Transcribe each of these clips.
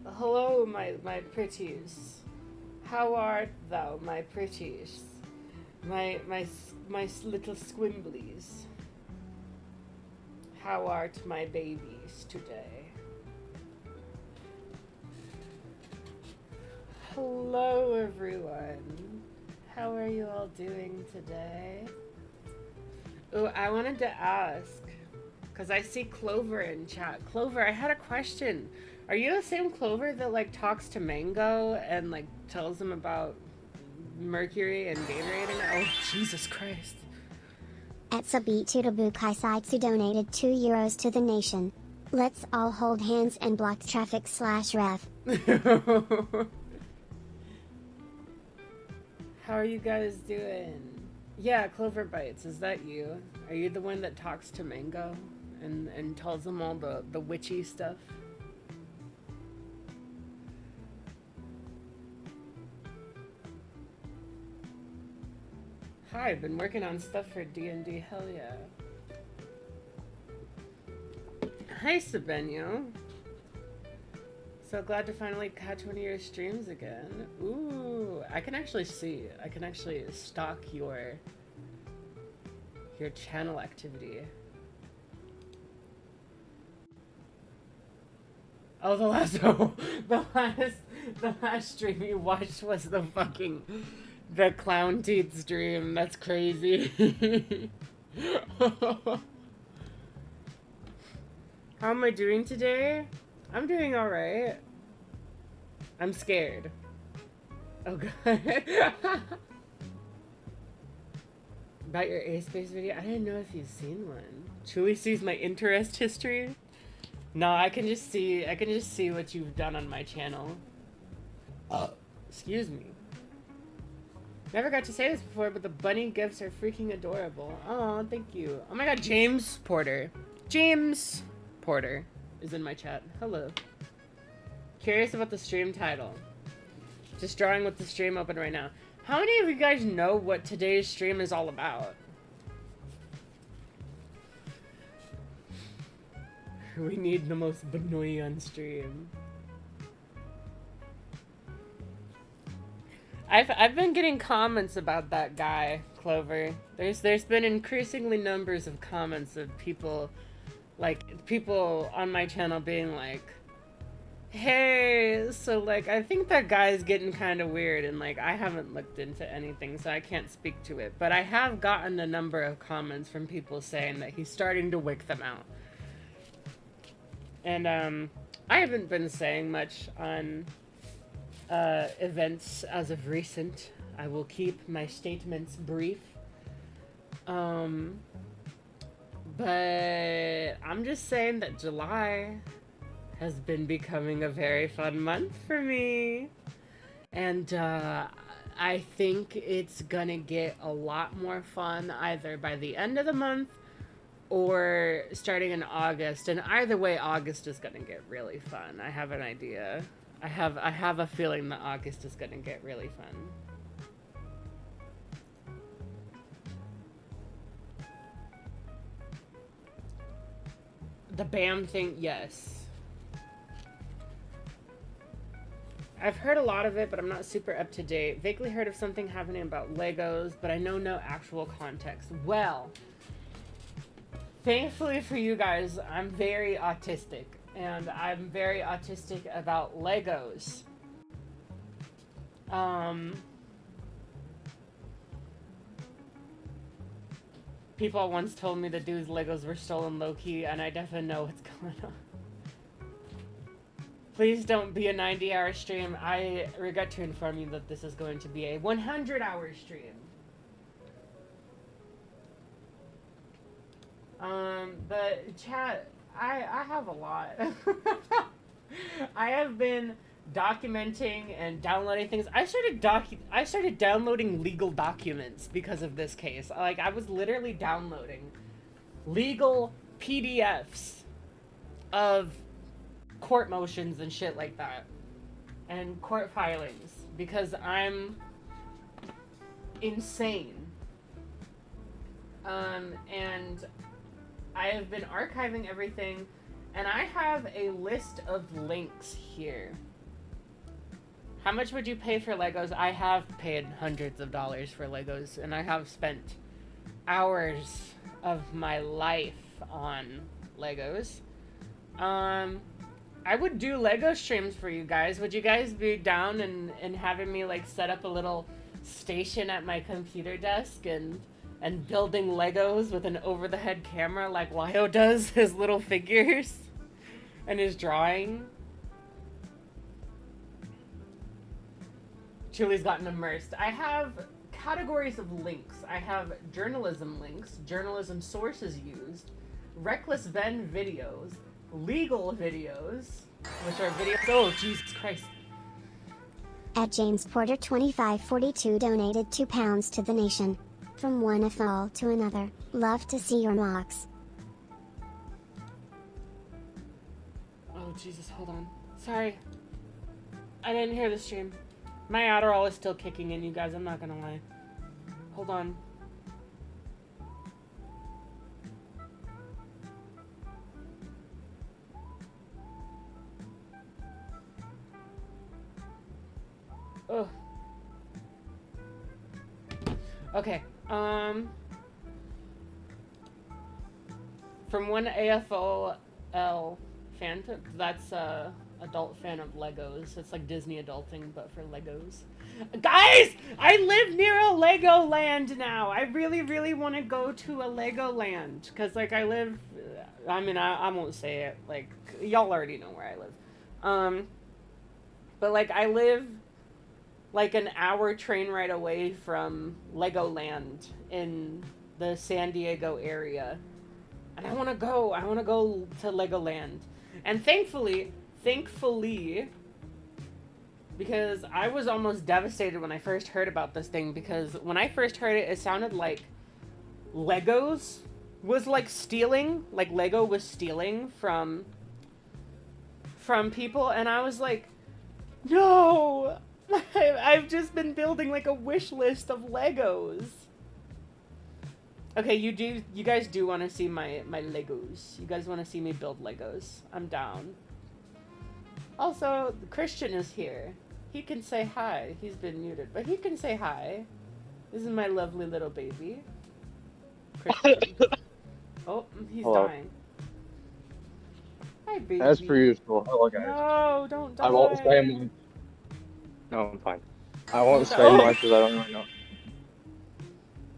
Hello, my pretties. How art thou, my pretties? My little squimblies. How art my babies today? Hello, everyone. How are you all doing today? Oh, I wanted to ask, because I see Clover in chat. Clover, I had a question. Are you the same Clover that, like, talks to Mango and, like, tells him about Mercury and Gatorade and... Oh, Jesus Christ. Etsubi Tudabukai Saitsu donated €2 to the nation. Let's all hold hands and block traffic /ref. How are you guys doing? Yeah, Clover Bites, is that you? Are you the one that talks to Mango and tells him all the witchy stuff? Hi, I've been working on stuff for D&D, hell yeah. Hi, Sabenio. So glad to finally catch one of your streams again. Ooh, I can actually see. I can actually stalk your channel activity. Oh, the last stream you watched was the clown teeth stream. That's crazy. How am I doing today? I'm doing alright. I'm scared. Oh god. About your A-Space video? I didn't know if you've seen one. Chewie sees my interest history? No, I can just see what you've done on my channel. Excuse me. Never got to say this before, but the bunny gifts are freaking adorable. Oh, thank you. Oh my god, James Porter. James Porter is in my chat. Hello. Curious about the stream title. Just drawing with the stream open right now. How many of you guys know what today's stream is all about? We need the most Benoy on stream. I've been getting comments about that guy, Clover. There's been increasingly numbers of comments of people on my channel being like, hey, so like I think that guy's getting kind of weird, and like I haven't looked into anything, so I can't speak to it, but I have gotten a number of comments from people saying that he's starting to wick them out. And I haven't been saying much on events as of recent. I will keep my statements brief. But I'm just saying that July has been becoming a very fun month for me. And I think it's gonna get a lot more fun either by the end of the month or starting in August. And either way, August is gonna get really fun. I have an idea. I have a feeling that August is gonna get really fun. The BAM thing, yes. I've heard a lot of it, but I'm not super up to date. Vaguely heard of something happening about Legos, but I know no actual context. Well, thankfully for you guys, I'm very autistic, and I'm very autistic about Legos. People once told me the dude's Legos were stolen low-key, and I definitely know what's going on. Please don't be a 90-hour stream. I regret to inform you that this is going to be a 100-hour stream. But chat, I have a lot. I have been documenting and downloading things. I started downloading legal documents because of this case. Like, I was literally downloading legal PDFs of court motions and shit like that, and court filings, because I'm insane. And I have been archiving everything, and I have a list of links here. How much would you pay for Legos? I have paid hundreds of dollars for Legos, and I have spent hours of my life on Legos. I would do Lego streams for you guys. Would you guys be down and having me like set up a little station at my computer desk and building Legos with an over-the-head camera like Wyo does his little figures and his drawing? Julie's gotten immersed. I have categories of links. I have journalism links, journalism sources used, Reckless Ben videos, legal videos, which are videos. Oh, Jesus Christ. At James Porter 2542 donated £2 to the nation. From one FL to another, love to see your mocks. Oh, Jesus, hold on. Sorry. I didn't hear the stream. My Adderall is still kicking in, you guys, I'm not gonna lie. Hold on. Ugh. Okay, from one AFOL fan, that's adult fan of Legos. It's like Disney adulting, but for Legos. Guys, I live near a Lego land now. I really, really want to go to a Lego land, because like I live, I mean, I won't say it, like y'all already know where I live. But like I live like an hour train ride away from Legoland in the San Diego area. And I want to go to Legoland. And thankfully, because I was almost devastated when I first heard about this thing, because when I first heard it, it sounded like Legos was like stealing, like Lego was stealing from people, and I was like, no! I've just been building like a wish list of Legos. Okay, you guys do want to see my Legos. You guys want to see me build Legos. I'm down. Also, Christian is here. He can say hi. He's been muted, but he can say hi. This is my lovely little baby. Christian. Oh, he's Hello. dying. Hi, baby. As per usual, hello guys. No, don't die. I won't say much. No, I'm fine. I won't say much because I don't really know.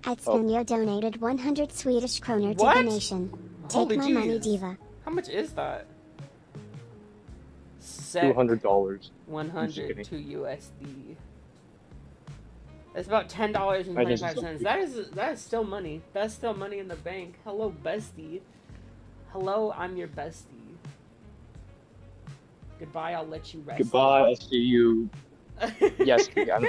At Spenyo donated 100 Swedish kroner to What? the nation. Take Holy my jeez. money, diva. How much is that? $200. 102 USD. It's about $10.25. That is still money. That's still money in the bank. Hello, bestie. Hello, I'm your bestie. Goodbye. I'll let you rest. Goodbye. I'll see you. Yes, again.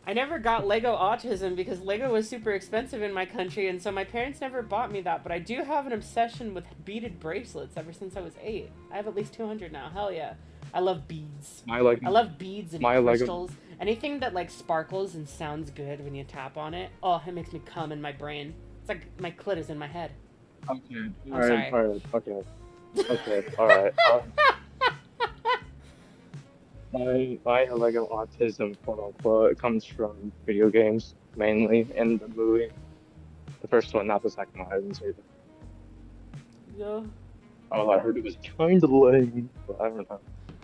I never got Lego autism because Lego was super expensive in my country, and so my parents never bought me that, but I do have an obsession with beaded bracelets ever since I was 8. I have at least 200 now. Hell yeah. I love beads. I love beads and crystals. Anything that like sparkles and sounds good when you tap on it. Oh, it makes me cum in my brain. It's like my clit is in my head. Okay. Sorry. Alright, okay. Okay, alright. My Lego autism, quote unquote, comes from video games, mainly, and the movie. The first one, not the second one, I didn't say that. Yeah. Oh, I heard it was kind of lame, but I don't know.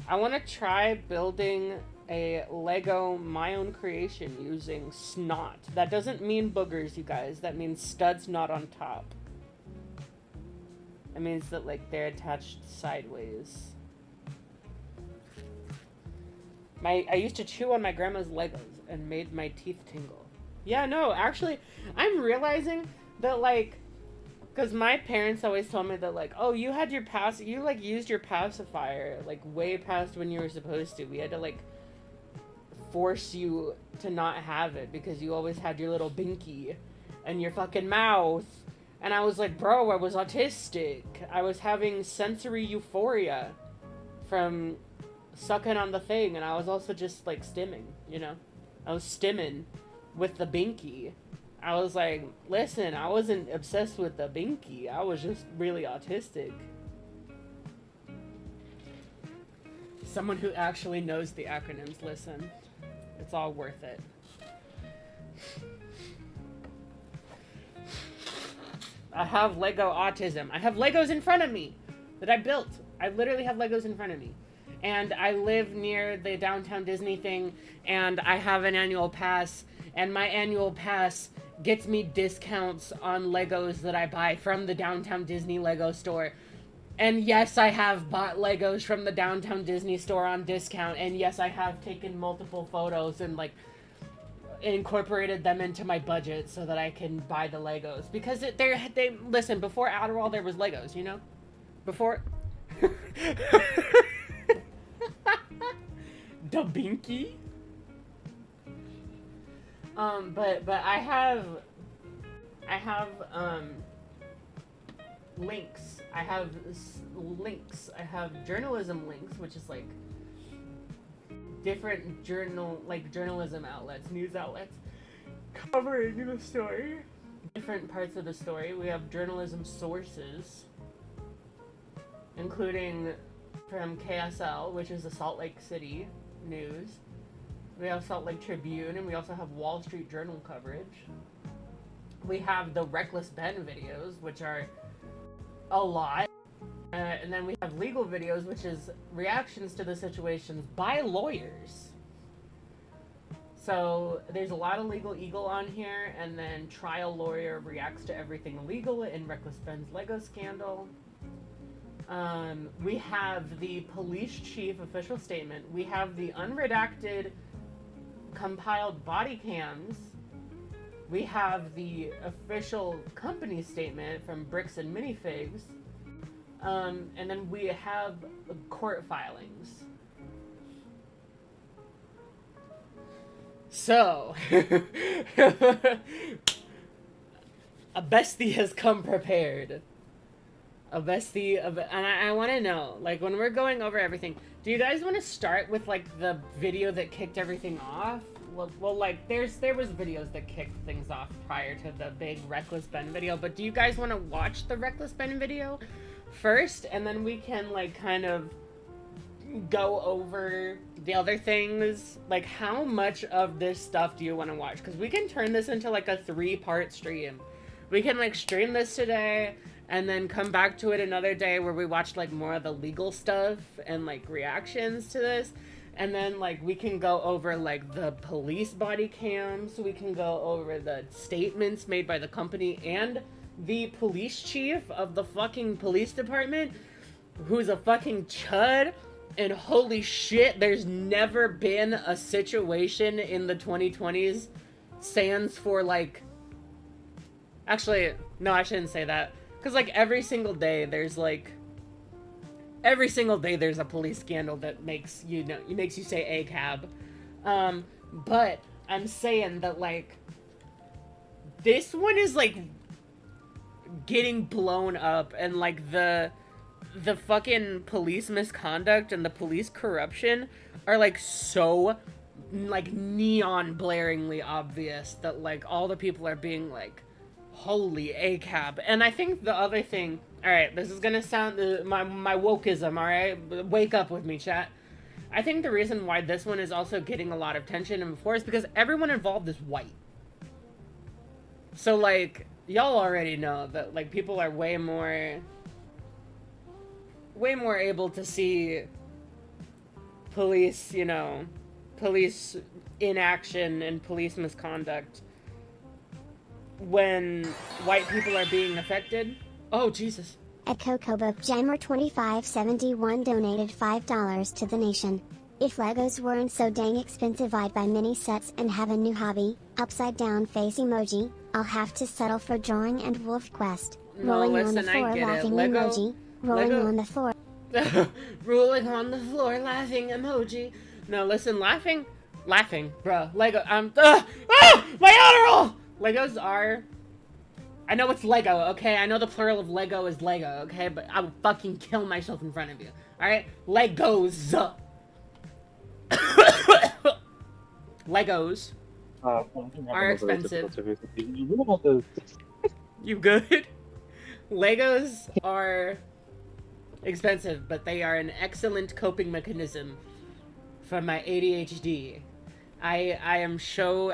I want to try building a Lego my own creation using snot. That doesn't mean boogers, you guys. That means studs not on top. It means that like they're attached sideways. I used to chew on my grandma's Legos and made my teeth tingle. Yeah, no, actually, I'm realizing that like, cause my parents always told me that like, oh, you had your you like used your pacifier like way past when you were supposed to. We had to like force you to not have it because you always had your little binky and your fucking mouth. And I was like, bro, I was autistic. I was having sensory euphoria from sucking on the thing, and I was also just like stimming, you know? I was stimming with the binky. I was like, listen, I wasn't obsessed with the binky. I was just really autistic. Someone who actually knows the acronyms, listen. It's all worth it. I have Lego autism. I have Legos in front of me that I built. I literally have Legos in front of me. And I live near the downtown Disney thing, and I have an annual pass, and my annual pass gets me discounts on Legos that I buy from the downtown Disney Lego store. And yes, I have bought Legos from the downtown Disney store on discount, and yes, I have taken multiple photos and, like, incorporated them into my budget so that I can buy the Legos. Because they listen, before Adderall, there was Legos, you know? Before... Da binky? But I have links. I have links. I have journalism links, which is like different journalism outlets, news outlets covering the story. Different parts of the story. We have journalism sources, including from KSL, which is the Salt Lake City news. We have Salt Lake Tribune, and we also have Wall Street Journal coverage. We have the Reckless Ben videos, which are a lot. And then we have legal videos, which is reactions to the situations by lawyers. So there's a lot of Legal Eagle on here, and then Trial Lawyer reacts to everything legal in Reckless Ben's Lego scandal. We have the police chief official statement. We have the unredacted compiled body cams. We have the official company statement from Bricks and Minifigs. And then we have court filings. So, a bestie has come prepared. And I want to know, like, when we're going over everything, do you guys want to start with, like, the video that kicked everything off? Well, like, there was videos that kicked things off prior to the big Reckless Ben video, but do you guys want to watch the Reckless Ben video first, and then we can, like, kind of go over the other things? Like, how much of this stuff do you want to watch? Because we can turn this into, like, a 3-part stream. We can, like, stream this today, and then come back to it another day where we watch, like, more of the legal stuff and, like, reactions to this. And then, like, we can go over, like, the police body cams. We can go over the statements made by the company and the police chief of the fucking police department, who's a fucking chud. And holy shit, there's never been a situation in the 2020s sans for, like... Actually, no, I shouldn't say that. Because, like, every single day there's a police scandal that makes you say ACAB. But I'm saying that, like, this one is, like, getting blown up, and, like, the fucking police misconduct and the police corruption are, like, so, like, neon blaringly obvious that, like, all the people are being, like, holy ACAB. And I think the other thing, alright, this is gonna sound, my wokeism, alright? Wake up with me, chat. I think the reason why this one is also getting a lot of attention and before is because everyone involved is white. So, like, y'all already know that, like, people are way more able to see police, you know, police inaction and police misconduct when white people are being affected. Oh, Jesus. At Cocobook Jammer 2571 donated $5 to the nation. If Legos weren't so dang expensive, I'd buy mini sets and have a new hobby, upside down face emoji. I'll have to settle for drawing and wolf quest. Rolling on the floor laughing emoji. Rolling on the floor. Rolling on the floor laughing emoji. No, listen, laughing, bruh. Lego, my Adderall! Legos are... I know it's Lego, okay? I know the plural of Lego is Lego, okay? But I will fucking kill myself in front of you, alright? Legos. Legos are expensive. What about the... You good? Legos are expensive, but they are an excellent coping mechanism for my ADHD. I am so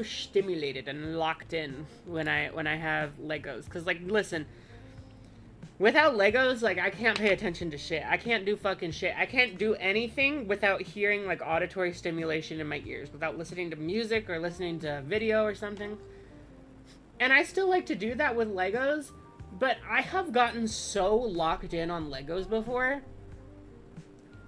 stimulated and locked in when I have Legos. Cause like, listen, without Legos, like, I can't pay attention to shit. I can't do fucking shit. I can't do anything without hearing like auditory stimulation in my ears, without listening to music or listening to video or something. And I still like to do that with Legos, but I have gotten so locked in on Legos before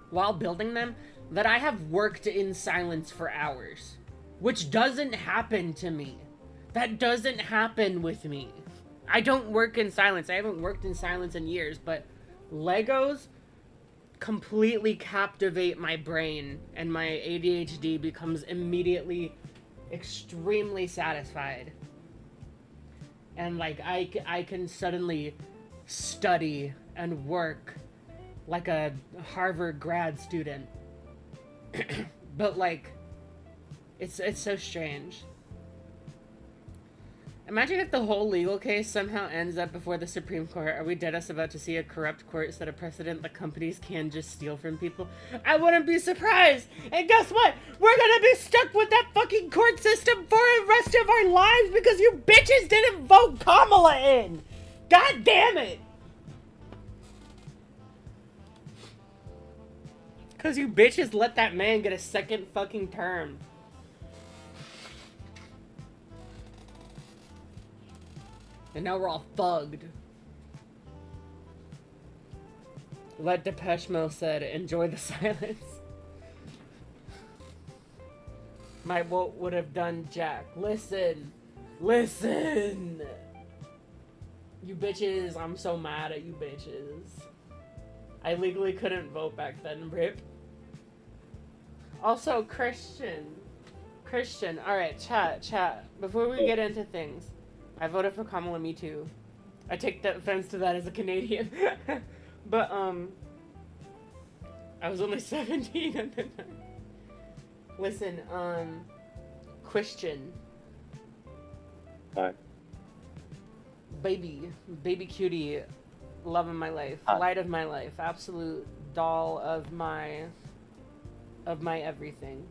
while building them that I have worked in silence for hours, which doesn't happen to me. That doesn't happen with me. I don't work in silence. I haven't worked in silence in years, but Legos completely captivate my brain, and my ADHD becomes immediately extremely satisfied. And like, I can suddenly study and work like a Harvard grad student. But like, it's so strange. Imagine if the whole legal case somehow ends up before the Supreme Court. Are we deadass about to see a corrupt court set a precedent that companies can just steal from people? I wouldn't be surprised! And guess what? We're gonna be stuck with that fucking court system for the rest of our lives because you bitches didn't vote Kamala in! God damn it! Because you bitches let that man get a second fucking term. And now we're all thugged. Let Depeche Mode said, enjoy the silence. My vote would have done Jack. Listen. Listen. You bitches, I'm so mad at you bitches. I legally couldn't vote back then, rip. Also, Christian, alright, chat, before we get into things, I voted for Kamala, me too. I take the offense to that as a Canadian. But, I was only 17 at the time. Listen, Christian. Hi. Baby cutie, love of my life, light of my life, absolute doll of my everything.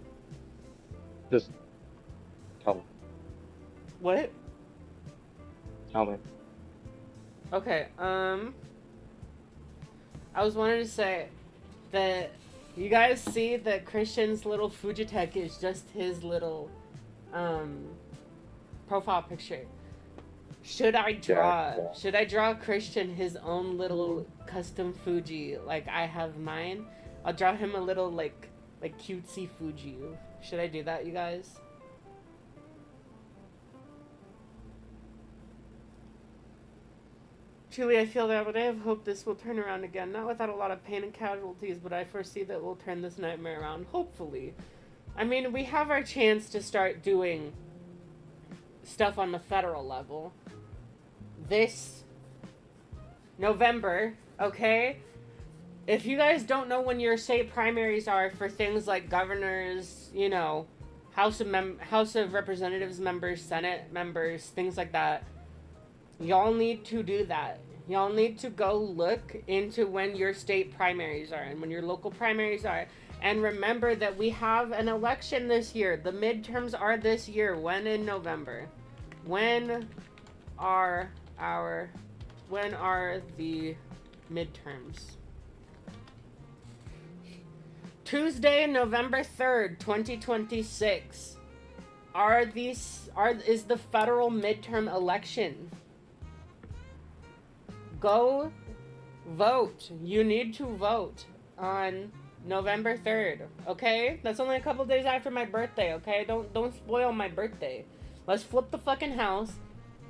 Just tell me. What? Tell me. Okay, I was wanting to say that you guys see that Christian's little Fujitech is just his little profile picture. Should I draw Christian his own little custom Fuji like I have mine? I'll draw him a little like cutesy Fuji. Should I do that, you guys? Truly, I feel that, but I have hope this will turn around again. Not without a lot of pain and casualties, but I foresee that we'll turn this nightmare around. Hopefully. I mean, we have our chance to start doing stuff on the federal level this November, okay? If you guys don't know when your state primaries are for things like governors, you know, House of Representatives members, Senate members, things like that, y'all need to do that. Y'all need to go look into when your state primaries are and when your local primaries are. And remember that we have an election this year. The midterms are this year. When in November? When are the midterms? Tuesday, November 3rd, 2026 is the federal midterm election. Go vote. You need to vote on November 3rd, okay? That's only a couple days after my birthday, okay? Don't spoil my birthday. Let's flip the fucking house.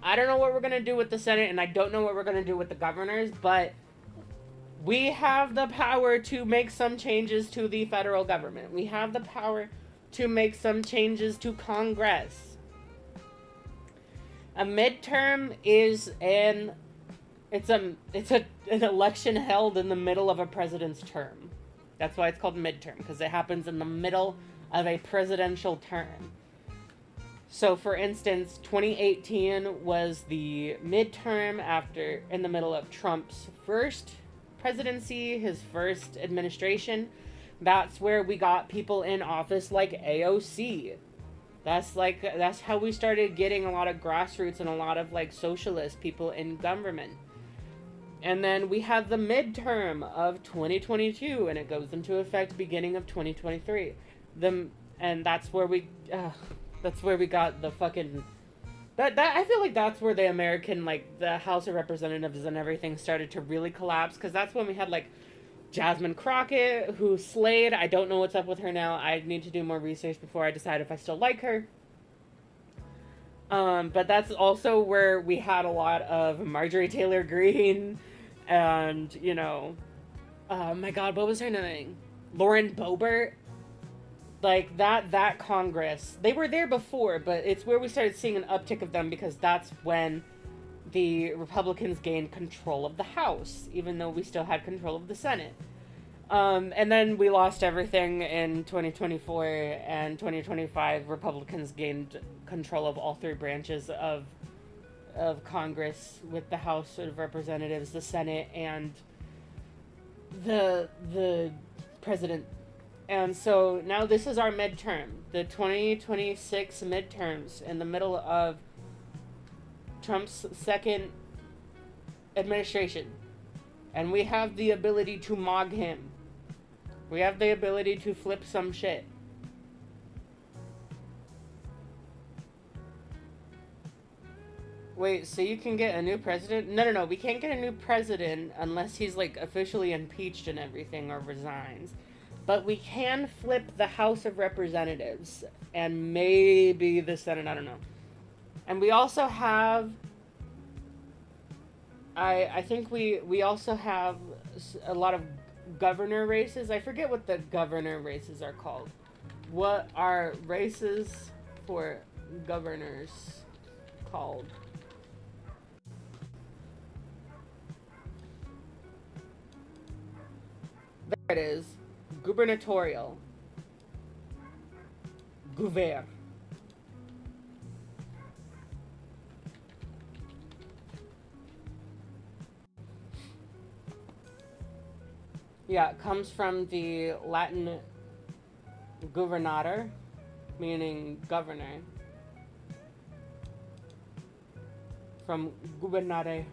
I don't know what we're gonna do with the Senate, and I don't know what we're gonna do with the governors, but we have the power to make some changes to the federal government. We have the power to make some changes to Congress. A midterm is an election held in the middle of a president's term. That's why it's called midterm, because it happens in the middle of a presidential term. So, for instance, 2018 was the midterm in the middle of Trump's first presidency, his first administration. That's where we got people in office like AOC. That's how we started getting a lot of grassroots and a lot of like socialist people in government. And then we have the midterm of 2022, and it goes into effect beginning of 2023. And that's where we got the fucking that I feel like that's where the American, like, the House of Representatives and everything started to really collapse, because that's when we had like Jasmine Crockett, who slayed. I don't know what's up with her now. I need to do more research before I decide if I still like her. But that's also where we had a lot of Marjorie Taylor Greene and, you know, oh my god, what was her name? Lauren Boebert. Like, that Congress. They were there before, but it's where we started seeing an uptick of them, because that's when the Republicans gained control of the House, even though we still had control of the Senate. And then we lost everything in 2024, and 2025, Republicans gained control of all three branches of Congress, with the House of Representatives, the Senate, and the President. And so now this is our midterm, the 2026 midterms, in the middle of Trump's second administration. And we have the ability to mog him. We have the ability to flip some shit. Wait, so you can get a new president? No, we can't get a new president unless he's, like, officially impeached and everything or resigns. But we can flip the House of Representatives and maybe the Senate, I don't know. And we also have, I think we also have a lot of governor races. I forget what the governor races are called. What are races for governors called? There it is. Gubernatorial. Gouverneur. Yeah, it comes from the Latin governator, meaning governor. From gubernare.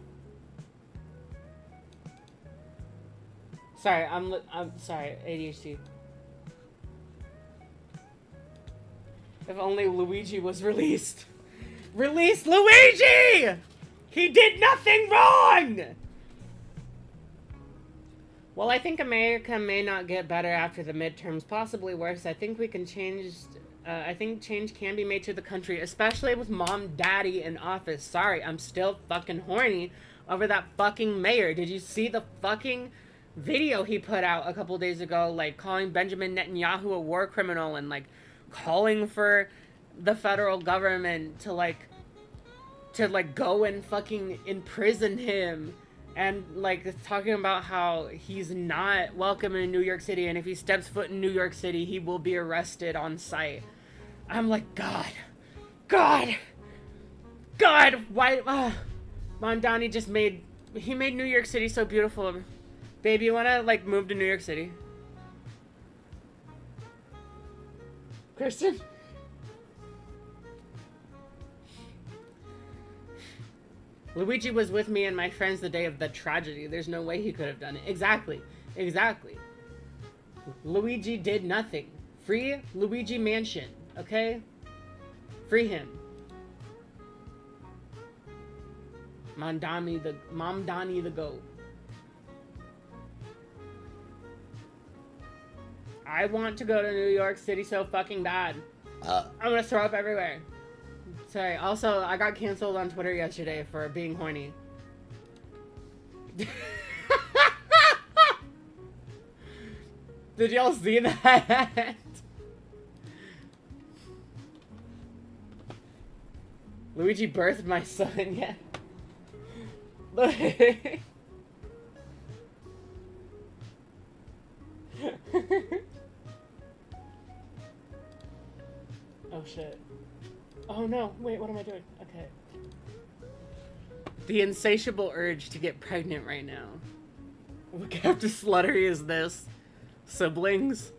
Sorry, I'm sorry, ADHD. If only Luigi was released. Release Luigi! He did nothing wrong! Well, I think America may not get better after the midterms, possibly worse. I think we can change, I think change can be made to the country, especially with Mom Daddy in office. Sorry, I'm still fucking horny over that fucking mayor. Did you see the fucking video he put out a couple days ago, like, calling Benjamin Netanyahu a war criminal and, like, calling for the federal government to go and fucking imprison him, and, like, talking about how he's not welcome in New York City, and if he steps foot in New York City, he will be arrested on sight. I'm like, God, why, Mondani just made New York City so beautiful. Babe, you wanna, like, move to New York City? Christian? Luigi was with me and my friends the day of the tragedy. There's no way he could have done it. Exactly. Luigi did nothing. Free Luigi Mansion, okay? Free him. Mondani the goat. I want to go to New York City so fucking bad. I'm gonna throw up everywhere. Sorry, also, I got canceled on Twitter yesterday for being horny. Did y'all see that? Luigi birthed my son, yeah. Look. Oh shit. Oh no. Wait, what am I doing? Okay. The insatiable urge to get pregnant right now. What kind of sluttery is this? Siblings?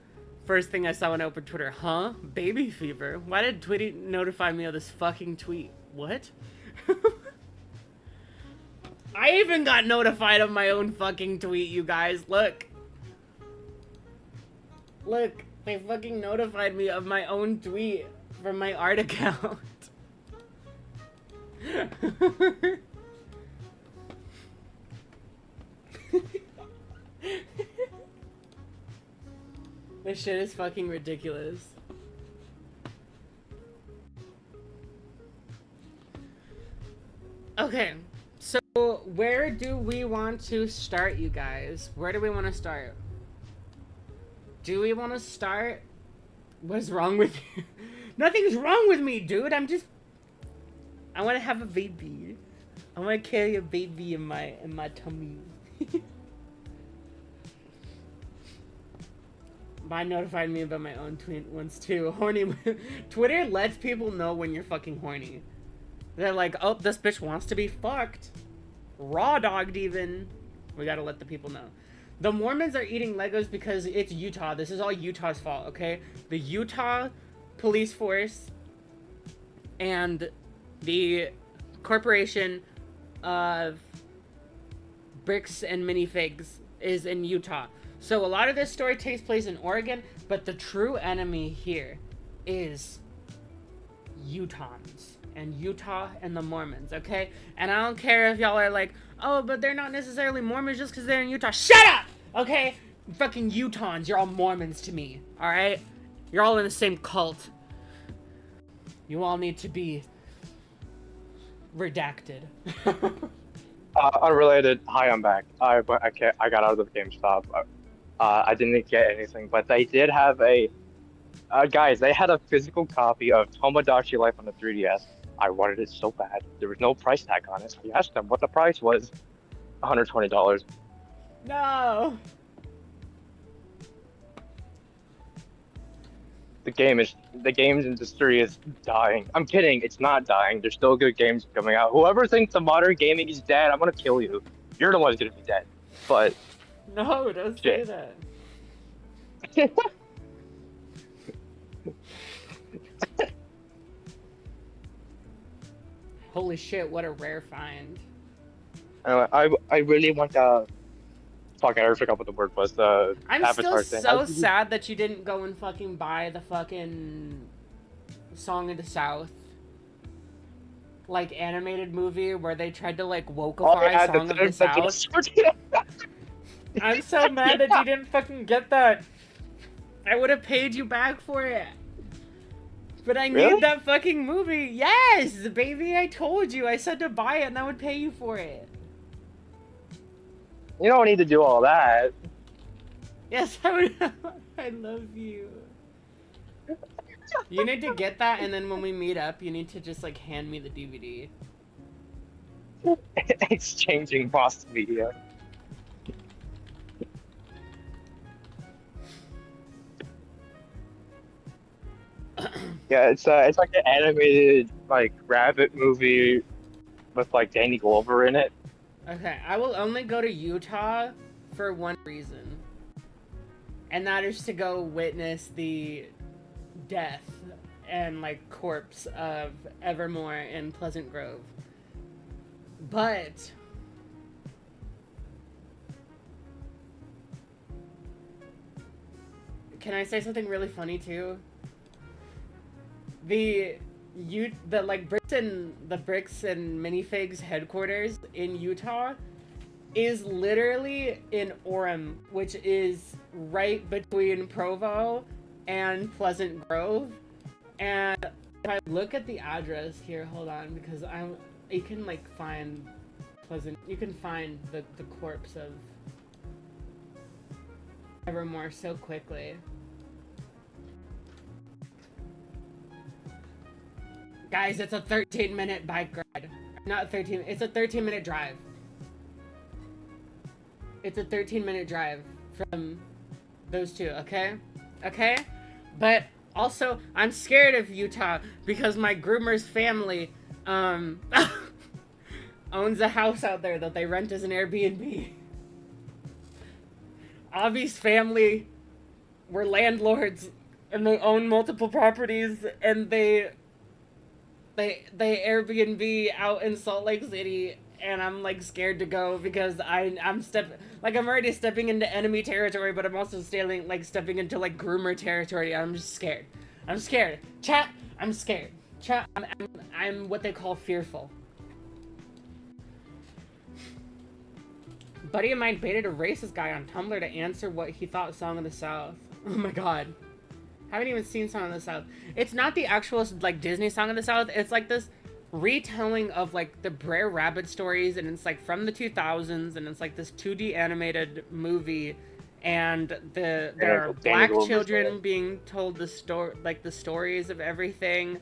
First thing I saw when I opened Twitter. Huh? Baby fever? Why did Twitter notify me of this fucking tweet? What? I even got notified of my own fucking tweet, you guys. Look. Look. They fucking notified me of my own tweet from my art account. This shit is fucking ridiculous. Okay, so where do we want to start, you guys? Where do we want to start? Do we want to start? What's wrong with you? Nothing's wrong with me, dude. I want to have a baby. I want to carry a baby in my tummy. Mine notified me about my own tweet once too. Horny. Twitter lets people know when you're fucking horny. They're like, oh, this bitch wants to be fucked. Raw dogged even. We gotta let the people know. The Mormons are eating Legos because it's Utah. This is all Utah's fault, okay? The Utah police force and the corporation of bricks and minifigs is in Utah. So a lot of this story takes place in Oregon, but the true enemy here is Utahns. And Utah and the Mormons, okay? And I don't care if y'all are like, oh, but they're not necessarily Mormons just because they're in Utah. Shut up! Okay? Fucking Utahns, you're all Mormons to me, alright? You're all in the same cult. You all need to be redacted. Unrelated. Hi, I'm back. I got out of the GameStop. I didn't get anything, but they did have guys, they had a physical copy of Tomodachi Life on the 3DS. I wanted it so bad. There was no price tag on it. I asked them what the price was. $120. No! The games industry is dying. I'm kidding, it's not dying. There's still good games coming out. Whoever thinks the modern gaming is dead, I'm gonna kill you. You're the one who's gonna be dead. But no, don't say that. Holy shit, what a rare find. I really want to... Fuck, I already forgot what the word was. The I'm Avatar still thing. so sad that you didn't go and fucking buy the fucking Song of the South, like, animated movie where they tried to, like, wokeify Song of the South. I'm so mad that you didn't fucking get that. I would have paid you back for it. But I need that fucking movie. Yes, baby, I told you. I said to buy it and I would pay you for it. You don't need to do all that. Yes, I would. I love you. You need to get that, and then when we meet up, you need to just, like, hand me the DVD. Exchanging lost media. Yeah, it's like an animated, like, rabbit movie with, like, Danny Glover in it. Okay, I will only go to Utah for one reason. And that is to go witness the death and, like, corpse of Evermore in Pleasant Grove. But can I say something really funny too? The bricks and minifigs headquarters in Utah is literally in Orem, which is right between Provo and Pleasant Grove. And if I look at the address here, hold on, because you can, like, find you can find the corpse of Evermore so quickly. Guys, it's a 13-minute bike ride. Not 13, it's a 13-minute drive. It's a 13-minute drive from those two, okay? Okay? But Also, I'm scared of Utah because my groomer's family owns a house out there that they rent as an Airbnb. Avi's family were landlords and they own multiple properties and they Airbnb out in Salt Lake City, and I'm like scared to go because I'm already stepping into enemy territory, but I'm also stepping into like groomer territory. I'm just scared. I'm scared. Chat, I'm scared. Chat, I'm what they call fearful. Buddy of mine baited a racist guy on Tumblr to answer what he thought Song of the South. Oh my god. Haven't even seen Song of the South. It's not the actual like Disney Song of the South. It's like this retelling of like the Brer Rabbit stories, and it's like from the 2000s, and it's like this 2D animated movie, and there are black children being told the stories of everything.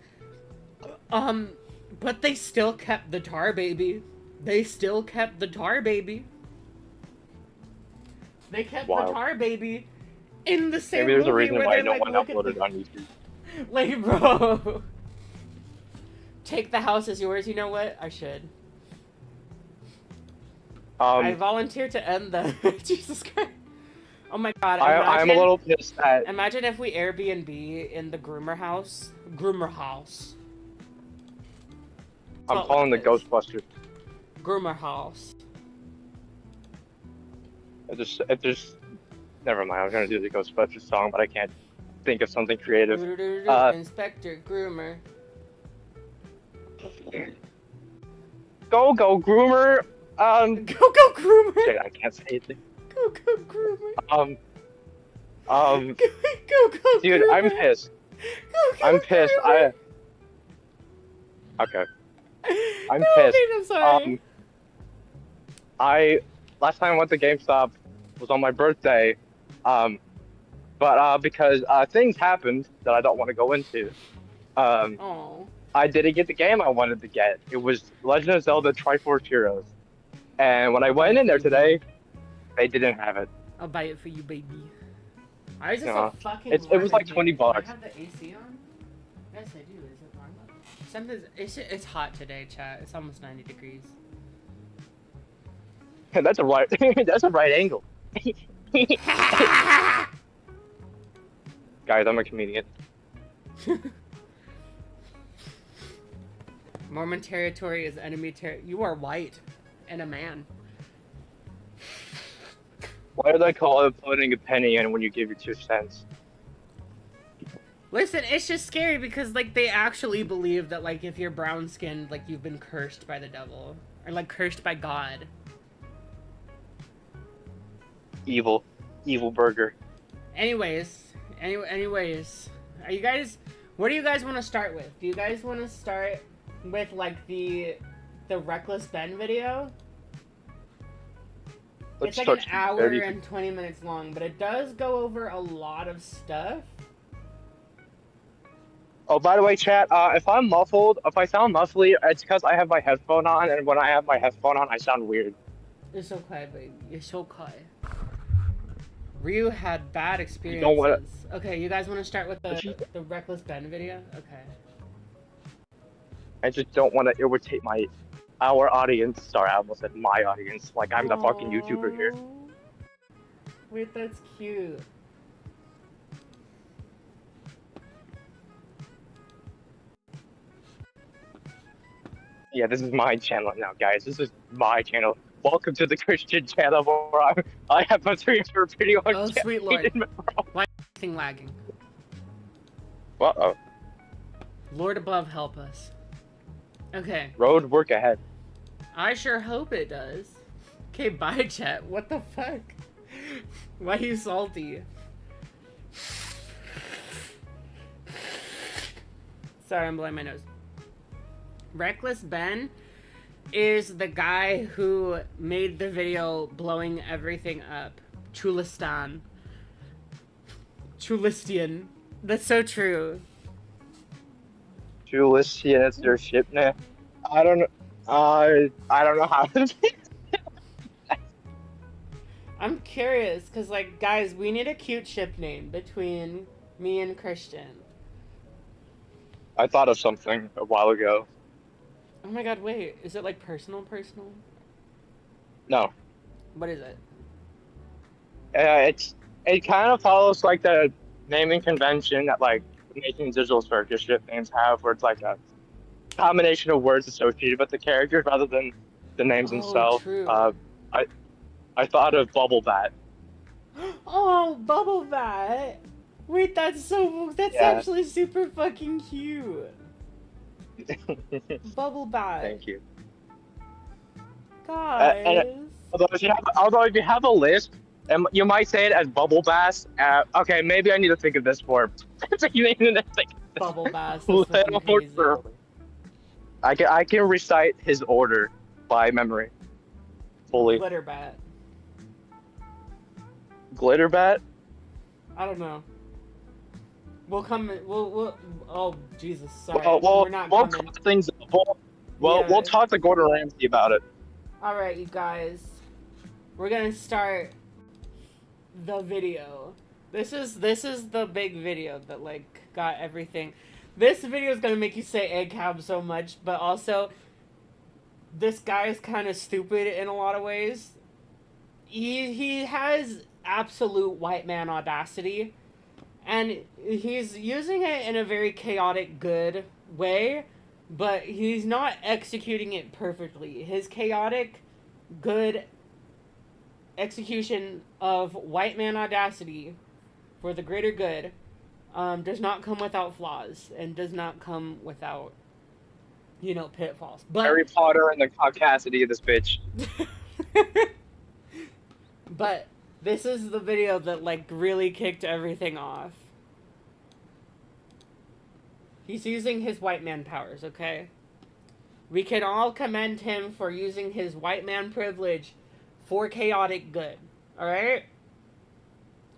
But they still kept the tar baby. They kept the tar baby in the same Maybe there's a movie reason where why they, no like, one look uploaded on YouTube. Like, bro. Take the house as yours. You know what? I should. I volunteer to end the... Jesus Christ. Oh my god. I'm a little pissed at... Imagine if we Airbnb in the groomer house. Groomer house. I'm calling the Ghostbusters. Groomer house. It just... Never mind, I was gonna do the Ghostbusters song, but I can't think of something creative. Inspector Groomer. Go Groomer! Go Groomer! Shit, I can't say anything. Go Groomer! Go dude, Groomer! I'm pissed. I'm pissed. Groomer. Okay. I'm pissed. I'm sorry. Last time I went to GameStop was on my birthday, but because things happened that I don't want to go into, I didn't get the game I wanted to get. It was Legend of Zelda Triforce Heroes, and when I went in there today, they didn't have it. I'll buy it for you, baby. I was just No. so fucking. It was like $20. Do I have the AC on? Yes, I do. Is it on? It's hot today, chat. It's almost 90 degrees. That's a right. That's a right angle. Guys, I'm a comedian. Mormon territory is enemy territory. You are white and a man. Why do they call it putting a penny in when you give your 2 cents? Listen, it's just scary because like they actually believe that like if you're brown skinned, like you've been cursed by the devil or like cursed by God. Evil burger. Anyways, are you guys? What do you guys want to start with? Do you guys want to start with like the Reckless Ben video? It's like an hour and 20 minutes long, but it does go over a lot of stuff. Oh, by the way, chat, if I'm muffled, if I sound muffly, it's because I have my headphone on, and when I have my headphone on, I sound weird. You're so quiet, baby. You're so quiet. Ryu had bad experiences. You know what? Okay, you guys want to start with the Reckless Ben video? Okay. I just don't want to irritate our audience. Sorry, I almost said my audience. Like I'm the fucking YouTuber here. Wait, that's cute. Yeah, this is my channel now, guys. This is my channel. Welcome to the Christian channel where I have my streams for a pretty long time. Oh, sweet lord. Why is everything lagging? Uh-oh. Lord above, help us. Okay. Road work ahead. I sure hope it does. Okay, bye, chat. What the fuck? Why are you salty? Sorry, I'm blowing my nose. Reckless Ben is the guy who made the video blowing everything up. Chulistan. Chulistian. That's so true. Chulistian, it's their ship name. I don't know how to I'm curious, because, like, guys, we need a cute ship name between me and Christian. I thought of something a while ago. Oh my god, wait. Is it like personal? No, What is it? it kind of follows like the naming convention that like making digital circus ship names have, where it's like a combination of words associated with the characters rather than the names Oh, themselves. true. I I thought of Bubble Bat. Oh, Bubble Bat. Wait, that's Yeah. actually super fucking cute. Bubble Bat. Thank you. And Guys. although if you have a list, and you might say it as Bubble Bass. Okay, maybe I need to think of this for. Bubble Bass. That's fucking crazy. I can recite his order by memory, fully. Glitter Bat. Glitter Bat. I don't know. We'll oh Jesus, sorry. Well, We're not we'll coming. talk things. Yeah. We'll talk to Gordon Ramsay about it. Alright, you guys. We're gonna start the video. This is the big video that like got everything. This video is gonna make you say egg cab so much, but also this guy is kind of stupid in a lot of ways. He has absolute white man audacity, and he's using it in a very chaotic good way, but he's not executing it perfectly. His chaotic good execution of white man audacity for the greater good does not come without flaws and does not come without, you know, pitfalls. But Harry Potter and the caucasity of this bitch. but this is the video that like really kicked everything off. He's using his white man powers, okay? We can all commend him for using his white man privilege for chaotic good. Alright?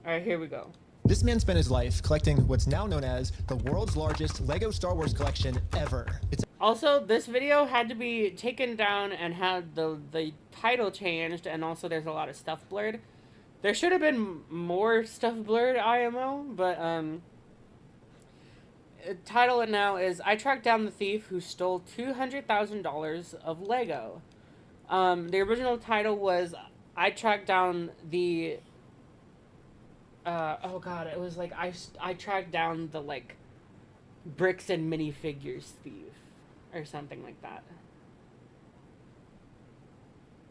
Alright, here we go. This man spent his life collecting what's now known as the world's largest Lego Star Wars collection ever. It's Also, this video had to be taken down and had the title changed, and also there's a lot of stuff blurred. There should have been more stuff blurred, IMO, but title it now is I tracked down the thief who stole $200,000 of Lego. The original title was I tracked down the oh god, it was like I tracked down the like bricks and minifigures thief or something like that.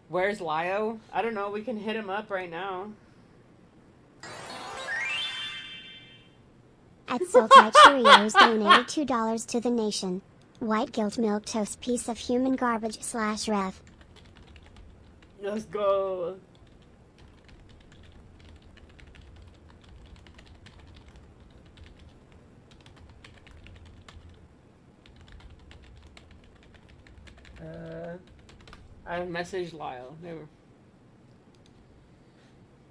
Where's Lio? I don't know, we can hit him up right now. At Sultai Cheerios donated $2 to the nation. White guilt milk toast piece of human garbage / ref. Let's go. I messaged Lyle.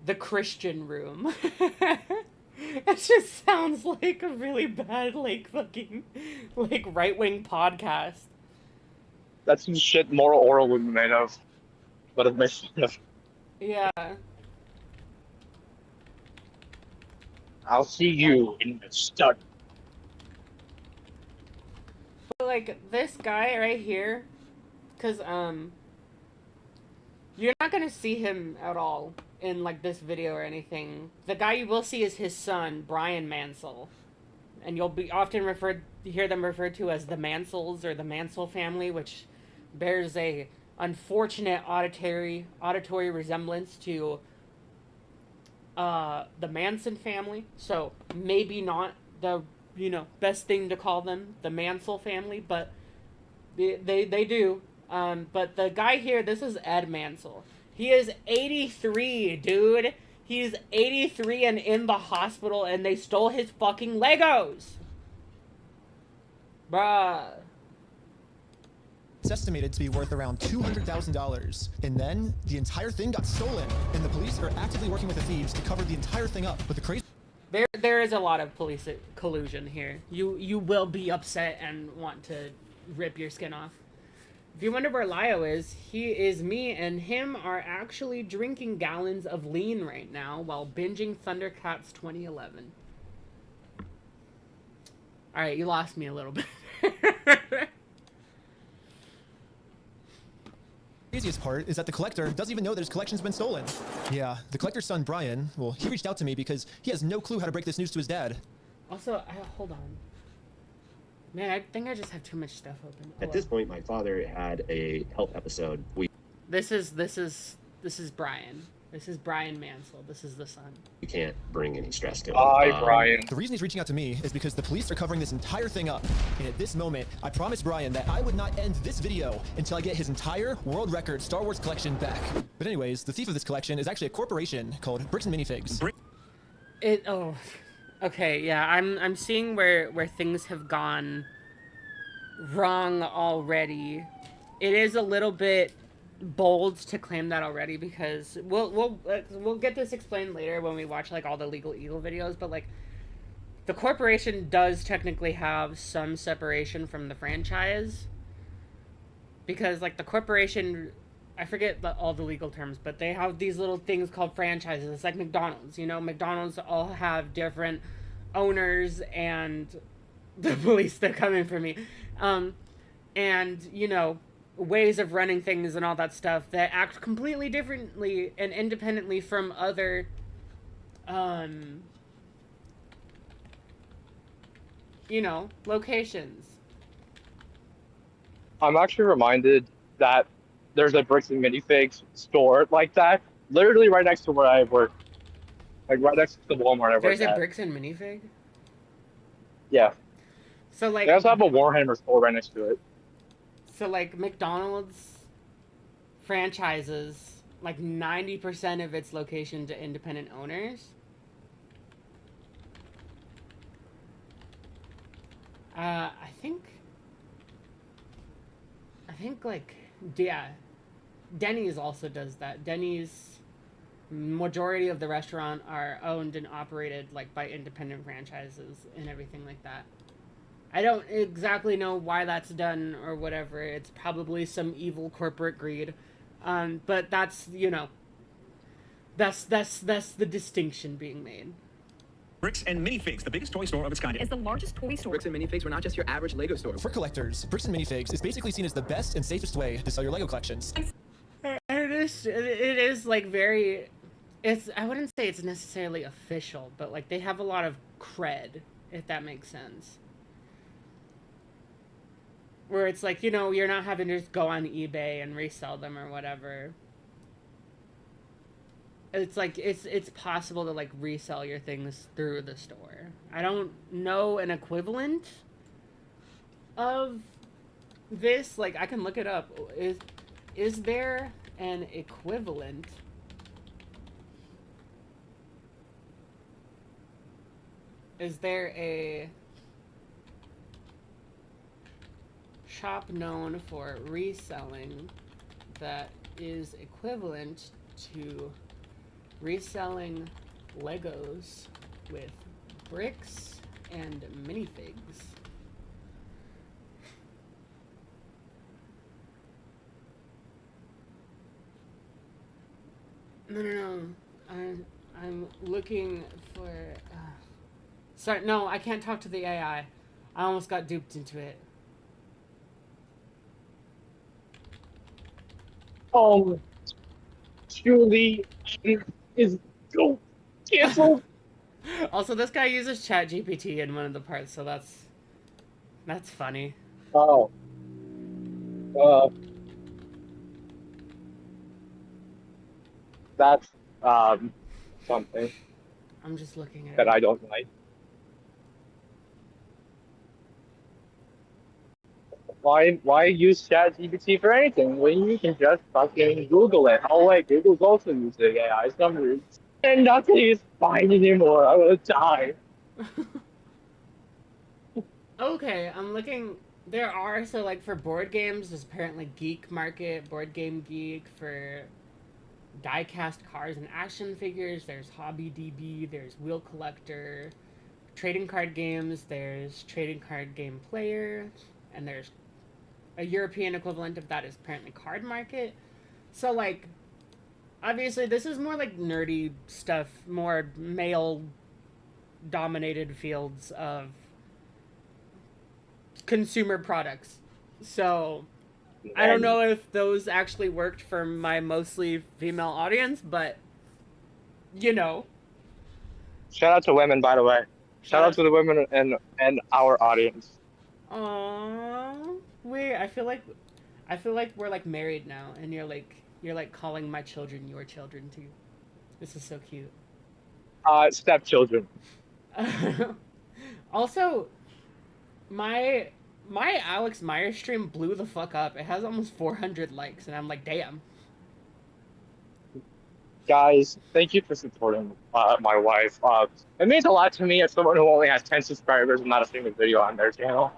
The Christian room. That just sounds like a really bad, like, fucking, like, right-wing podcast. That's some shit Moral Oral would be made of. But it makes fun of. Yeah. I'll see you in the stud. But, like, this guy right here, because, you're not gonna see him at all in, like, this video or anything. The guy you will see is his son, Brian Mansell. And you'll be often hear them referred to as the Mansells or the Mansell family, which bears a unfortunate auditory resemblance to the Manson family. So maybe not the, you know, best thing to call them, the Mansell family, but they do. But the guy here, this is Ed Mansell. He is 83, dude. He's 83 and in the hospital, and they stole his fucking Legos. Bruh. It's estimated to be worth around $200,000. And then the entire thing got stolen, and the police are actively working with the thieves to cover the entire thing up. But the crazy There is a lot of police collusion here. You will be upset and want to rip your skin off. If you wonder where Lio is, me and him are actually drinking gallons of lean right now while binging Thundercats 2011. Alright, you lost me a little bit. Craziest part is that the collector doesn't even know that his collection's been stolen. Yeah, the collector's son, Brian, well, he reached out to me because he has no clue how to break this news to his dad. Also, hold on. Man, I think I just have too much stuff open. At this point, my father had a health episode. This is Brian. This is Brian Mansell. This is the son. We can't bring any stress to him. Hi, Brian. The reason he's reaching out to me is because the police are covering this entire thing up. And at this moment, I promised Brian that I would not end this video until I get his entire world record Star Wars collection back. But anyways, the thief of this collection is actually a corporation called Bricks and Minifigs. Okay, yeah, I'm seeing where things have gone wrong already. It is a little bit bold to claim that already, because we'll get this explained later when we watch like all the Legal Eagle videos, but like the corporation does technically have some separation from the franchise, because like the corporation, I forget all the legal terms, but they have these little things called franchises. It's like McDonald's, you know, McDonald's all have different owners, and the police, they're coming for me, and you know, ways of running things and all that stuff that act completely differently and independently from other you know, locations. I'm actually reminded that there's a Bricks and Minifigs store like that, literally right next to where I work. Like right next to the Walmart I work There's a at. Bricks and Minifig? Yeah. So like They also have a Warhammer store right next to it. So like McDonald's franchises, like 90% of its location to independent owners. I think like, yeah, Denny's also does that. Denny's, majority of the restaurant are owned and operated like by independent franchises and everything like that. I don't exactly know why that's done or whatever. It's probably some evil corporate greed. But that's, you know, that's the distinction being made. Bricks and Minifigs, the biggest toy store of its kind. Is the largest toy store. Bricks and Minifigs were not just your average Lego store. For collectors, Bricks and Minifigs is basically seen as the best and safest way to sell your Lego collections. It is like very, I wouldn't say it's necessarily official, but like they have a lot of cred, if that makes sense. Where it's like, you know, you're not having to just go on eBay and resell them or whatever. It's like, it's possible to like resell your things through the store. I don't know an equivalent of this. Like, I can look it up. Is there an equivalent? Is there a shop known for reselling that is equivalent to reselling Legos with bricks and minifigs? No. I'm looking for... Sorry, no, I can't talk to the AI. I almost got duped into it. Julie is go canceled. Also, this guy uses ChatGPT in one of the parts, so that's funny. Oh. That's something I'm just looking at that it. I don't like. Why use ChatGPT for anything when you can just fucking Google it? Oh wait, Google's also using AI summaries. And nothing is fine anymore. I will die. Okay, I'm looking. There are, so like for board games, there's apparently Geek Market, Board Game Geek. For die-cast cars and action figures, there's Hobby DB, there's Wheel Collector. Trading card games, there's Trading Card Game Player, and there's a European equivalent of that is apparently Card Market. So like, obviously this is more like nerdy stuff, more male dominated fields of consumer products. So I don't know if those actually worked for my mostly female audience, but you know. Shout out to women, by the way. Shout out to the women and our audience. Aww. Wait, I feel like we're like married now, and you're like calling my children your children too. This is so cute. Stepchildren. Also, my Alex Meyer stream blew the fuck up. It has almost 400 likes, and I'm like, damn. Guys, thank you for supporting my wife. It means a lot to me as someone who only has 10 subscribers and not a single video on their channel.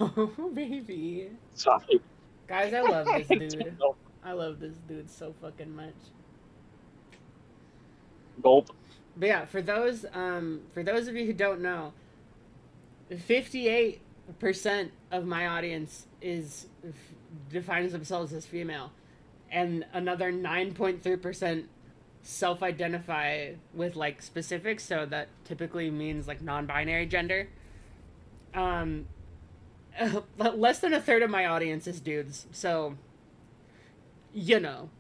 Oh, baby. Sorry. Guys, I love this dude. I love this dude so fucking much. Gulp. But yeah, for those of you who don't know, 58% of my audience defines themselves as female, and another 9.3% self-identify with like specifics, so that typically means like non-binary gender. Less than a third of my audience is dudes, so you know.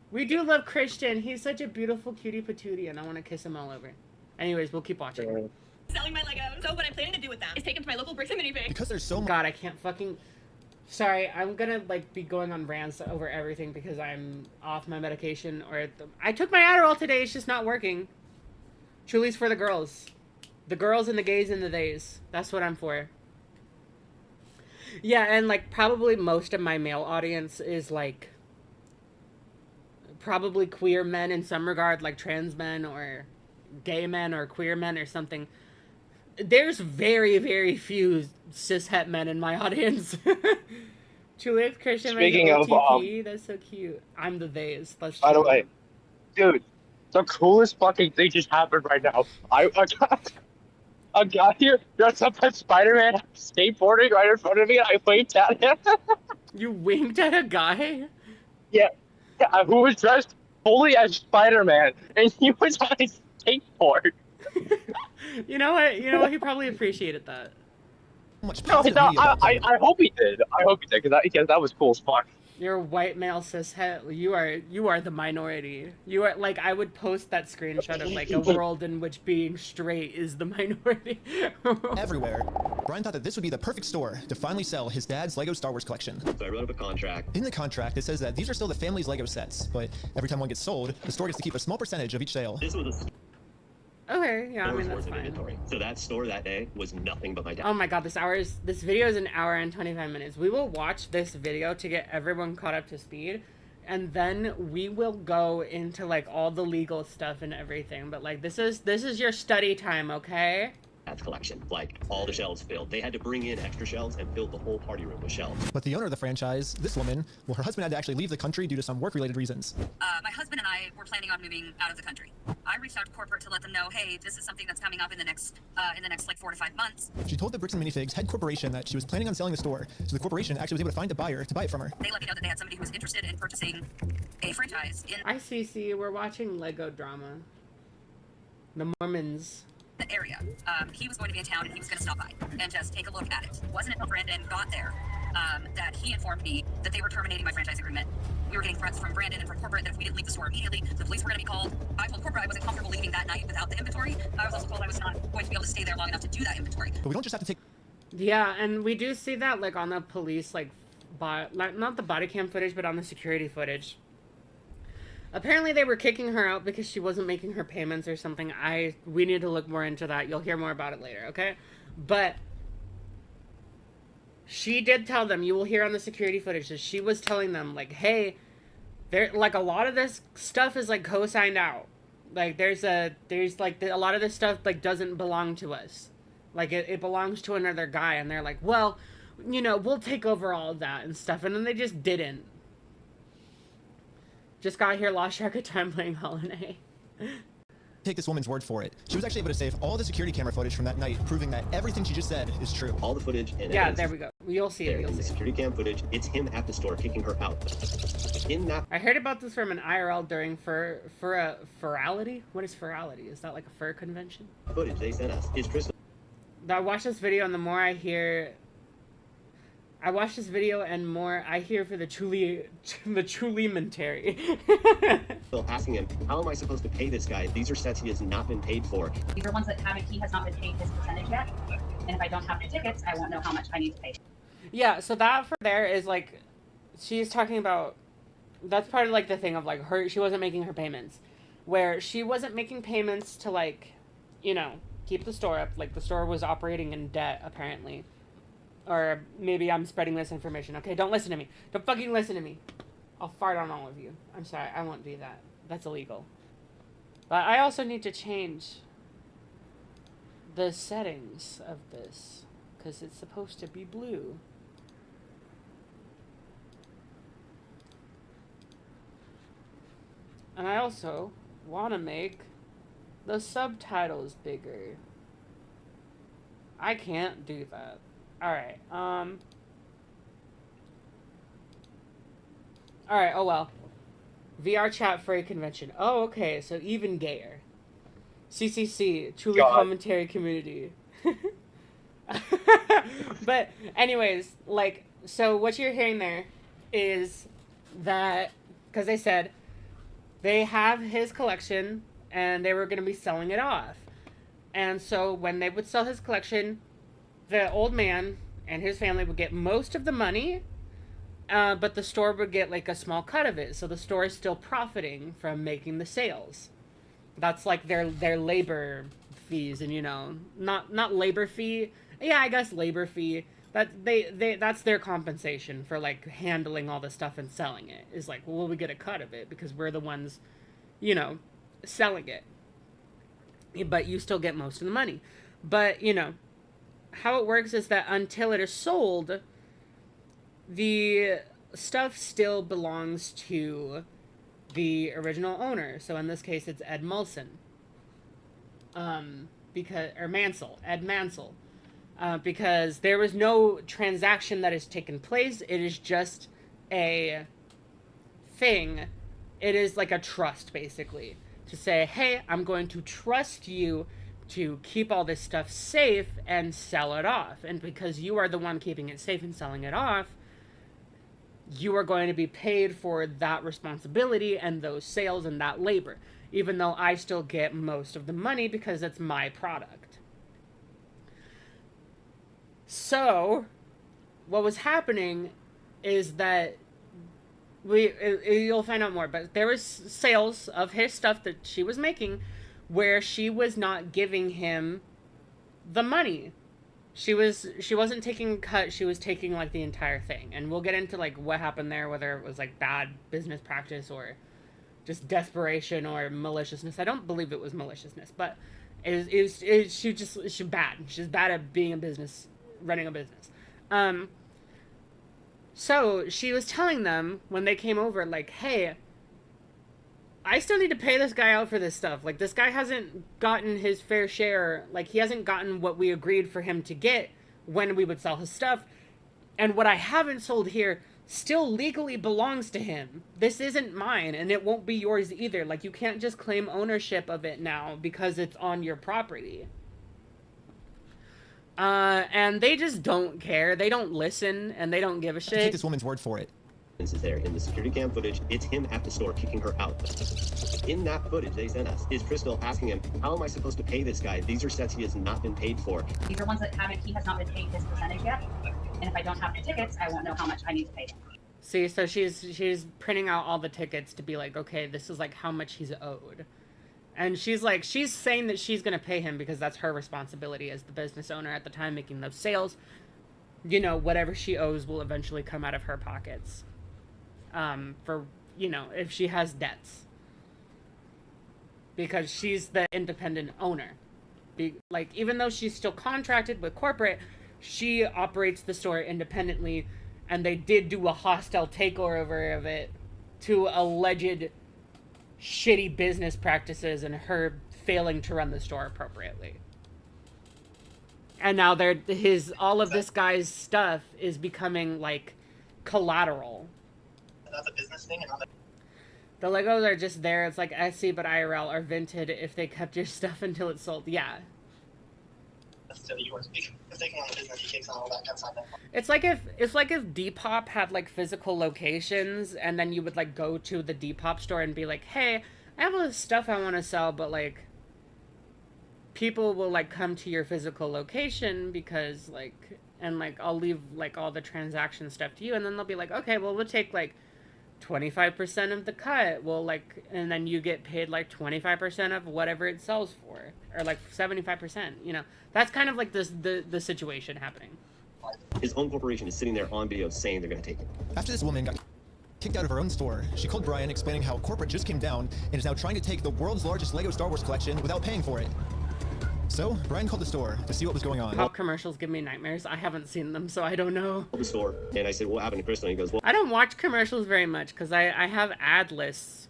We do love Christian. He's such a beautiful cutie patootie, and I want to kiss him all over. Anyways, we'll keep watching. Selling my Legos. So what I'm planning to do with them is take them to my local bricks and minifigs. Because there's so much. God, I can't fucking... Sorry, I'm gonna, like, be going on rants over everything because I'm off my medication, or... I took my Adderall today, it's just not working. Truly's for the girls. The girls and the gays and the theys. That's what I'm for. Yeah, and, like, probably most of my male audience is, like... probably queer men in some regard, like trans men or gay men or queer men or something. There's very, very few cishet men in my audience. Juliet Christian, speaking of OTP, that's so cute. I'm the theys. That's by the way, dude, the coolest fucking thing just happened right now. I got here dressed up as Spider-Man skateboarding right in front of me, and I winked at him. You winked at a guy? Yeah, who was dressed fully as Spider-Man, and he was on his skateboard. You know what? He probably appreciated that. Much No, positive media about them. I hope he did. I hope he did, because that was cool as fuck. You're white male cishet. You are the minority. You are like, I would post that screenshot of like a world in which being straight is the minority. Everywhere. Brian thought that this would be the perfect store to finally sell his dad's Lego Star Wars collection. So I wrote up a contract. In the contract, it says that these are still the family's Lego sets, but every time one gets sold, the store gets to keep a small percentage of each sale. This was a Okay, yeah, I mean, store's that's worth of fine. inventory. So that store that day was nothing but my dad. Oh my god, this video is an hour and 25 minutes. We will watch this video to get everyone caught up to speed, and then we will go into like all the legal stuff and everything. But like, this is your study time, okay? Dad's collection. Like, all the shelves filled. They had to bring in extra shelves and fill the whole party room with shelves. But the owner of the franchise, this woman, well, her husband had to actually leave the country due to some work-related reasons. My husband and I were planning on moving out of the country. I reached out to corporate to let them know, hey, this is something that's coming up in the next like 4 to 5 months. She told the Bricks and Minifigs head corporation that she was planning on selling the store, so the corporation actually was able to find a buyer to buy it from her. They let me know that they had somebody who was interested in purchasing a franchise in ICC, we're watching Lego drama. The Mormons. the area. He was going to be in town and he was going to stop by and just take a look at it. It wasn't until Brandon got there that he informed me that they were terminating my franchise agreement. We were getting threats from Brandon and from corporate that if we didn't leave the store immediately, the police were going to be called. I told corporate I wasn't comfortable leaving that night without the inventory. I was also told I was not going to be able to stay there long enough to do that inventory. But we don't just have to take... Yeah, and we do see that, like, on the police, like not the body cam footage, but on the security footage. Apparently they were kicking her out because she wasn't making her payments or something. We need to look more into that. You'll hear more about it later, okay? But she did tell them, you will hear on the security footage, that she was telling them, like, hey, there, like, a lot of this stuff is, like, co-signed out. Like, there's a lot of this stuff, like, doesn't belong to us. Like, it belongs to another guy, and they're like, well, you know, we'll take over all of that and stuff, and then they just didn't. Just got here, lost track of time playing Holiday. Take this woman's word for it. She was actually able to save all the security camera footage from that night, proving that everything she just said is true. All the footage and Yeah, evidence there we go. You'll see it. You'll in the see it. security cam footage. It's him at the store kicking her out. In that I heard about this from an IRL during furality. What is furality? Is that like a fur convention? footage they sent us is Tristan. I watched this video, and the more I hear I watched this video and more. I here for the truly-mentary. Still asking him, how am I supposed to pay this guy? These are sets he has not been paid for. These are ones that he has not been paid his percentage yet. And if I don't have any tickets, I won't know how much I need to pay. Yeah, so that for there is like, she's talking about, that's part of like the thing of like she wasn't making her payments. Where she wasn't making payments to like, you know, keep the store up. Like the store was operating in debt apparently. Or maybe I'm spreading misinformation. Okay, don't listen to me. Don't fucking listen to me. I'll fart on all of you. I'm sorry, I won't do that. That's illegal. But I also need to change the settings of this. Because it's supposed to be blue. And I also want to make the subtitles bigger. I can't do that. Alright, alright, oh well. VR chat for a convention. Oh, okay, so even gayer. CCC, truly God. commentary community. But, anyways, like, so what you're hearing there is that, because they said they have his collection and they were going to be selling it off. And so when they would sell his collection, the old man and his family would get most of the money, but the store would get like a small cut of it. So the store is still profiting from making the sales. That's like their labor fees, and you know, not labor fee. Yeah, I guess labor fee. That that's their compensation for like handling all the stuff and selling it. Is like, well, we get a cut of it because we're the ones, you know, selling it. But you still get most of the money. But you know, how it works is that until it is sold, the stuff still belongs to the original owner. So in this case, it's Ed Mansell. Ed Mansell. Because there was no transaction that has taken place. It is just a thing. It is like a trust, basically. To say, hey, I'm going to trust you to keep all this stuff safe and sell it off. And because you are the one keeping it safe and selling it off, you are going to be paid for that responsibility and those sales and that labor. Even though I still get most of the money because it's my product. So, what was happening is that you'll find out more, but there was sales of his stuff that she was making where she was not giving him the money. She wasn't taking a cut, she was taking like the entire thing. And we'll get into like what happened there, whether it was like bad business practice or just desperation or maliciousness. I don't believe it was maliciousness, but she's bad. She's bad at being running a business. So she was telling them when they came over, like, hey, I still need to pay this guy out for this stuff. Like, this guy hasn't gotten his fair share. Like, he hasn't gotten what we agreed for him to get when we would sell his stuff. And what I haven't sold here still legally belongs to him. This isn't mine, and it won't be yours either. Like, you can't just claim ownership of it now because it's on your property. And they just don't care. They don't listen, and they don't give a shit. Take this woman's word for it. Is there in the security cam footage? It's him at the store kicking her out. In that footage they sent us is Crystal asking him, how am I supposed to pay this guy? These are sets he has not been paid for. These are ones that he has not been paid his percentage yet. And if I don't have any tickets, I won't know how much I need to pay him. See, so she's printing out all the tickets to be like, okay, this is like how much he's owed. And she's saying that she's going to pay him because that's her responsibility as the business owner at the time making those sales. You know, whatever she owes will eventually come out of her pockets. For, you know, if she has debts. Because she's the independent owner. Like, even though she's still contracted with corporate, she operates the store independently, and they did do a hostile takeover of it to alleged shitty business practices and her failing to run the store appropriately. And now all of this guy's stuff is becoming like collateral. That's a business thing. The Legos are just there. It's like Etsy, but IRL are vented if they kept your stuff until it's sold. Yeah. instead of yours because taking on the business, he takes on all that kind of stuff. It's like if Depop had like physical locations, and then you would like go to the Depop store and be like, hey, I have all this stuff I want to sell, but like people will like come to your physical location because like, and like I'll leave like all the transaction stuff to you, and then they'll be like, okay, well, we'll take like 25% of the cut. Well, like, and then you get paid like 25% of whatever it sells for, or like 75%. You know, that's kind of like the situation happening. His own corporation is sitting there on video saying they're going to take it. After this woman got kicked out of her own store, she called Brian explaining how corporate just came down and is now trying to take the world's largest Lego Star Wars collection without paying for it. So, Brian called the store to see what was going on. How commercials give me nightmares. I haven't seen them, so I don't know. The store, and I said, what happened to Crystal? And he goes, well, I don't watch commercials very much because I have ad lists.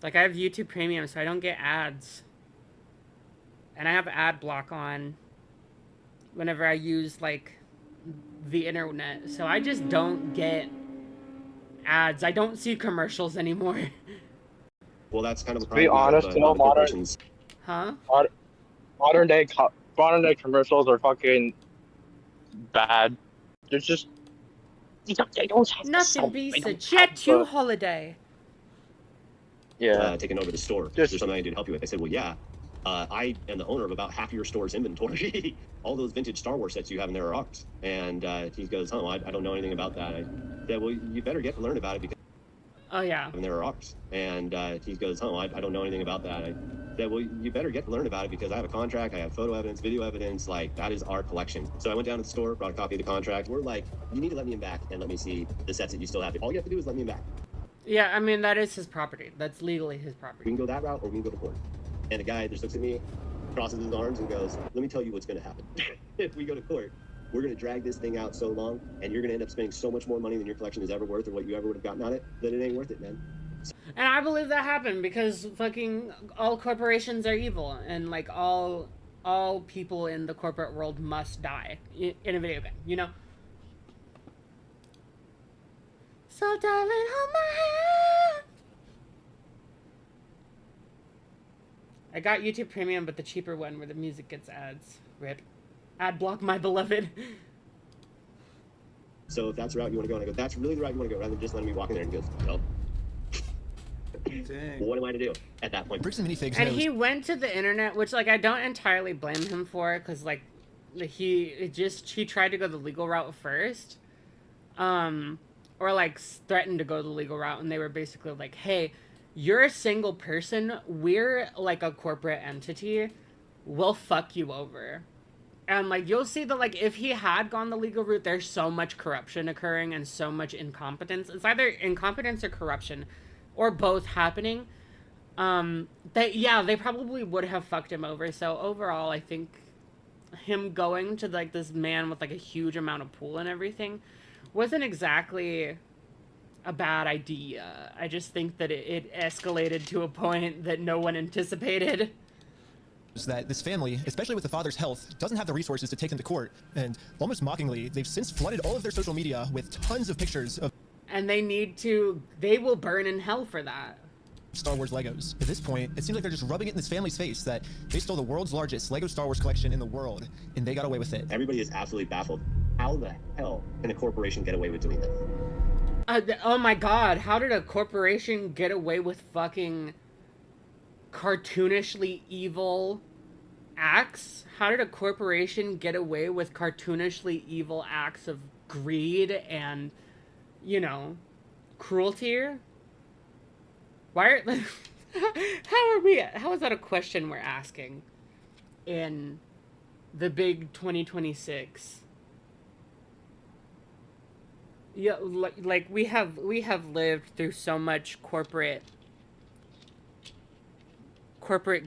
Like, I have YouTube Premium, so I don't get ads. And I have ad block on whenever I use, like, the internet. So I just don't get ads. I don't see commercials anymore. well, that's kind of a To be problem honest, with, you know, corporations. Huh? Modern day commercials are fucking bad. They're just they don't have Nothing beats a Jet 2 holiday. Yeah. Taking over the store. Is there something I can do to help you with? I said, well, yeah. I am the owner of about half your store's inventory. All those vintage Star Wars sets you have in there are ours. And he goes, oh, I don't know anything about that. I said, well, you better get to learn about it because Oh, yeah. and there are ours. And he goes, oh, I don't know anything about that. I said, well, you better get to learn about it because I have a contract, I have photo evidence, video evidence, like that is our collection. So I went down to the store, brought a copy of the contract. We're like, you need to let me in back and let me see the sets that you still have. All you have to do is let me in back. Yeah, I mean, that is his property. That's legally his We property. can go that route or we can go to court. And the guy just looks at me, crosses his arms and goes, let me tell you what's going to happen. If we go to court, we're going to drag this thing out so long and you're going to end up spending so much more money than your collection is ever worth or what you ever would have gotten on it that it ain't worth it, man. And I believe that happened because fucking all corporations are evil, and like all people in the corporate world must die in a video game, you know? So darling, hold my hand. I got YouTube Premium, but the cheaper one where the music gets ads. Rip. Ad block, my beloved. So if that's the route you want to go, and I go, that's really the route you want to go, rather than just letting me walk in there and he goes, well, what am I to do at that point? Bricks and minifigs And knows he went to the internet, which like I don't entirely blame him for, because like he tried to go the legal route first, or like threatened to go the legal route, and they were basically like, hey, you're a single person, we're like a corporate entity, we'll fuck you over. And like you'll see that like if he had gone the legal route, there's so much corruption occurring and so much incompetence. It's either incompetence or corruption, or both happening. They probably would have fucked him over. So overall, I think him going to like this man with like a huge amount of pool and everything wasn't exactly a bad idea. I just think that it escalated to a point that no one anticipated. that this family, especially with the father's health, doesn't have the resources to take them to court. And almost mockingly, they've since flooded all of their social media with tons of pictures of And they will burn in hell for that. Star Wars Legos. At this point, it seems like they're just rubbing it in this family's face that they stole the world's largest Lego Star Wars collection in the world, and they got away with it. Everybody is absolutely baffled. How the hell can a corporation get away with doing this? Oh my god, how did a corporation get away with fucking cartoonishly evil acts? How did a corporation get away with cartoonishly evil acts of greed and, you know, cruelty? Why are how is that a question we're asking in the big 2026? Yeah, like we have lived through so much corporate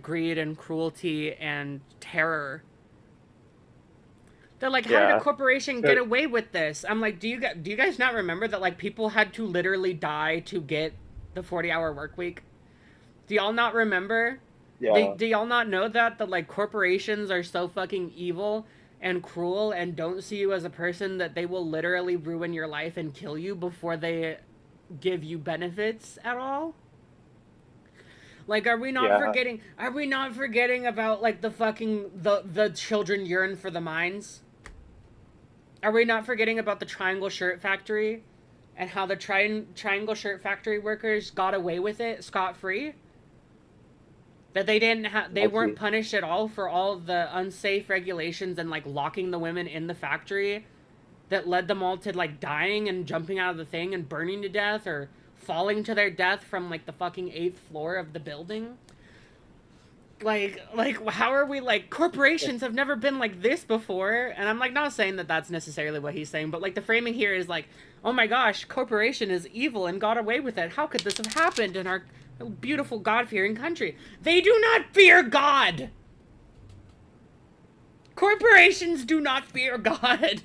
greed and cruelty and terror. They're like, how did a corporation get away with this? I'm like, do you guys not remember that like people had to literally die to get the 40-hour work week? Do y'all not remember? Yeah. Do y'all not know that like corporations are so fucking evil and cruel and don't see you as a person that they will literally ruin your life and kill you before they give you benefits at all? Like, are we not Yeah. forgetting? Are we not forgetting about like the fucking the children yearn for the mines? Are we not forgetting about the Triangle Shirt Factory, and how the Triangle Shirt Factory workers got away with it scot-free? That they weren't punished at all for all the unsafe regulations and like locking the women in the factory that led them all to like dying and jumping out of the thing and burning to death or falling to their death from like the fucking 8th floor of the building. Like how are we like, corporations have never been like this before? And I'm like not saying that that's necessarily what he's saying, but like the framing here is like, oh my gosh, corporation is evil and got away with it. How could this have happened in our beautiful God-fearing country? They do not fear God. Corporations do not fear God.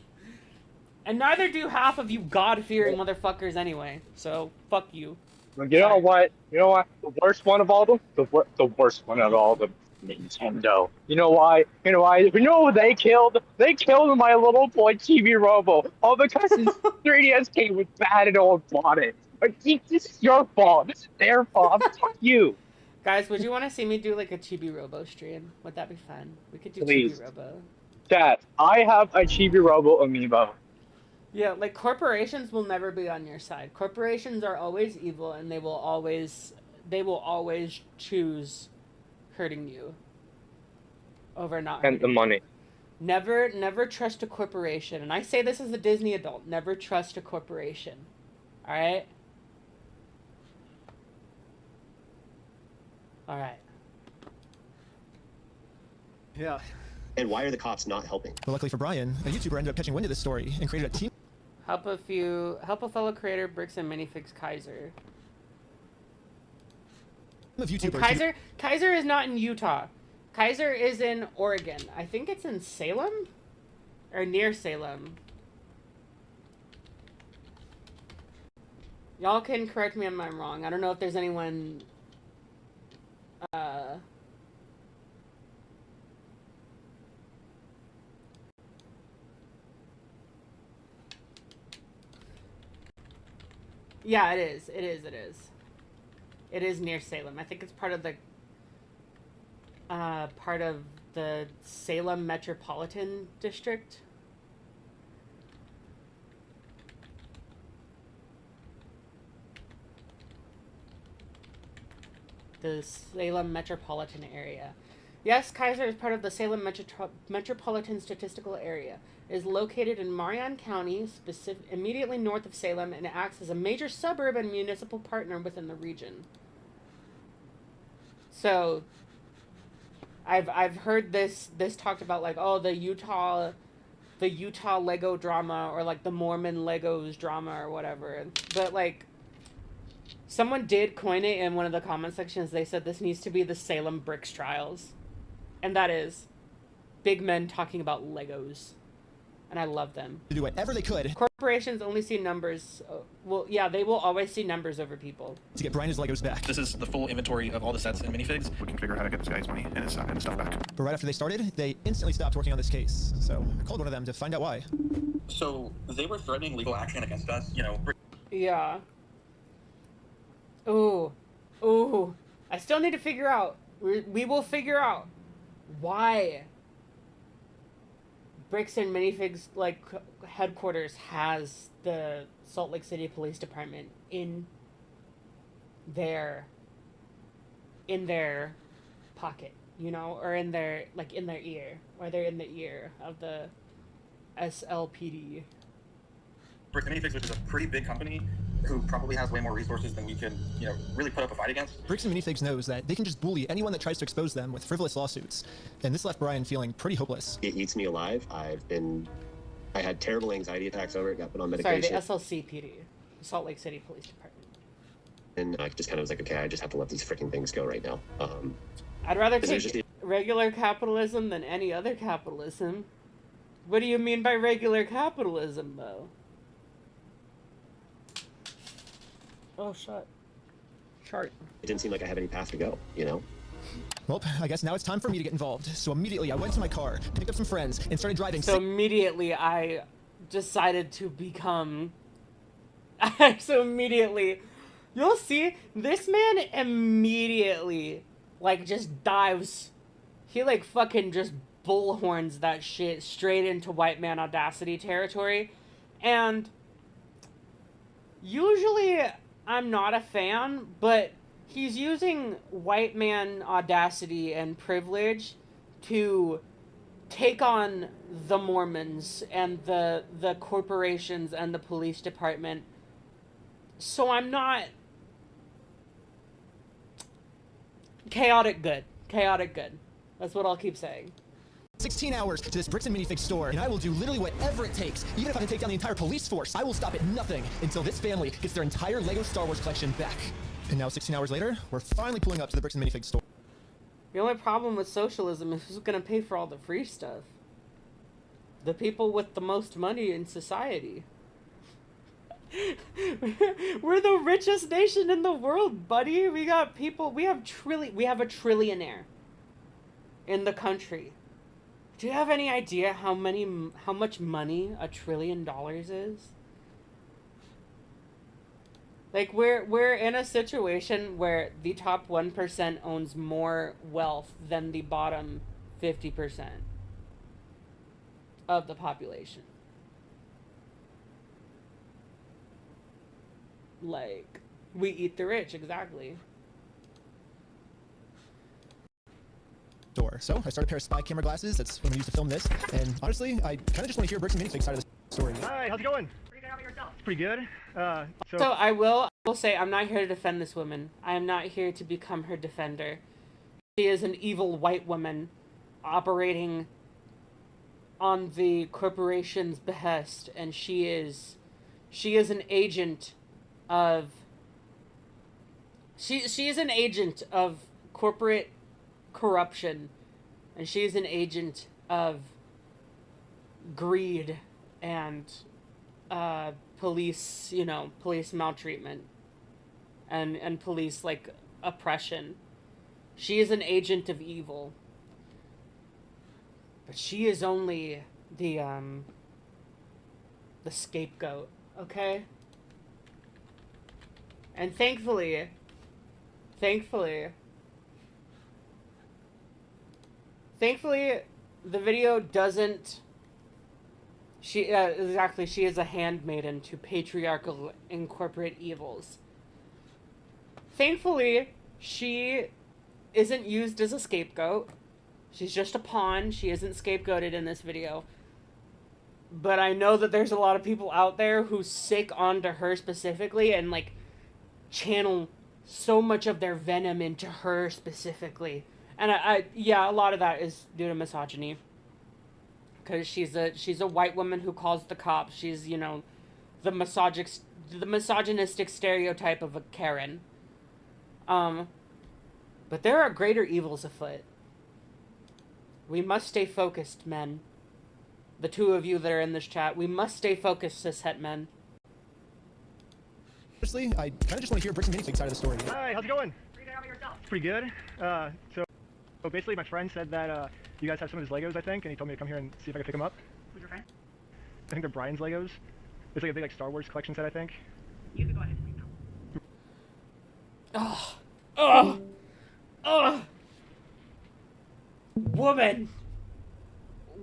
And neither do half of you God-fearing motherfuckers anyway. So, fuck you. You know what? You know what? The worst one of all them? The worst one of all them. Nintendo. You know why? You know why? You know who they killed? They killed my little boy TV Robo. All because his 3DS game was bad and no one bought it. Like, this is your fault. This is their fault. Fuck you. Guys, would you want to see me do like a Chibi Robo stream? Would that be fun? We could do Please. Chibi Robo. Chat, I have a Chibi Robo amiibo. Yeah, like corporations will never be on your side. Corporations are always evil, and they will always choose hurting you over not And the money. Never trust a corporation. And I say this as a Disney adult. Never trust a corporation. All right? All right. Yeah. And why are the cops not helping? But luckily for Brian, a YouTuber ended up catching wind of this story and created a team Help a fellow creator, Bricks and Minifigs Kaiser. of YouTubers. And Kaiser is not in Utah. Kaiser is in Oregon. I think it's in Salem? Or near Salem. Y'all can correct me if I'm wrong. I don't know if there's anyone... Yeah, it is. It is near Salem. I think it's part of the Salem Metropolitan District. The Salem Metropolitan Area. Yes, Kaiser is part of the Salem Metropolitan Statistical Area. It is located in Marion County, immediately north of Salem, and it acts as a major suburb and municipal partner within the region. So, I've heard this talked about like, oh, the Utah Lego drama, or like the Mormon Legos drama or whatever. But like, someone did coin it in one of the comment sections. They said this needs to be the Salem Bricks Trials. And that is big men talking about Legos. And I love them. To do whatever they could Corporations only see numbers. Well, yeah, they will always see numbers over people. to get Brian his Legos back. This is the full inventory of all the sets and minifigs. We can figure out how to get this guy's money and his stuff back. But right after they started, they instantly stopped working on this case. So I called one of them to find out why. So they were threatening legal action against us, you know. Yeah. Ooh. I still need to figure out. We will figure out why Bricks and Minifigs like headquarters has the Salt Lake City Police Department in their pocket, you know, or in their ear, or they're in the ear of the SLPD. Bricks and Minifigs, which is a pretty big company who probably has way more resources than we can, you know, really put up a fight against. Bricks and Minifigs knows that they can just bully anyone that tries to expose them with frivolous lawsuits. And this left Brian feeling pretty hopeless. It eats me alive. I had terrible anxiety attacks over it, got put on Sorry, medication. the SLCPD, Salt Lake City Police Department. And I just kind of was like, okay, I just have to let these freaking things go right now. I'd rather there's take just- regular capitalism than any other capitalism. What do you mean by regular capitalism, though? Oh, Chart. It didn't seem like I had any path to go, you know? Well, I guess now it's time for me to get involved. So immediately I went to my car, picked up some friends, and started driving. So immediately I decided to become... So immediately You'll see, this man immediately, like, just dives. He, like, fucking just bullhorns that shit straight into white man audacity territory. And usually I'm not a fan, but he's using white man audacity and privilege to take on the Mormons and the corporations and the police department. So I'm not... Chaotic good. Chaotic good. That's what I'll keep saying. 16 hours to this bricks and minifig store, and I will do literally whatever it takes. Even if I have to take down the entire police force, I will stop at nothing until this family gets their entire LEGO Star Wars collection back. And now, 16 hours later, we're finally pulling up to the bricks and minifig store. The only problem with socialism is who's going to pay for all the free stuff? The people with the most money in society. We're the richest nation in the world, buddy. We got people, we have a trillionaire in the country. Do you have any idea how much money $1 trillion is? Like, we're in a situation where the top 1% owns more wealth than the bottom 50% of the population. Like, we eat the rich, exactly. Door. So I started a pair of spy camera glasses. That's when we used to film this. And honestly, I kind of just want to hear bricks and minifig side of the story. Hi, how's it going? Pretty good. How about yourself? Pretty good. So I will say, I'm not here to defend this woman. I am not here to become her defender. She is an evil white woman operating on the corporation's behest, and she is an agent of she is an agent of corporate corruption, and she is an agent of greed and police maltreatment and police, like, oppression. She is an agent of evil, but she is only the scapegoat, okay? And thankfully, the video doesn't... She is a handmaiden to patriarchal and corporate evils. Thankfully, she isn't used as a scapegoat. She's just a pawn. She isn't scapegoated in this video. But I know that there's a lot of people out there who sick onto her specifically and, like, channel so much of their venom into her specifically. And yeah, a lot of that is due to misogyny. Because she's a white woman who calls the cops. She's, you know, the misogynistic stereotype of a Karen. But there are greater evils afoot. We must stay focused, men. The two of you that are in this chat, we must stay focused, cishet men. Honestly, I kind of just want to hear bricks and minifig side of the story. Hi, how's it going? Pretty good. How about yourself? Pretty good. So basically, my friend said that you guys have some of his Legos, I think, and he told me to come here and see if I could pick them up. Who's your friend? I think they're Brian's Legos. It's like a big, like, Star Wars collection set, I think. You can go ahead and leave now.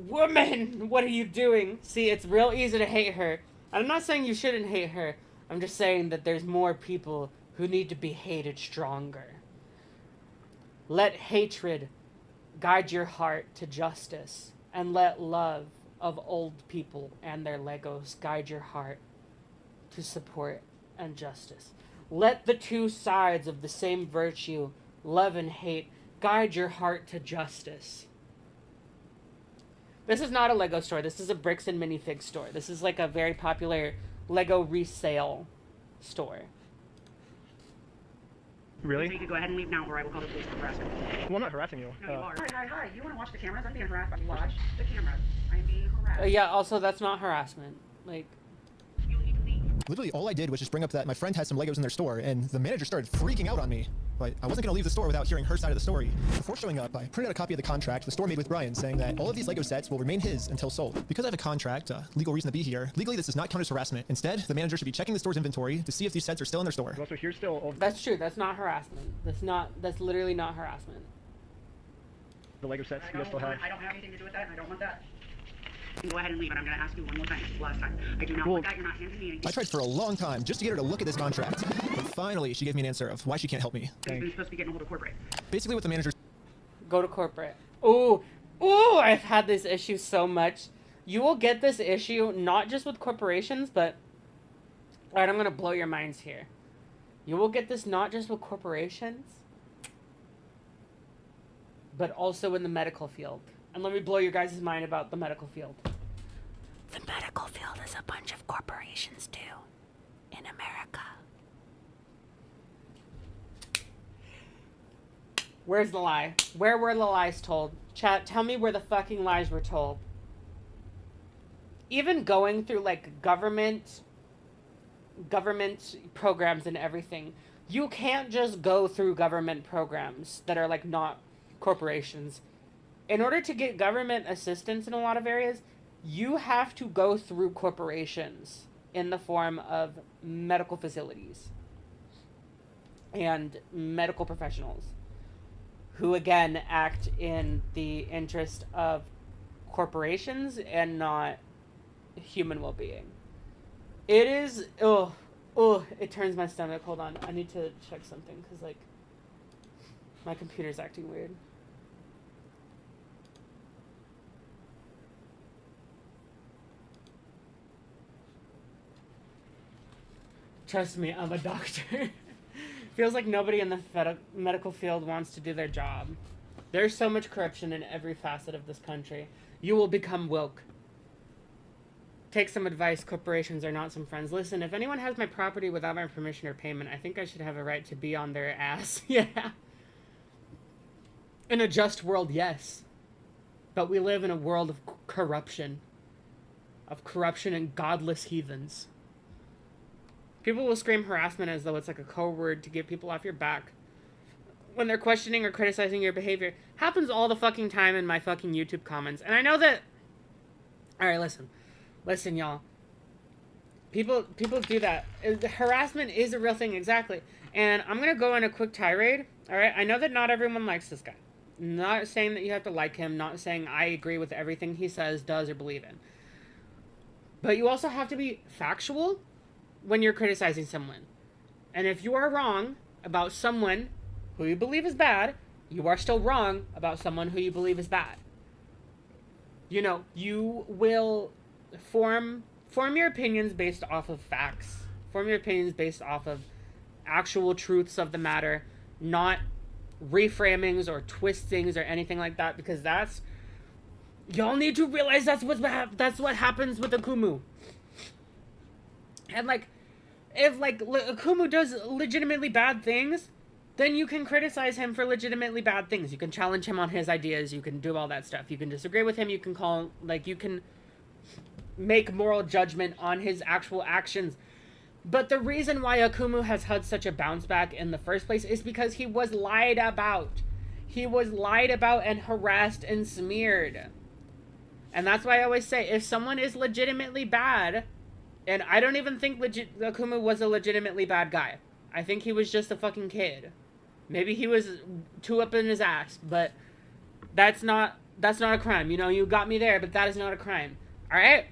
Woman, what are you doing? See, it's real easy to hate her. I'm not saying you shouldn't hate her. I'm just saying that there's more people who need to be hated stronger. Let hatred guide your heart to justice, and let love of old people and their Legos guide your heart to support and justice. Let the two sides of the same virtue, love and hate, guide your heart to justice. This is not a Lego store. This is a bricks and minifig store. This is like a very popular Lego resale store. Really? So you could go ahead and leave now, or I will call the police for harassment. Well, I'm not harassing you. No, you are. Hi. You want to watch the cameras? I'm being harassed. Watch the cameras. I'm being harassed. Yeah, also, that's not harassment. Like... You need to leave. Literally, all I did was just bring up that my friend has some Legos in their store, and the manager started freaking out on me. But I wasn't going to leave the store without hearing her side of the story. Before showing up, I printed out a copy of the contract the store made with Brian, saying that all of these Lego sets will remain his until sold. Because I have a contract, a legal reason to be here, legally this does not count as harassment. Instead, the manager should be checking the store's inventory to see if these sets are still in their store. Also, here's still That's true. That's not harassment. That's literally not harassment. the Lego sets you guys still have. I don't have anything to do with that, and I don't want that. You can go ahead and leave, and I'm going to ask you one more time. It's the last time. I do not want that. You're not handing me anything. I tried for a long time just to get her to look at this contract. But finally, she gave me an answer of why she can't help me. You're supposed to be getting a hold of corporate. Basically, what the manager... Go to corporate. Ooh, I've had this issue so much. You will get this issue not just with corporations, but... Alright, I'm going to blow your minds here. You will get this not just with corporations, but also in the medical field. And let me blow your guys' mind about the medical field. The medical field is a bunch of corporations too, in America. Where's the lie? Where were the lies told? Chat, tell me where the fucking lies were told. Even going through, like, government programs and everything, you can't just go through government programs that are, like, not corporations. In order to get government assistance in a lot of areas, you have to go through corporations in the form of medical facilities and medical professionals who, again, act in the interest of corporations and not human well-being. It is... it turns my stomach. Hold on. I need to check something because, like, my computer's acting weird. Trust me, I'm a doctor. Feels like nobody in the medical field wants to do their job. There's so much corruption in every facet of this country. You will become woke. Take some advice. Corporations are not some friends. Listen, if anyone has my property without my permission or payment, I think I should have a right to be on their ass. Yeah. In a just world, yes. But we live in a world of corruption. Of corruption and godless heathens. People will scream harassment as though it's like a code word to get people off your back when they're questioning or criticizing your behavior. Happens all the fucking time in my fucking YouTube comments. And I know that... Alright, listen. Listen, y'all. People do that. Harassment is a real thing, exactly. And I'm gonna go on a quick tirade, alright? I know that not everyone likes this guy. Not saying that you have to like him. Not saying I agree with everything he says, does, or believe in. But you also have to be factual when you're criticizing someone. And if you are wrong about someone who you believe is bad, you are still wrong about someone who you believe is bad. You know, you will form your opinions based off of facts. Form your opinions based off of actual truths of the matter, not reframings or twistings or anything like that, because that's... Y'all need to realize that's what happens with Akumu. And, like, if, like, Akumu does legitimately bad things, then you can criticize him for legitimately bad things. You can challenge him on his ideas. You can do all that stuff. You can disagree with him. You can call, like, you can make moral judgment on his actual actions. But the reason why Akumu has had such a bounce back in the first place is because he was lied about. He was lied about and harassed and smeared. And that's why I always say, if someone is legitimately bad... And I don't even think Akumu was a legitimately bad guy. I think he was just a fucking kid. Maybe he was too up in his ass, but that's not a crime. You know, you got me there, but that is not a crime. Alright?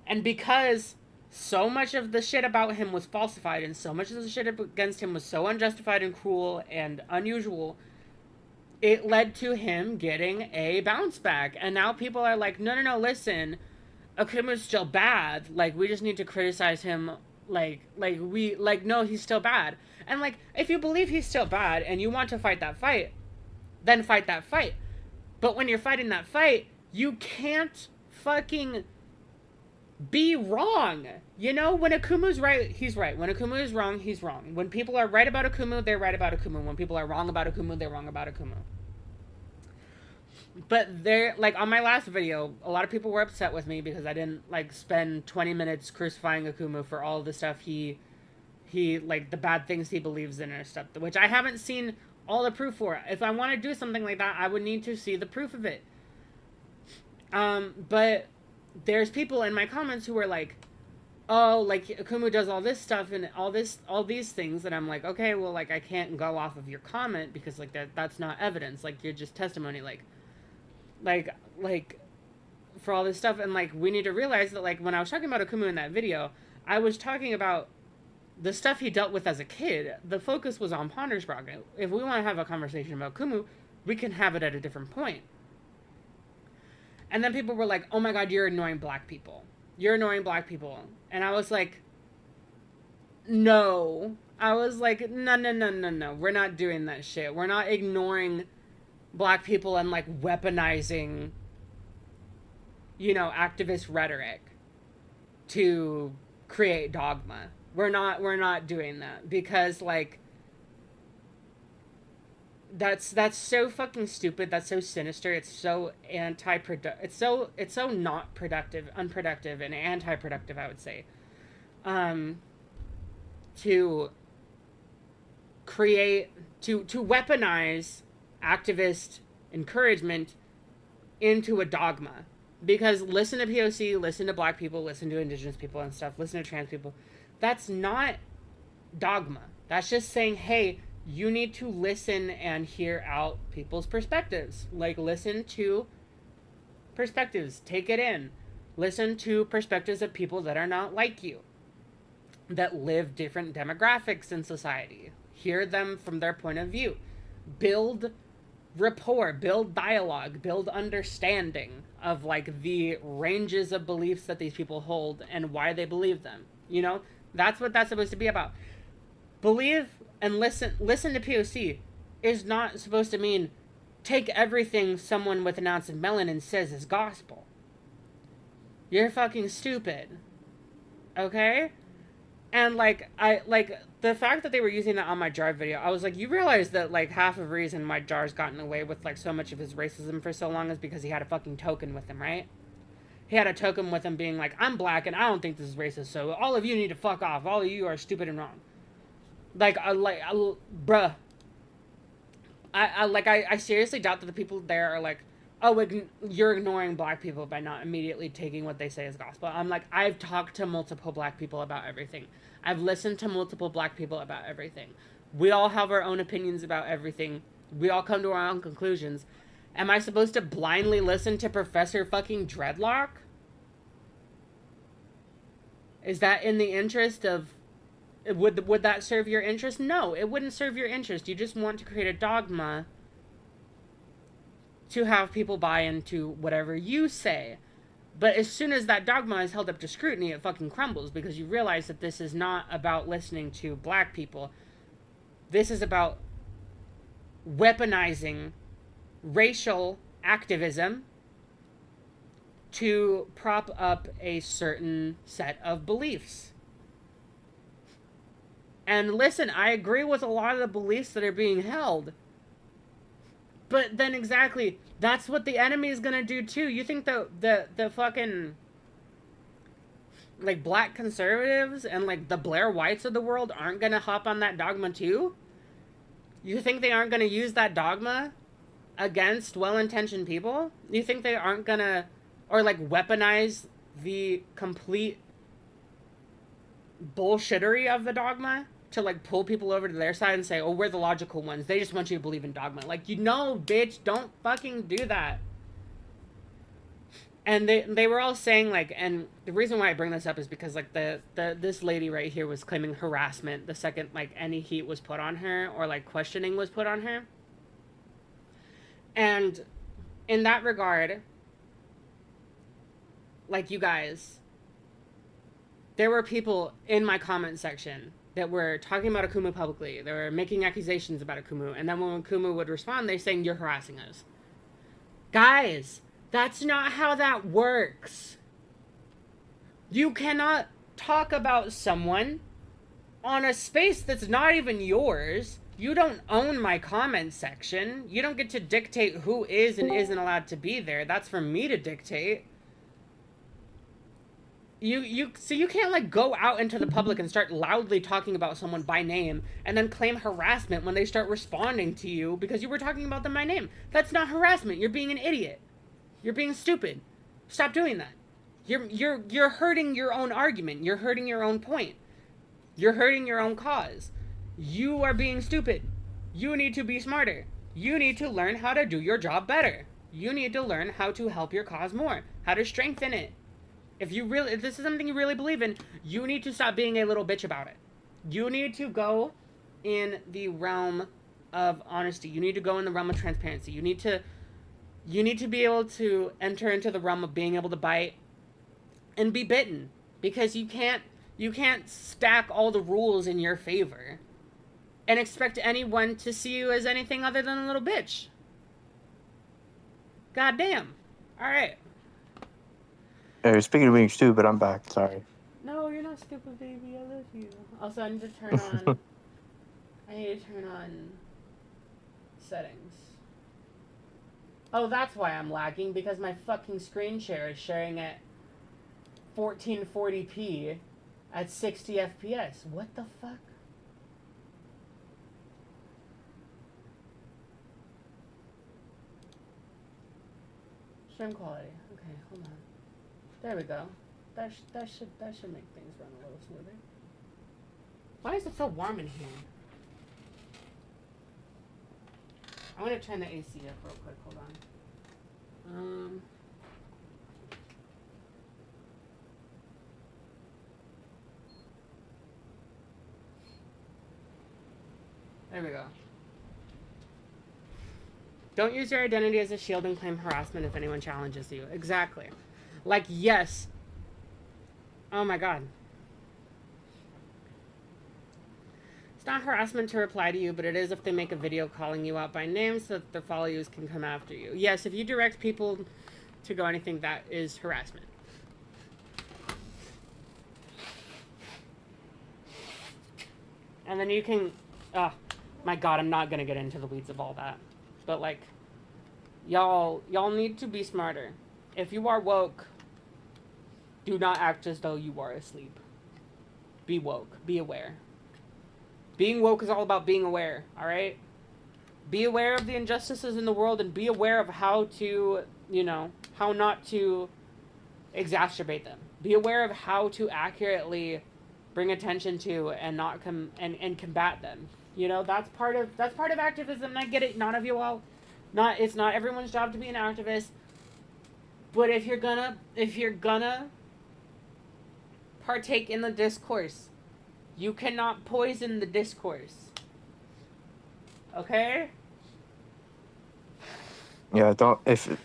And because so much of the shit about him was falsified, and so much of the shit against him was so unjustified and cruel and unusual, it led to him getting a bounce back. And now people are like, no, listen... Akumu's still bad, like, we just need to criticize him, no, he's still bad. And, like, if you believe he's still bad, and you want to fight that fight, then fight that fight. But when you're fighting that fight, you can't fucking be wrong. You know, when Akumu's right, he's right. When Akumu is wrong, he's wrong. When people are right about Akumu, they're right about Akumu. When people are wrong about Akumu, they're wrong about Akumu. But there, like, on my last video, a lot of people were upset with me because I didn't, like, spend 20 minutes crucifying Akumu for all the stuff he, like, the bad things he believes in or stuff, which I haven't seen all the proof for. If I want to do something like that, I would need to see the proof of it. But there's people in my comments who are like, oh, like, Akumu does all this stuff and all these things, and I'm like, okay, well, like, I can't go off of your comment because, like, that's not evidence. Like, you're just testimony. Like, for all this stuff, and, like, we need to realize that, like, when I was talking about Akumu in that video, I was talking about the stuff he dealt with as a kid. The focus was on Pondersbrock. If we want to have a conversation about Akumu, we can have it at a different point. And then people were like, oh my god, you're ignoring black people. You're ignoring black people. And I was like, no. I was like, no. We're not doing that shit. We're not ignoring black people and, like, weaponizing, you know, activist rhetoric to create dogma. We're not doing that because, like, that's so fucking stupid. That's so sinister. It's so it's so not productive, unproductive, and anti-productive, I would say. To create, to weaponize activist encouragement into a dogma. Because listen to POC, listen to black people, listen to indigenous people and stuff, listen to trans people. That's not dogma. That's just saying, hey, you need to listen and hear out people's perspectives. Like, listen to perspectives. Take it in. Listen to perspectives of people that are not like you, that live different demographics in society. Hear them from their point of view. Build rapport, build dialogue, build understanding of, like, the ranges of beliefs that these people hold and why they believe them. You know, that's what that's supposed to be about. Believe and listen to POC is not supposed to mean take everything someone with an ounce of melanin says as gospel. You're fucking stupid. Okay? And, like, the fact that they were using that on my jar video, I was like, you realize that, like, half of the reason my jar's gotten away with, like, so much of his racism for so long is because he had a fucking token with him, right? He had a token with him being like, I'm black and I don't think this is racist, so all of you need to fuck off. All of you are stupid and wrong. Like, bruh. I seriously doubt that the people there are like, oh, you're ignoring black people by not immediately taking what they say as gospel. I'm like, I've talked to multiple black people about everything. I've listened to multiple black people about everything. We all have our own opinions about everything. We all come to our own conclusions. Am I supposed to blindly listen to Professor fucking Dreadlock? Is that in the interest of... Would that serve your interest? No, it wouldn't serve your interest. You just want to create a dogma to have people buy into whatever you say. But as soon as that dogma is held up to scrutiny, it fucking crumbles because you realize that this is not about listening to black people. This is about weaponizing racial activism to prop up a certain set of beliefs. And listen, I agree with a lot of the beliefs that are being held. But then exactly, that's what the enemy is gonna do too. You think the fucking, like, black conservatives and, like, the Blair Whites of the world aren't gonna hop on that dogma too? You think they aren't gonna use that dogma against well-intentioned people? You think they aren't gonna, or, like, weaponize the complete bullshittery of the dogma to, like, pull people over to their side and say, oh, we're the logical ones. They just want you to believe in dogma. Like, you know, bitch, don't fucking do that. And they were all saying, like, and the reason why I bring this up is because, like, this lady right here was claiming harassment the second, like, any heat was put on her or, like, questioning was put on her. And in that regard, like, you guys, there were people in my comment section that were talking about Akumu publicly. They were making accusations about Akumu. And then when Akumu would respond, they're saying, you're harassing us. Guys, that's not how that works. You cannot talk about someone on a space that's not even yours You don't own my comment section. You don't get to dictate who is and isn't allowed to be there. That's for me to dictate. So you can't like go out into the public and start loudly talking about someone by name and then claim harassment when they start responding to you because you were talking about them by name. That's not harassment. You're being an idiot. You're being stupid. Stop doing that. You're hurting your own argument. You're hurting your own point. You're hurting your own cause. You are being stupid. You need to be smarter. You need to learn how to do your job better. You need to learn how to help your cause more, how to strengthen it. If this is something you really believe in, you need to stop being a little bitch about it. You need to go in the realm of honesty. You need to go in the realm of transparency. You need to be able to enter into the realm of being able to bite and be bitten, because you can't stack all the rules in your favor and expect anyone to see you as anything other than a little bitch. God damn. All right. Hey, speaking of being stupid, I'm back. Sorry. No, you're not stupid, baby. I love you. Also, I need to turn on settings. Oh, that's why I'm lagging, because my fucking screen share is sharing at 1440p at 60 FPS. What the fuck? Stream quality. Okay, hold on. There we go. That should make things run a little smoother. Why is it so warm in here? I'm gonna turn the AC up real quick. Hold on. There we go. Don't use your identity as a shield and claim harassment if anyone challenges you. Exactly. Like, yes. Oh my god. It's not harassment to reply to you, but it is if they make a video calling you out by name so that their followers can come after you. Yes, if you direct people to go anything, that is harassment. And then you can... Oh, my god, I'm not gonna get into the weeds of all that. But, like, y'all need to be smarter. If you are woke, do not act as though you are asleep. Be woke. Be aware. Being woke is all about being aware, alright? Be aware of the injustices in the world and be aware of how to, how not to exacerbate them. Be aware of how to accurately bring attention to and not and combat them. That's part of activism. I get it. It's not everyone's job to be an activist. But if you're gonna partake in the discourse, you cannot poison the discourse. Okay? Yeah, if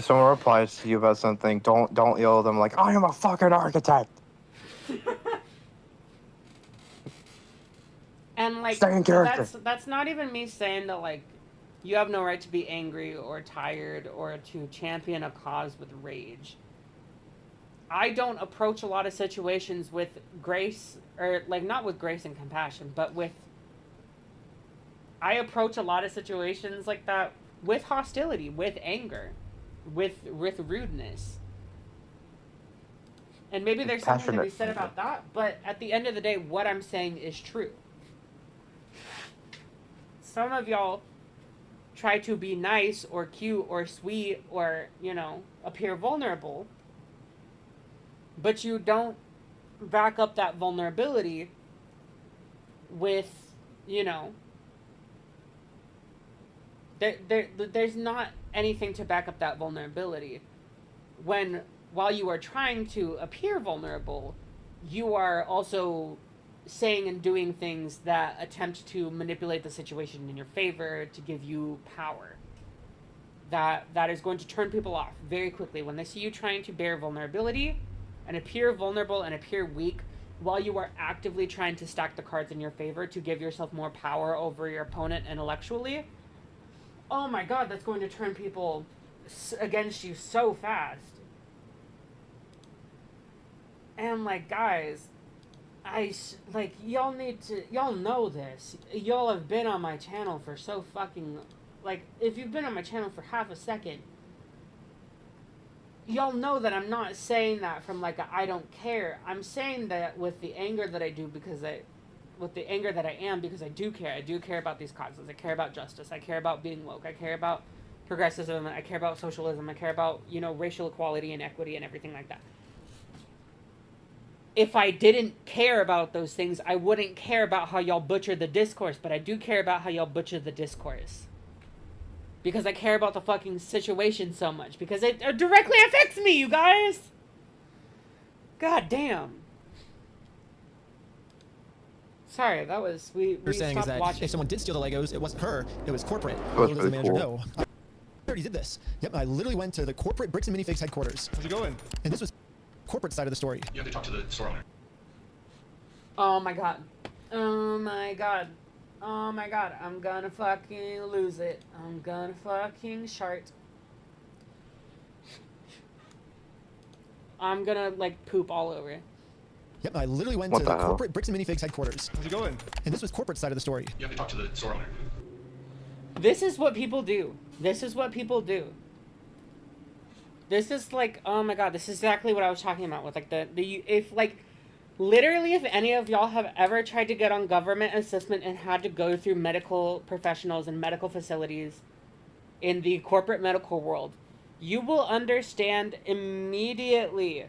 someone replies to you about something, don't yell at them like, I am a fucking architect. And like, stay in character. That's not even me saying that like you have no right to be angry or tired or to champion a cause with rage. I don't approach a lot of situations with grace, or like not with grace and compassion, but I approach a lot of situations like that with hostility, with anger, with rudeness. And maybe there's something to be said about that, but at the end of the day, what I'm saying is true. Some of y'all try to be nice or cute or sweet or, appear vulnerable, but you don't back up that vulnerability with, there's not anything to back up that vulnerability. While you are trying to appear vulnerable, you are also saying and doing things that attempt to manipulate the situation in your favor to give you power. That is going to turn people off very quickly when they see you trying to bear vulnerability and appear vulnerable and appear weak while you are actively trying to stack the cards in your favor to give yourself more power over your opponent intellectually. Oh my god, that's going to turn people against you so fast. And like, guys, like, y'all know this. Y'all have been on my channel for so fucking, like, if you've been on my channel for half a second, y'all know that I'm not saying that from, like, I don't care. I'm saying that with the anger that I do with the anger that I am, because I do care. I do care about these causes. I care about justice. I care about being woke. I care about progressivism. I care about socialism. I care about, you know, racial equality and equity and everything like that. If I didn't care about those things, I wouldn't care about how y'all butcher the discourse, but I do care about how y'all butcher the discourse. Because I care about the fucking situation so much. Because it directly affects me, you guys! God damn. Sorry, that was... We saying is stopped that watching. if someone did steal the Legos, it wasn't her, it was corporate. That was Little does the pretty manager cool. know. I already did this. Yep, I literally went to the corporate Bricks and Minifigs headquarters. How's it going? And this was corporate side of the story. You have to talk to the store owner. Oh my god. Oh my god. Oh my god. I'm gonna fucking lose it. I'm gonna fucking shart. I'm gonna, like, poop all over. Yep, I literally went What to the the hell? corporate Bricks and Minifigs headquarters. How's it going? And this was corporate side of the story. You have to talk to the store owner. This is what people do. This is what people do. This is like, oh my god, this is exactly what I was talking about with, like, if, like, literally, if any of y'all have ever tried to get on government assessment and had to go through medical professionals and medical facilities in the corporate medical world, you will understand immediately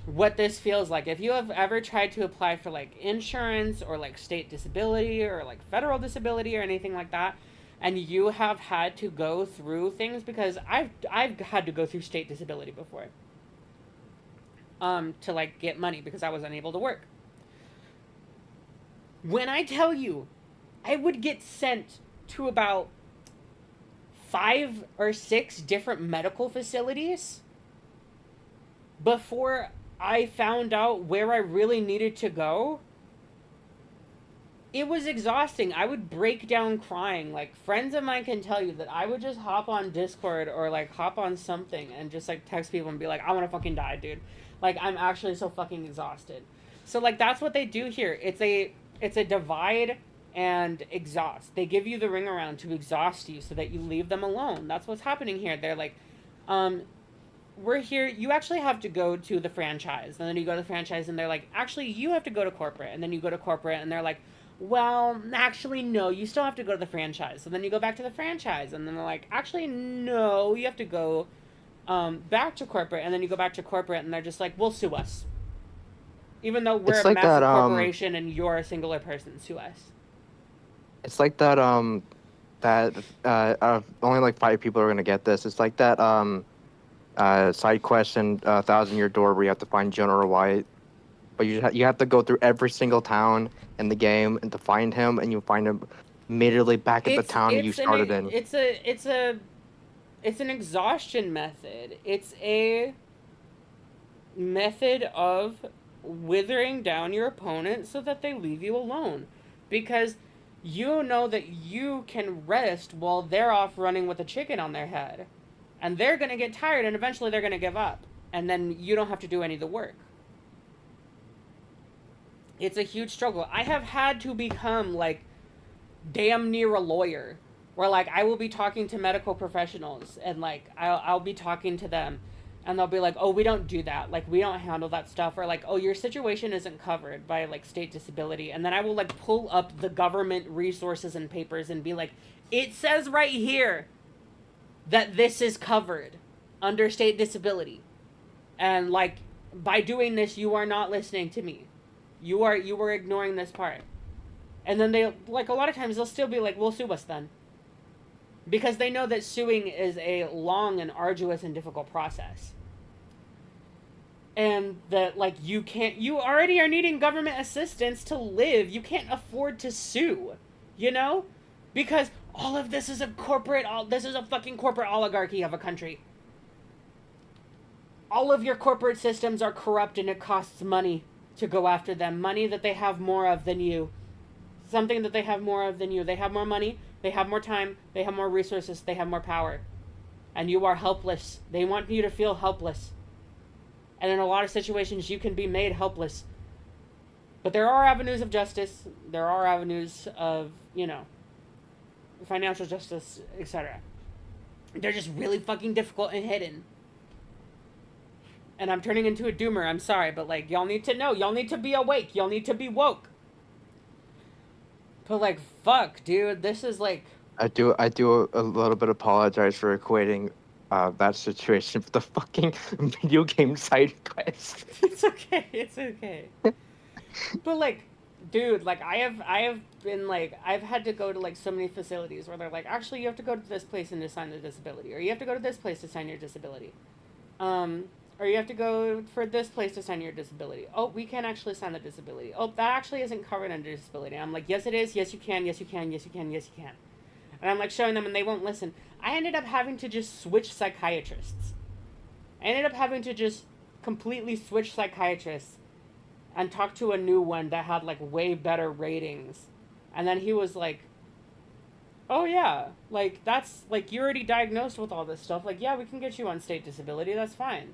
what this feels like. If you have ever tried to apply for, like, insurance or, like, state disability or, like, federal disability or anything like that, and you have had to go through things, because I've had to go through state disability before, to, like, get money because I was unable to work. When I tell you, I would get sent to about 5 or 6 different medical facilities before I found out where I really needed to go. It was exhausting. I would break down crying. Like, friends of mine can tell you that I would just hop on Discord or, like, hop on something and just, like, text people and be like, I want to fucking die, dude. Like, I'm actually so fucking exhausted. So, like, that's what they do here. It's a divide and exhaust. They give you the ring around to exhaust you so that you leave them alone. That's what's happening here. They're like, we're here. You actually have to go to the franchise. And then you go to the franchise and they're like, actually, you have to go to corporate. And then you go to corporate and they're like, well, actually, no, you still have to go to the franchise. So then you go back to the franchise. And then they're like, actually, no, you have to go back to corporate. And then you go back to corporate and they're just like, well, sue us. Even though we're It's a like massive that, corporation and you're a singular person, sue us. It's like that, only like 5 people are gonna get this. It's like that, side quest in 1,000 Year Door where you have to find General White. But you have to go through every single town in the game and to find him, and you find him immediately back at the town you started in. It's an exhaustion method. It's a method of withering down your opponent so that they leave you alone. Because you know that you can rest while they're off running with a chicken on their head. And they're going to get tired and eventually they're going to give up. And then you don't have to do any of the work. It's a huge struggle. I have had to become, like, damn near a lawyer. Where, like, I will be talking to medical professionals. And, like, I'll be talking to them. And they'll be like, oh, we don't do that. Like, we don't handle that stuff. Or, like, oh, your situation isn't covered by, like, state disability. And then I will, like, pull up the government resources and papers and be like, it says right here that this is covered under state disability. And, like, by doing this, you are not listening to me. You are ignoring this part. And then they, like, a lot of times they'll still be like, well, sue us then. Because they know that suing is a long and arduous and difficult process. And that, like, you already are needing government assistance to live. You can't afford to sue, you know? Because all of this is this is a fucking corporate oligarchy of a country. All of your corporate systems are corrupt and it costs money to go after them. Money that they have more of than you. Something that they have more of than you. They have more money. They have more time, they have more resources, they have more power. And you are helpless. They want you to feel helpless. And in a lot of situations, you can be made helpless. But there are avenues of justice. There are avenues of, you know, financial justice, etc. They're just really fucking difficult and hidden. And I'm turning into a doomer. I'm sorry, but, like, y'all need to know. Y'all need to be awake. Y'all need to be woke. But, like, fuck, dude. This is, like... I do a little bit apologize for equating that situation with the fucking video game side quest. It's okay. It's okay. But, like, dude, like, I have been, like, I've had to go to, like, so many facilities where they're like, actually, you have to go to this place and to sign the disability. Or you have to go to this place to sign your disability. Or you have to go for this place to sign your disability. Oh, we can't actually sign the disability. Oh, that actually isn't covered under disability. I'm like, yes, it is. Yes, you can. Yes, you can. Yes, you can. Yes, you can. And I'm, like, showing them, and they won't listen. I ended up having to just switch psychiatrists. I ended up having to just completely switch psychiatrists and talk to a new one that had, like, way better ratings. And then he was like, oh, yeah, like, that's, like, you're already diagnosed with all this stuff. Like, yeah, we can get you on state disability. That's fine.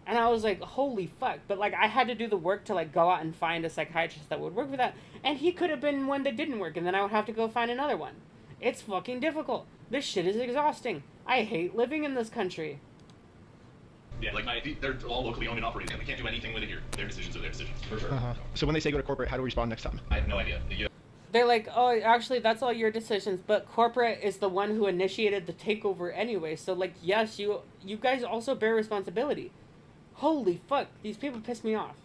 And I was like, holy fuck. But, like, I had to do the work to, like, go out and find a psychiatrist that would work with that. And he could have been one that didn't work, and then I would have to go find another one. It's fucking difficult. This shit is exhausting. I hate living in this country. Yeah, like, they're all locally owned and operated, and we can't do anything with it here. Their decisions are their decisions, for sure. So when they say go to corporate, how do we respond next time? I have no idea. They're like, oh, actually, that's all your decisions, but corporate is the one who initiated the takeover anyway, so, like, yes, you guys also bear responsibility. Holy fuck, these people piss me off.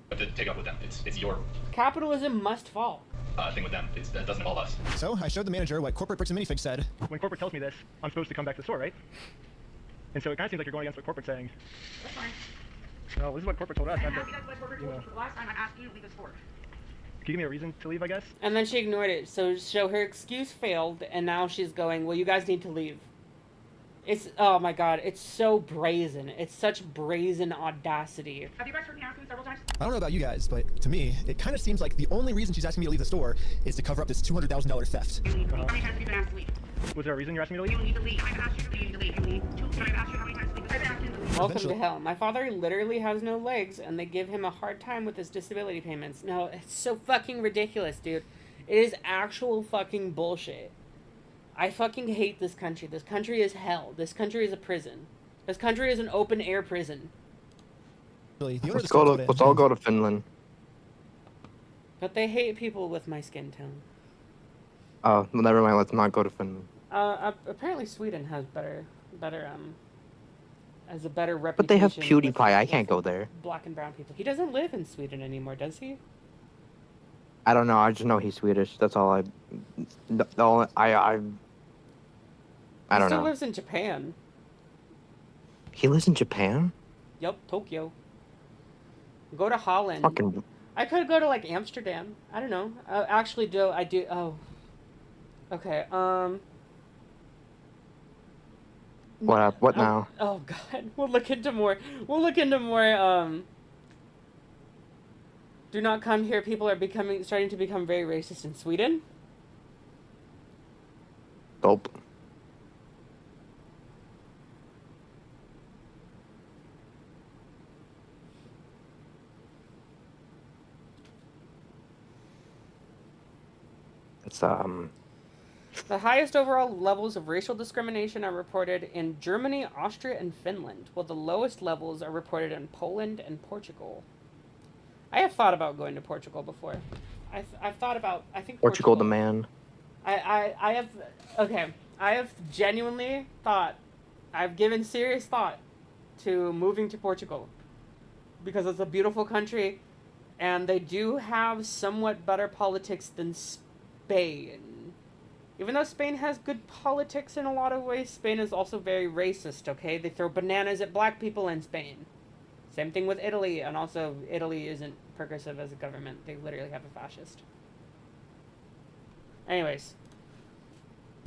But to take up with them, it's your... Capitalism must fall. Thing with them, that doesn't involve us. So, I showed the manager what corporate bricks and minifigs said. When corporate tells me this, I'm supposed to come back to the store, right? And so it kind of seems like you're going against what corporate's saying. That's fine. No, this is what corporate told us. I'm happy that's what corporate told us. Last time I asked you to leave the store. Can you give me a reason to leave, I guess? And then she ignored it, so her excuse failed, and now she's going, well, you guys need to leave. It's, oh my god, it's so brazen. It's such brazen audacity. Have you guys heard me ask you several times? I don't know about you guys, but to me, it kind of seems like the only reason she's asking me to leave the store is to cover up this $200,000 theft. You need to leave. How many times have you been asked to leave? Was there a reason you're asking me to leave? You need to leave. I've asked you to leave. You need to leave. You need to. I've asked you how many times to leave. I've asked you to leave. Welcome to hell. My father literally has no legs, and they give him a hard time with his disability payments. No, it's so fucking ridiculous, dude. It is actual fucking bullshit. I fucking hate this country. This country is hell. This country is a prison. This country is an open-air prison. Really, let's all go to Finland. But they hate people with my skin tone. Oh, well, never mind. Let's not go to Finland. Apparently Sweden has has a better reputation. But they have PewDiePie. with I can't go there. Black and brown people. He doesn't live in Sweden anymore, does he? I don't know. I just know he's Swedish. That's all I don't He still know. lives in Japan. He lives in Japan? Yup, Tokyo. Go to Holland. Fucking. I could go to, like, Amsterdam. I don't know. Actually, I do. Oh. Okay, What now? Oh, God. We'll look into more, do not come here. People are starting to become very racist in Sweden. Gulp. It's The highest overall levels of racial discrimination are reported in Germany, Austria, and Finland, while the lowest levels are reported in Poland and Portugal. I have thought about going to Portugal before. I've thought about, I think Portugal the man. I have genuinely thought, I've given serious thought to moving to Portugal. Because it's a beautiful country, and they do have somewhat better politics than Spain. Even though Spain has good politics in a lot of ways, Spain is also very racist, okay? They throw bananas at black people in Spain. Same thing with Italy, and also Italy isn't progressive as a government. They literally have a fascist. Anyways.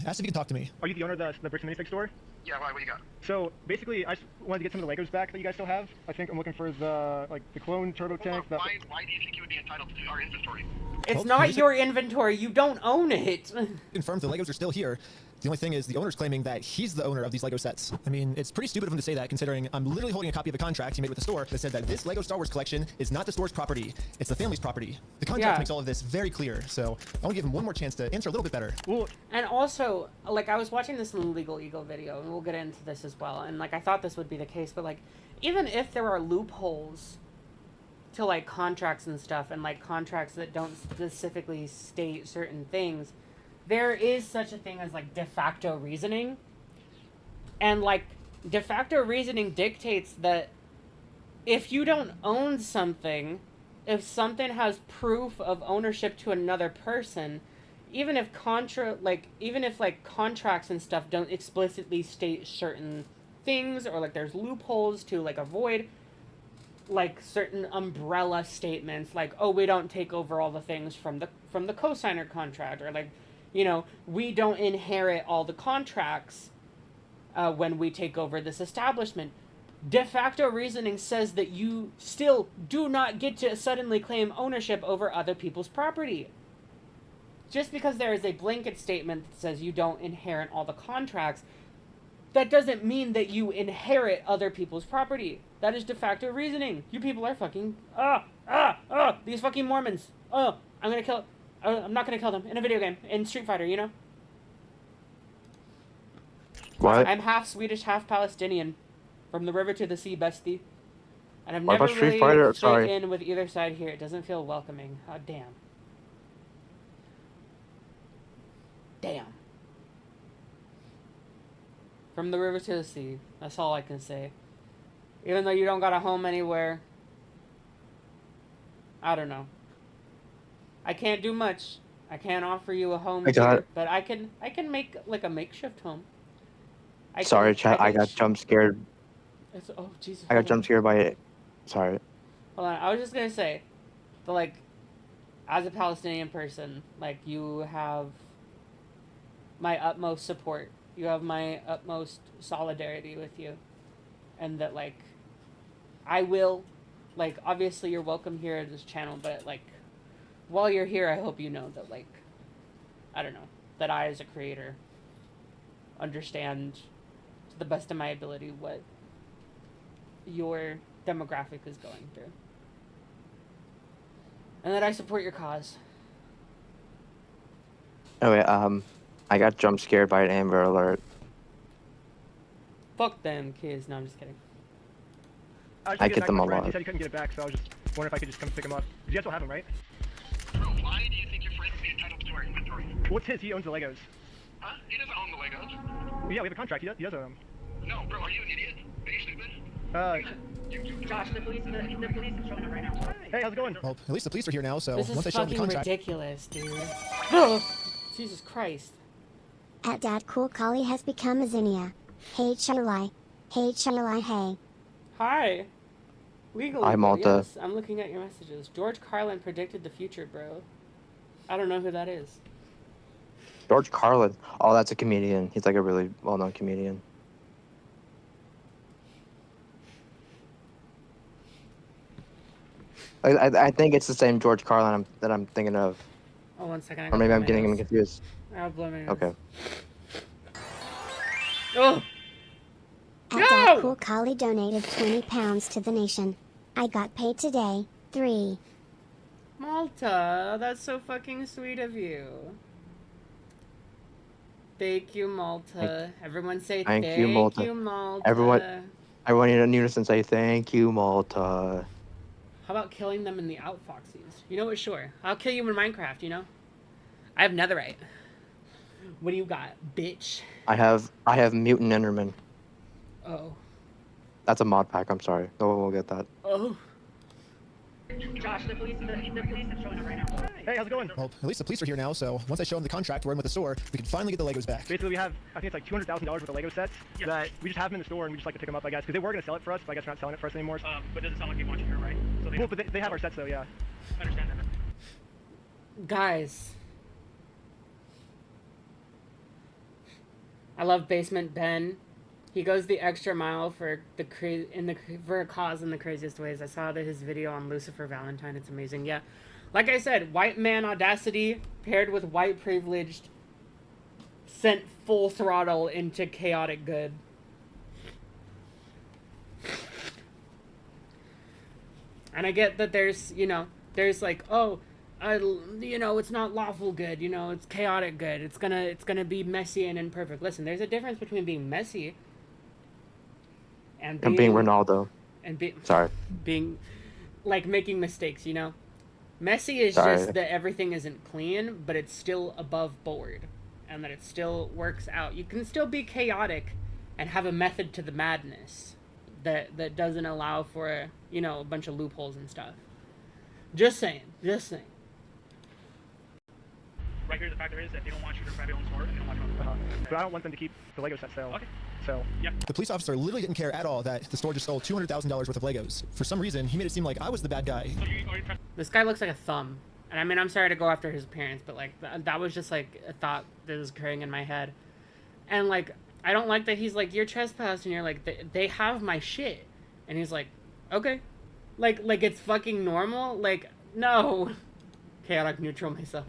Ask if you can talk to me. Are you the owner of the Bricks and Minifig store? Yeah, why? What do you got? So basically, I just wanted to get some of the Legos back that you guys still have. I think I'm looking for the clone turbo tank. Why do you think you would be entitled to our inventory? It's Well, not he's your inventory. You don't own it. confirmed the Legos are still here. The only thing is the owner's claiming that he's the owner of these Lego sets. I mean, it's pretty stupid of him to say that, considering I'm literally holding a copy of a contract he made with the store that said that this Lego Star Wars collection is not the store's property. It's the family's property. The contract makes all of this very clear, so I want to give him one more chance to answer a little bit better. And also, like, I was watching this Legal Eagle video, and we'll get into this as well, and, like, I thought this would be the case, but, like, even if there are loopholes to, like, contracts and stuff, and, like, contracts that don't specifically state certain things, there is such a thing as, like, de facto reasoning. And, like, de facto reasoning dictates that if you don't own something, if something has proof of ownership to another person, even if contracts and stuff don't explicitly state certain things, or, like, there's loopholes to, like, avoid, like, certain umbrella statements, like, oh, we don't take over all the things from the cosigner contract, or, like, you know, we don't inherit all the contracts when we take over this establishment. De facto reasoning says that you still do not get to suddenly claim ownership over other people's property. Just because there is a blanket statement that says you don't inherit all the contracts, that doesn't mean that you inherit other people's property. That is de facto reasoning. You people are fucking... these fucking Mormons. I'm gonna kill... I'm not gonna kill them in a video game, in Street Fighter, you know? What? I'm half Swedish, half Palestinian. From the river to the sea, bestie. And I've What never about Street really Fighter? fit Sorry. in with either side here. It doesn't feel welcoming. Oh, damn. Damn. From the river to the sea. That's all I can say. Even though you don't got a home anywhere. I don't know. I can't do much. I can't offer you a home here, but I can make like a makeshift home. Sorry, chat. I got jump scared. Oh Jesus! I got jump scared by it. Sorry. Hold on. I was just gonna say, but like, as a Palestinian person, like, you have my utmost support. You have my utmost solidarity with you, and that, like, I will, like, obviously you're welcome here at this channel, but, like, while you're here, I hope you know that, like, I don't know, that I, as a creator, understand to the best of my ability what your demographic is going through. And that I support your cause. Oh wait, I got jump scared by an Amber Alert. Fuck them kids. No, I'm just kidding. I get them a lot. He said he couldn't get it back, so I was just wondering if I could just come pick him up. You guys will have him, right? Bro, why do you think your friend would be entitled to our inventory? What's his? He owns the Legos. Huh? He doesn't own the Legos. Well, yeah, we have a contract. He does own them. No, bro, are you an idiot? Are you stupid? Josh, the police is showing up right now. Hey, how's it going? Well, at least the police are here now, so This once I is show them the fucking contract... ridiculous, dude. Jesus Christ. At Dad Cool Collie has become a zinnia. Hey Charlie. Hey Charlie, hey. Hi. Legal. Hi, Malta. Yes, I'm looking at your messages. George Carlin predicted the future, bro. I don't know who that is. George Carlin. Oh, that's a comedian. He's like a really well-known comedian. I think it's the same George Carlin that I'm thinking of. Oh, 1 second. Or maybe I'm getting him confused. I'll blow my nose. Okay. Oh! At Dad Cool Collie donated 20 pounds to the nation. I got paid today. 3. Malta, that's so fucking sweet of you. Thank you, Malta. Everyone say thank you, Malta. Everyone in unison say thank you, Malta. How about killing them in the outfoxies? You know what? Sure. I'll kill you in Minecraft, you know? I have netherite. What do you got, bitch? I have mutant Enderman. Oh. That's a mod pack. I'm sorry. No one will get that. Oh. Josh, the police is showing up right now. Hey, how's it going? Well, at least the police are here now, so once I show them the contract we're in with the store, we can finally get the Legos back. Basically, we have, I think it's like $200,000 worth of Lego sets that we just have them in the store, and we just like to pick them up, I guess, because they were going to sell it for us, but I guess they're not selling it for us anymore. But does it sound like they want you here, right? So Well, but they have our sets, though, yeah. I understand that. Guys. I love Basement Ben. He goes the extra mile for for a cause in the craziest ways. I saw his video on Lucifer Valentine. It's amazing. Yeah, Like I said, white man audacity paired with white privileged sent full throttle into chaotic good. And I get that there's, you know, there's like, oh, you know, it's not lawful good, you know, it's chaotic good. It's gonna be messy and imperfect. Listen, there's a difference between being messy and being Ronaldo. And being like making mistakes, you know. Messy is just that everything isn't clean, but it's still above board, and that it still works out. You can still be chaotic and have a method to the madness that doesn't allow for, you know, a bunch of loopholes and stuff. Just saying. Right here, the factor is that they don't want you to grab your own store, and they don't want you to but I don't want them to keep the Lego set, so... Okay. So, yeah. The police officer literally didn't care at all that the store just stole $200,000 worth of Legos. For some reason, he made it seem like I was the bad guy. This guy looks like a thumb. And I mean, I'm sorry to go after his appearance, but like, that was just like a thought that was occurring in my head. And like, I don't like that he's like, you're trespassing, you're like, they have my shit. And he's like, okay. Like it's fucking normal? Like, no. Chaotic neutral myself.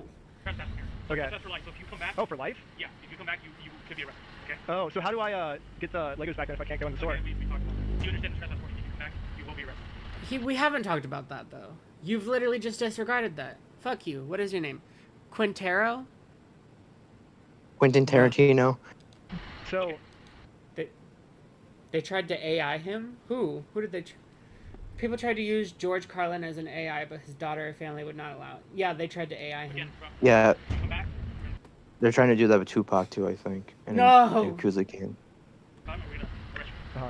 Okay. That's for life. So if you come back... Oh, for life? Yeah. If you come back, you could be arrested. Okay. Oh, so how do I get the Legos back then if I can't go in the store? Okay, we talked about that. You understand the trespass portion. If you come back, you will be arrested. We haven't talked about that, though. You've literally just disregarded that. Fuck you. What is your name? Quintero? Quentin Tarantino. So... They tried to AI him? Who? Who did they... People tried to use George Carlin as an AI, but his daughter or family would not allow it. Yeah, they tried to AI him. Yeah. They're trying to do that with Tupac, too, I think. And no! Kuza King.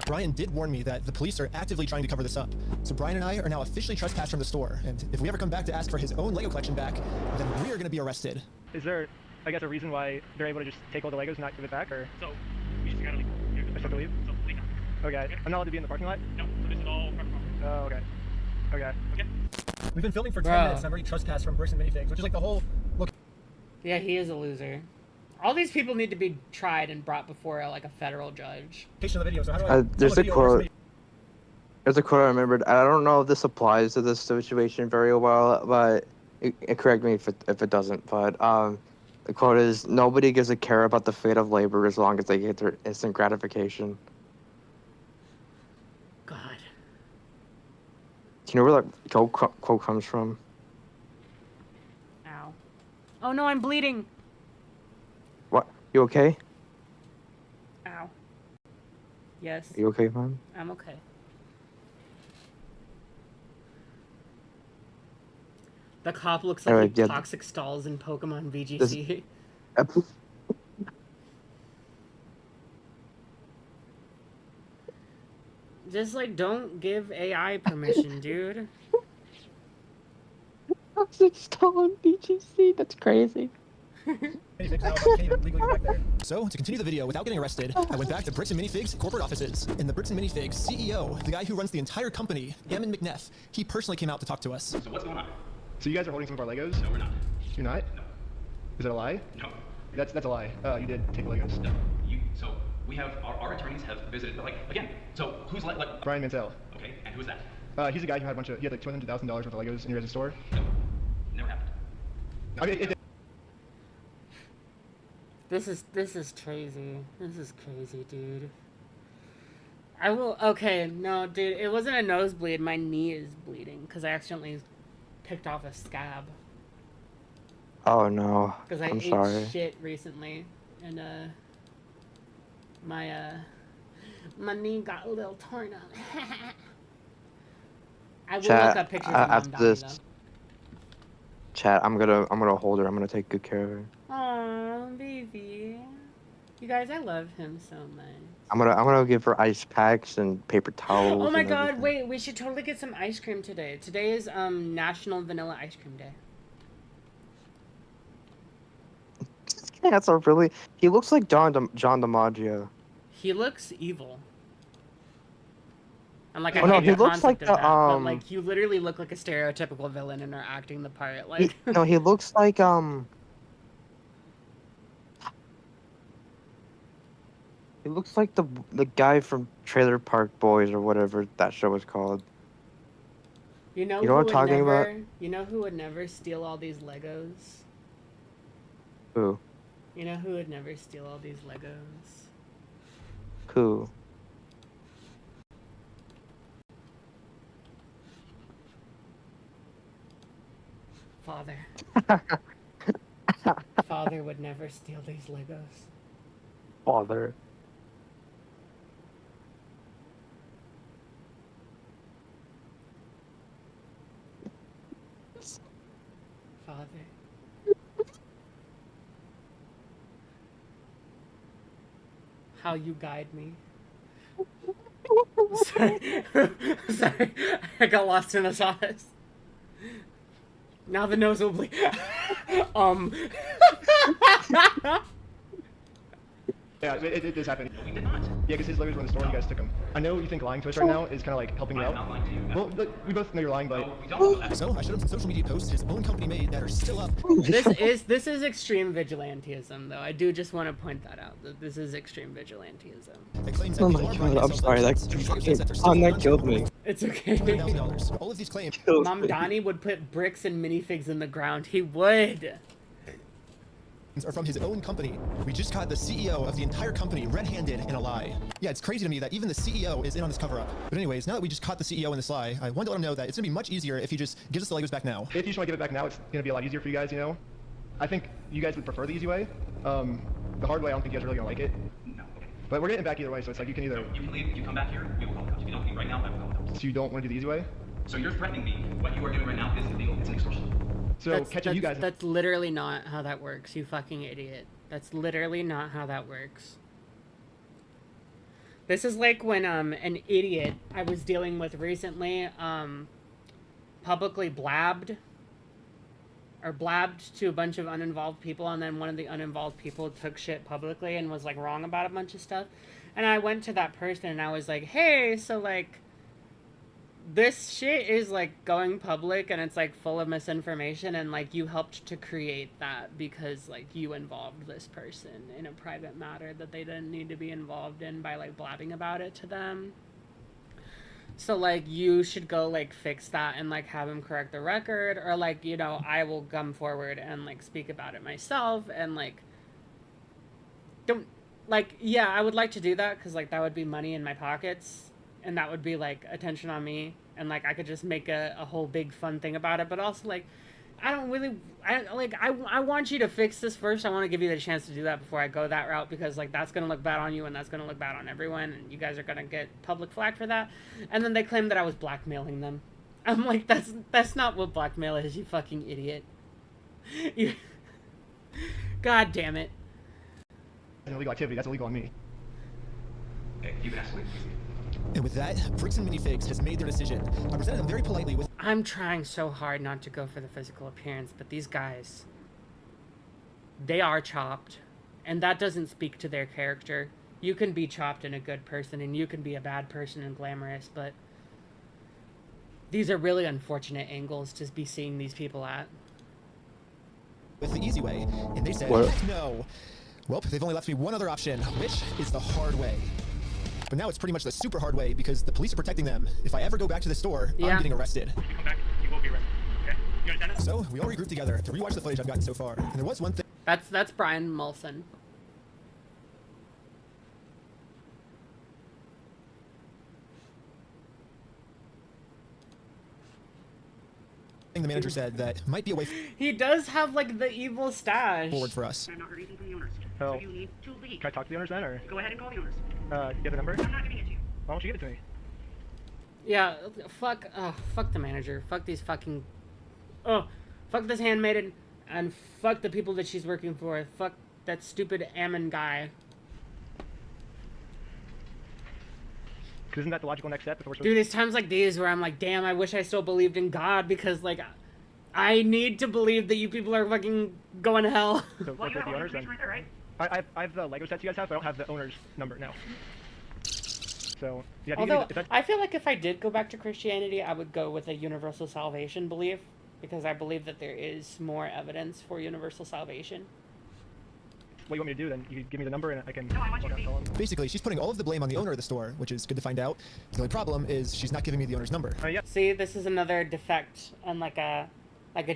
Brian did warn me that the police are actively trying to cover this up. So Brian and I are now officially trespassed from the store. And if we ever come back to ask for his own Lego collection back, then we are going to be arrested. Is there, I guess, a reason why they're able to just take all the Legos and not give it back, or? So, we just gotta leave. I still have to leave? So, leave now. Okay. I'm not allowed to be in the parking lot? No. So this is all parking lot. Oh, okay. Okay. We've been filming for 10 minutes and I'm already trespassed from Bricks and Minifigs, which is like the whole... Look. Yeah, he is a loser. All these people need to be tried and brought before like a federal judge. Of the video, so how do I there's a quote. There's a quote I remembered. I don't know if this applies to this situation very well, but correct me if it doesn't. But the quote is, "Nobody gives a care about the fate of labor as long as they get their instant gratification." God. Do you know where that quote comes from? Ow. Oh no, I'm bleeding. What? You okay? Ow. Yes. You okay, man? I'm okay. The cop looks like toxic stalls in Pokemon VGC. Just like, don't give AI permission, dude. Toxic stall in VGC? That's crazy. So, to continue the video without getting arrested, I went back to Bricks and Minifigs corporate offices. And the Bricks and Minifigs CEO, the guy who runs the entire company, Hammond McNeff, he personally came out to talk to us. So what's going on? So you guys are holding some of our Legos? No, we're not. You're not? No. Is it a lie? No. That's a lie. You did take Legos. No. So we have, our attorneys have visited, like, again, so who's like... Brian Mansell. Okay, and who's that? He's a guy who had he had like $200,000 worth of Legos in your guys' store? No. Never happened. I mean, This is crazy. This is crazy, dude. Okay, no, dude, it wasn't a nosebleed. My knee is bleeding because I accidentally picked off a scab. Oh no. Because I ate shit recently, and my knee got a little torn up. I will look up pictures of Mom Donnie, though. Chat, I'm gonna hold her. I'm gonna take good care of her. Aw, baby. You guys, I love him so much. I'm gonna give her ice packs and paper towels. Oh my god, wait, we should totally get some ice cream today. Today is National Vanilla Ice Cream Day. That's a really... He looks like John DiMaggio. He looks evil. And like, oh no, he looks like the but, like, you literally look like a stereotypical villain and are acting the part. Like, no, he looks like He looks like the guy from Trailer Park Boys or whatever that show was called. You know, You know who what I'm would talking never, about? You know who would never steal all these Legos? Who? You know who would never steal all these Legos? Who? Father. Father would never steal these Legos. Father. Father. How you guide me. Sorry. Sorry. I got lost in the sauce. Now the nose will bleed. Yeah, it does happen. No, we did not. Yeah, because his Legos were in the store and you guys took them. I know you think lying to us right now is kind of like helping you out. I'm not lying to you. No. Well, look, we both know you're lying, but... No, we don't know that. So I showed him some social media posts his own company made that are still up. This is extreme vigilantism, though. I do just want to point that out. That this is extreme vigilantism. It claims that Oh people my are god, buying I'm themselves sorry, Legos, that and fucking says that they're still that killed me. It's okay. $20,000. All of these claims. Mom Donnie would put bricks and minifigs in the ground. He would. Are from his own company. We just caught the CEO of the entire company red-handed in a lie. Yeah, it's crazy to me that even the CEO is in on this cover-up. But anyways, now that we just caught the CEO in this lie, I wanted to let him know that it's gonna be much easier if he just gives us the Legos back now. If you just want to give it back now, it's going to be a lot easier for you guys, you know? I think you guys would prefer the easy way. The hard way, I don't think you guys are really going to like it. No. Okay. But we're getting it back either way, so it's like you can either... You can leave. If you come back here, we will call the cops. If you don't leave right now, I will call the cops. So you don't want to do the easy way? So you're threatening me. What you are doing right now is illegal. It's an extortion. So catching you guys... That's literally not how that works, you fucking idiot. That's literally not how that works. This is like when an idiot I was dealing with recently publicly blabbed to a bunch of uninvolved people, and then one of the uninvolved people took shit publicly and was like wrong about a bunch of stuff. And I went to that person and I was like, hey, so like this shit is like going public and it's like full of misinformation, and like you helped to create that because like you involved this person in a private matter that they didn't need to be involved in by like blabbing about it to them. So like you should go like fix that and like have him correct the record, or like, you know, I will come forward and like speak about it myself and like don't like, yeah, I would like to do that because like that would be money in my pockets. And that would be, like, attention on me. And, like, I could just make a whole big fun thing about it. But also, like, I want you to fix this first. I want to give you the chance to do that before I go that route. Because, like, that's going to look bad on you. And that's going to look bad on everyone. And you guys are going to get public flack for that. And then they claim that I was blackmailing them. I'm like, that's not what blackmail is, you fucking idiot. God damn it. An illegal activity. That's illegal on me. Okay, you can ask me. And with that, Bricks and Minifigs has made their decision. I presented them very politely with... I'm trying so hard not to go for the physical appearance, but these guys, they are chopped, and that doesn't speak to their character. You can be chopped and a good person, and you can be a bad person and glamorous, but these are really unfortunate angles to be seeing these people at. With the easy way, and they said, heck no. Well, they've only left me one other option, which is the hard way. But now it's pretty much the super hard way because the police are protecting them. If I ever go back to the store, I'm getting arrested. If you come back, you will be arrested. Okay? You understand that? So we all regrouped together to rewatch the footage I've gotten so far. And there was one thing. That's Brian Mulson. The manager said that might be a way He does have like the evil stash. forward for us. I'm not heard anything from the owners. Oh. So you need to leave. Can I talk to the owners then, or? Go ahead and call the owners. You have the number? I'm not giving it to you. Why don't you give it to me? Yeah, fuck the manager. Fuck these fucking... Oh, fuck this handmaiden. And fuck the people that she's working for. Fuck that stupid Ammon guy. Because isn't that the logical next step? If we're Dude, there's times like these where I'm like, damn, I wish I still believed in God because, like, I need to believe that you people are fucking going to hell. So, Well, you have the all the owners then? information right there, right? I have the Lego sets you guys have, but I don't have the owner's number now. So, yeah, Although, I feel like if I did go back to Christianity, I would go with a universal salvation belief. Because I believe that there is more evidence for universal salvation. what you want me to do, then you can give me the number and I can. No, I want you to call him. Basically, she's putting all of the blame on the owner of the store, which is good to find out. The only problem is she's not giving me the owner's number. Yeah. See, this is another defect and like a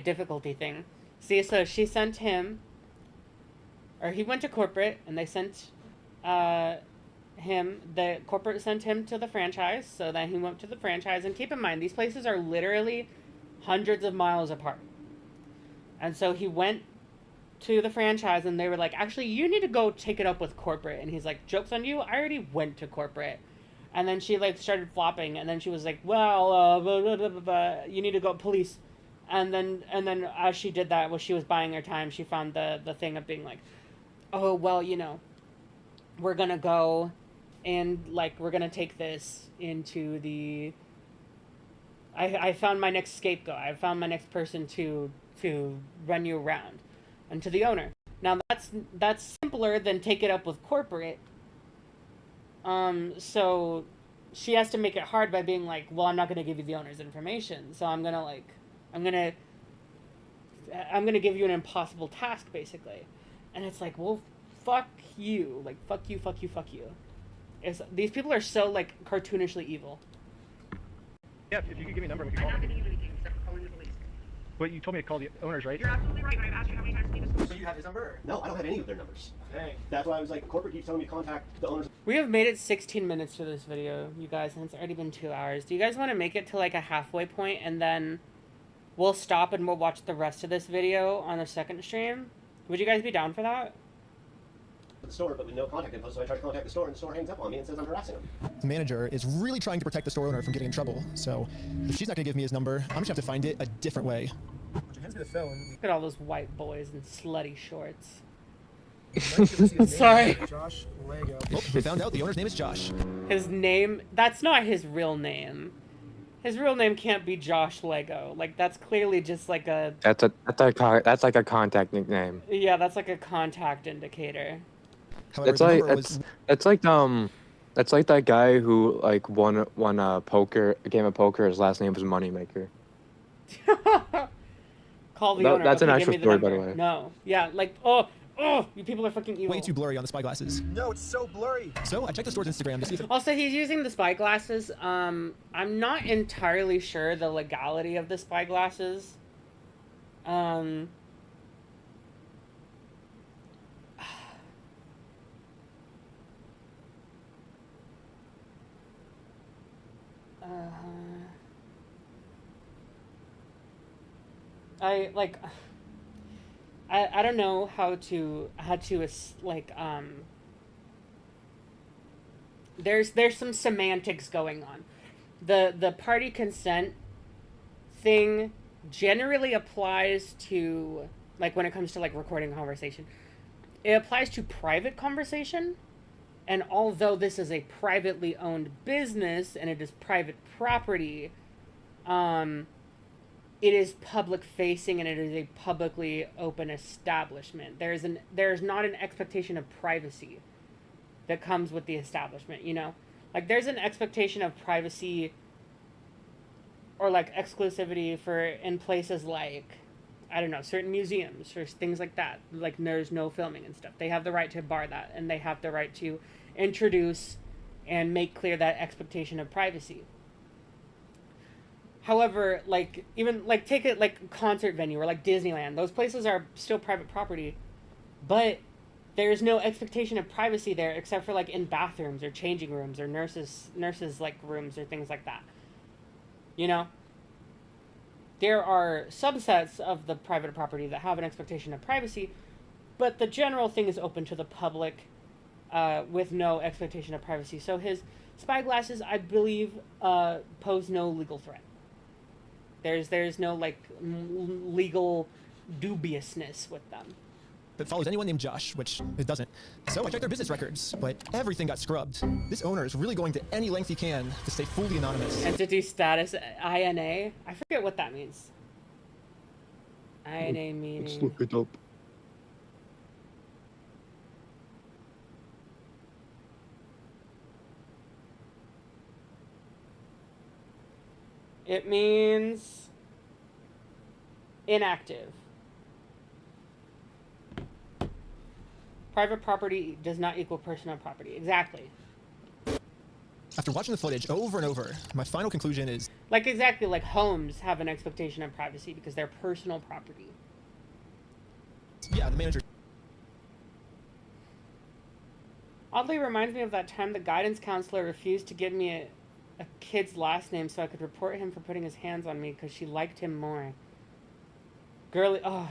difficulty thing. See, so she sent him, or he went to corporate, and they sent him. The corporate sent him to the franchise, so then he went to the franchise. And keep in mind, these places are literally hundreds of miles apart. And so he went to the franchise, and they were like, actually, you need to go take it up with corporate. And he's like, joke's on you, I already went to corporate. And then she like started flopping, and then she was like, well, blah, blah, blah, blah, blah. You need to go police. And then as she did that, while she was buying her time, she found the thing of being like, oh, well, you know, we're gonna go and like we're gonna take this into the I found my next scapegoat. I found my next person to run you around, and to the owner. Now that's simpler than take it up with corporate. So she has to make it hard by being like, well, I'm not gonna give you the owner's information, so I'm gonna give you an impossible task, basically. And it's like, well, fuck you, like fuck you. These people are so like cartoonishly evil. Yeah, if you could give me a number, we could call. I'm not giving you anything except for calling the police. But you told me to call the owners, right? You're absolutely right, but I've asked you how many times to leave this. So you have his number? No, I don't have any of their numbers. Dang. That's why I was like, corporate keeps telling me to contact the owners. We have made it 16 minutes to this video, you guys, and it's already been 2 hours. Do you guys want to make it to like a halfway point, and then we'll stop and we'll watch the rest of this video on a second stream? Would you guys be down for that? The store, but with no contact info, so I try to contact the store, and the store hangs up on me and says I'm harassing them. The manager is really trying to protect the store owner from getting in trouble, so if she's not going to give me his number, I'm just going to have to find it a different way. Look at all those white boys in slutty shorts. Sorry. Josh Lego. Oh, we found out the owner's name is Josh. His name, that's not his real name. His real name can't be Josh Lego. Like, that's clearly just like a... That's like a contact nickname. Yeah, that's like a contact indicator. However, It's like that guy who like won a game of poker. His last name was Moneymaker. Call the owner. That's an Okay, actual give me the story, by the number. way. No. Yeah, like, oh, you people are fucking evil. Way too blurry on the spyglasses. No, it's so blurry. So I checked the store's Instagram to see if Also, he's using the spyglasses. I'm not entirely sure the legality of the spyglasses. I don't know how to like there's some semantics going on. The party consent thing generally applies to, like, when it comes to like recording conversation, it applies to private conversation. And although this is a privately owned business and it is private property, it is public facing and it is a publicly open establishment. There's not an expectation of privacy that comes with the establishment, you know? Like, there's an expectation of privacy or like exclusivity in places like, I don't know, certain museums or things like that. Like, there's no filming and stuff. They have the right to bar that, and they have the right to introduce and make clear that expectation of privacy. However, like, even, like, take it like concert venue or like Disneyland. Those places are still private property, but there's no expectation of privacy there except for like in bathrooms or changing rooms or nurses like rooms or things like that. You know? There are subsets of the private property that have an expectation of privacy, but the general thing is open to the public with no expectation of privacy. So his spyglasses, I believe, pose no legal threat. There's no like legal dubiousness with them. that follows anyone named Josh, which it doesn't. So I checked their business records, but everything got scrubbed. This owner is really going to any length he can to stay fully anonymous. Entity status INA? I forget what that means. INA meaning... Let's look it up. It means inactive. Private property does not equal personal property. Exactly. After watching the footage over and over, my final conclusion is... Exactly, like homes have an expectation of privacy because they're personal property. Yeah, the manager... Oddly reminds me of that time the guidance counselor refused to give me a kid's last name so I could report him for putting his hands on me because she liked him more. Girly... Oh.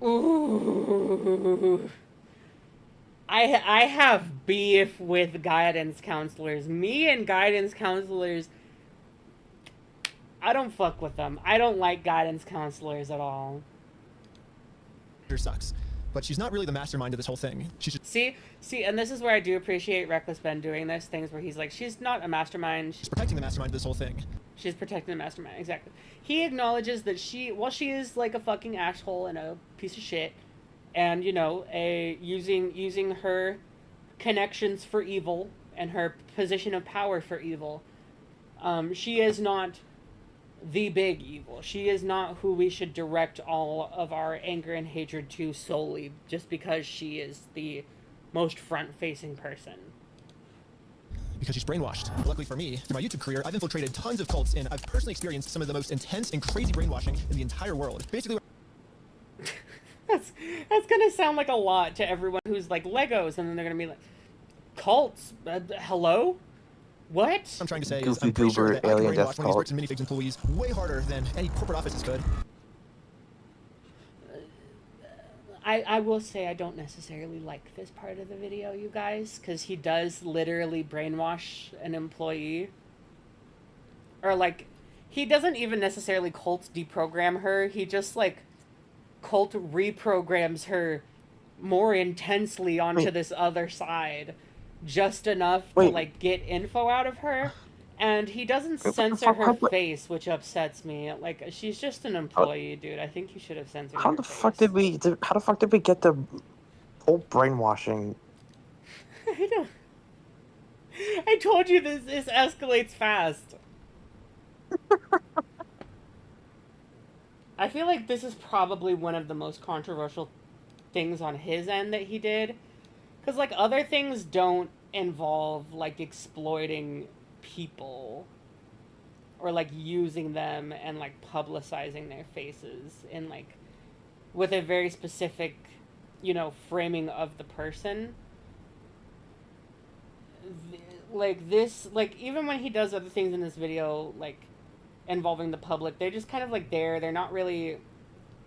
Ooh. I have beef with guidance counselors. Me and guidance counselors, I don't fuck with them. I don't like guidance counselors at all. Sucks. But she's not really the mastermind of this whole thing. She's just... See, and this is where I do appreciate Reckless Ben doing this, things where he's like, she's not a mastermind. She's protecting the mastermind of this whole thing. She's protecting the mastermind, exactly. He acknowledges that she is like a fucking asshole and a piece of shit, and, you know, using her connections for evil and her position of power for evil. She is not the big evil. She is not who we should direct all of our anger and hatred to solely just because she is the most front-facing person. Because she's brainwashed. Luckily for me, through my YouTube career, I've infiltrated tons of cults, and I've personally experienced some of the most intense and crazy brainwashing in the entire world. Basically... That's gonna sound like a lot to everyone who's like Legos, and then they're gonna be like, cults? Hello? What? I'm trying to say is I'm pretty sure that I can brainwash one of these bricks and minifigs employees way harder than any corporate offices could. I will say I don't necessarily like this part of the video, you guys, because he does literally brainwash an employee. Or, like, he doesn't even necessarily cult deprogram her, he just, like, cult reprograms her more intensely onto this other side. Just enough to, like, get info out of her. And he doesn't censor her face, which upsets me. Like, she's just an employee, dude. I think you should have censored her How the fuck did we get the whole brainwashing? I don't... I told you this escalates fast. I feel like this is probably one of the most controversial things on his end that he did. Because, like, other things don't involve, like, exploiting people. Or, like, using them and, like, publicizing their faces in, like, with a very specific, you know, framing of the person. Like, this, like, even when he does other things in this video, like, involving the public, they're just kind of, like, there. They're not really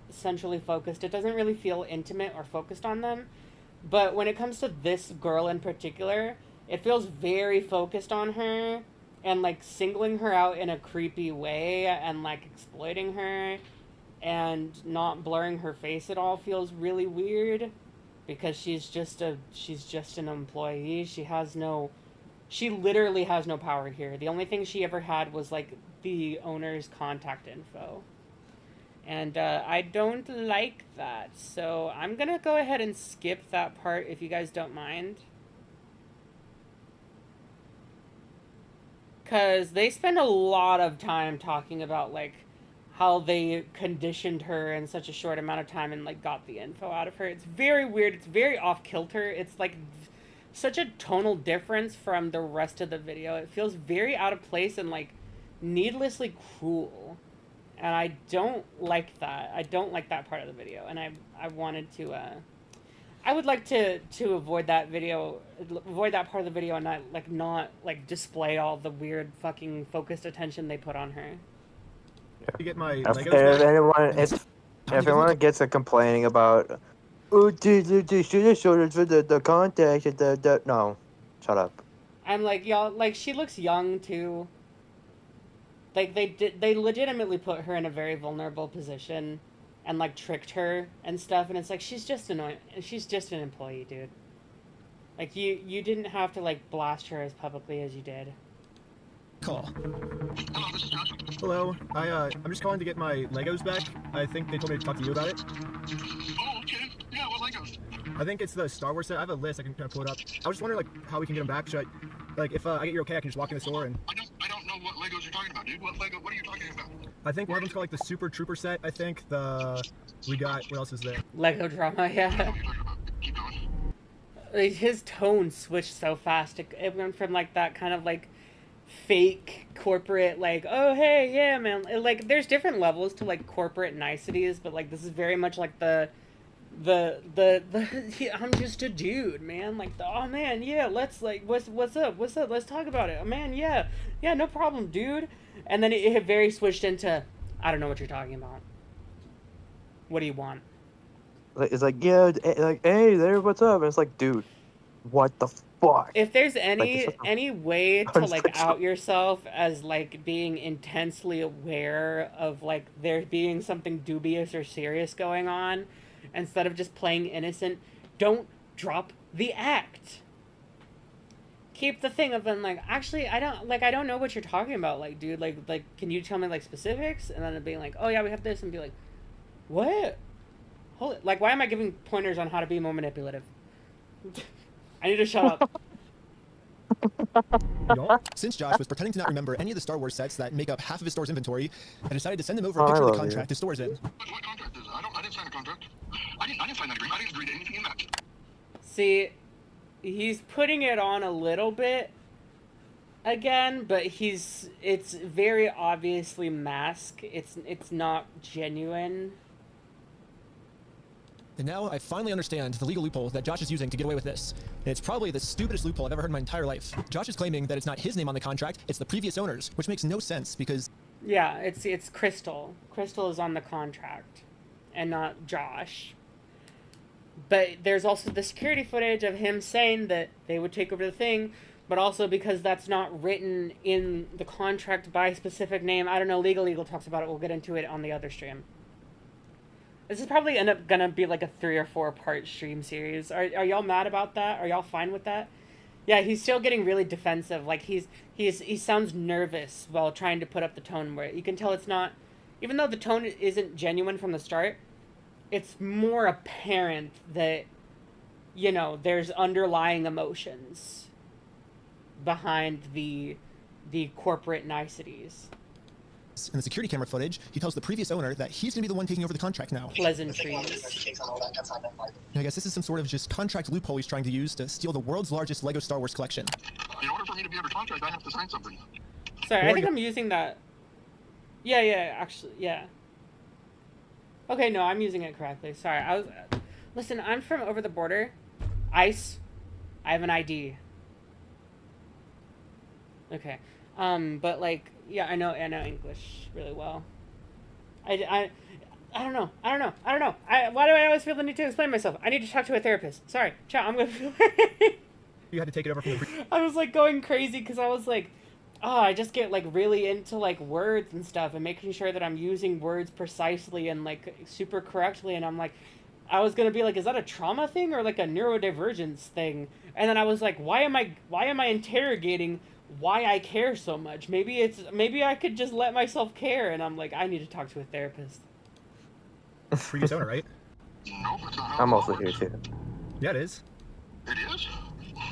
centrally focused. It doesn't really feel intimate or focused on them. But when it comes to this girl in particular, it feels very focused on her and, like, singling her out in a creepy way and, like, exploiting her and not blurring her face at all feels really weird because she's just an employee. She literally has no power here. The only thing she ever had was, like, the owner's contact info. And I don't like that, so I'm gonna go ahead and skip that part if you guys don't mind. Because they spend a lot of time talking about, like, how they conditioned her in such a short amount of time and, like, got the info out of her. It's very weird. It's very off-kilter. It's, like, such a tonal difference from the rest of the video. It feels very out of place and, like, needlessly cruel. And I don't like that. I don't like that part of the video. And I wanted to, I would like to avoid that part of the video and not display all the weird fucking focused attention they put on her. You get my If anyone gets a complaining about, oh, they should have showed us the contact and the no, shut up. I'm like, y'all, like, she looks young too. Like, they legitimately put her in a very vulnerable position and, like, tricked her and stuff, and it's like, she's just an employee, dude. Like, you didn't have to, like, blast her as publicly as you did. Call. Hello, I'm just calling to get my Legos back. I think they told me to talk to you about it. Oh, okay. Yeah, what Legos? I think it's the Star Wars set. I have a list. I can kind of pull it up. I was just wondering, like, how we can get them back. Should I, like, if I get your okay, I can just walk in the store and... I don't know know what Legos you're talking about, dude. What are you talking about? I think one of them's called like the Super Trooper set. I think we got, what else is there? Lego drama, yeah. Keep going. Like, his tone switched so fast. It went from like that kind of like fake corporate, like, oh hey, yeah man, like there's different levels to like corporate niceties, but like this is very much like the I'm just a dude, man, like oh man, yeah, let's like what's up, let's talk about it, oh, man, yeah, no problem, dude. And then it very switched into, I don't know what you're talking about, what do you want? It's like, yeah, like, hey there, what's up? And it's like, dude, what the fuck? If there's Like, any way to like out yourself as like being intensely aware of like there being something dubious or serious going on, instead of just playing innocent, don't drop the act. Keep the thing of them like, actually I don't know what you're talking about, like dude, like can you tell me like specifics? And then it being like, oh yeah, we have this, and be like, what? Holy, like why am I giving pointers on how to be more manipulative? I need to shut up. Since Josh was pretending to not remember any of the Star Wars sets that make up half of his store's inventory, I decided to send him over a Oh, I picture of the love contract you. his store's in. What contract is it? I didn't sign a contract. I didn't sign that agreement. I didn't agree to anything in that. See, he's putting it on a little bit again, but it's very obviously masked. It's not genuine. And now I finally understand the legal loophole that Josh is using to get away with this. And it's probably the stupidest loophole I've ever heard in my entire life. Josh is claiming that it's not his name on the contract, it's the previous owner's, which makes no sense because... Yeah, it's Crystal. Crystal is on the contract, and not Josh. But there's also the security footage of him saying that they would take over the thing, but also because that's not written in the contract by a specific name. I don't know, Legal talks about it. We'll get into it on the other stream. This is probably gonna be like a 3 or 4 part stream series. Are y'all mad about that? Are y'all fine with that? Yeah, he's still getting really defensive. Like he sounds nervous while trying to put up the tone where you can tell it's not, even though the tone isn't genuine from the start, it's more apparent that, you know, there's underlying emotions behind the corporate niceties. In the security camera footage, he tells the previous owner that he's going to be the one taking over the contract now. Pleasantries. And I guess this is some sort of just contract loophole he's trying to use to steal the world's largest LEGO Star Wars collection. In order for me to be under contract, I have to sign something. Sorry, I think I'm using that. Yeah, actually, yeah. Okay, no, I'm using it correctly. Sorry, listen, I'm from over the border. ICE. I have an ID. Okay. But like, yeah, I know English really well. I don't know. Why do I always feel the need to explain myself? I need to talk to a therapist. Sorry, chat. I'm gonna. You had to take it over from the. I was like going crazy because I was like, oh, I just get like really into like words and stuff and making sure that I'm using words precisely and like super correctly. And I'm like, I was gonna be like, is that a trauma thing or like a neurodivergence thing? And then I was like, why am I interrogating why I care so much? Maybe I could just let myself care. And I'm like, I need to talk to a therapist. Previous owner, right? No, it's not. I'm also here too. Yeah, it is. It is?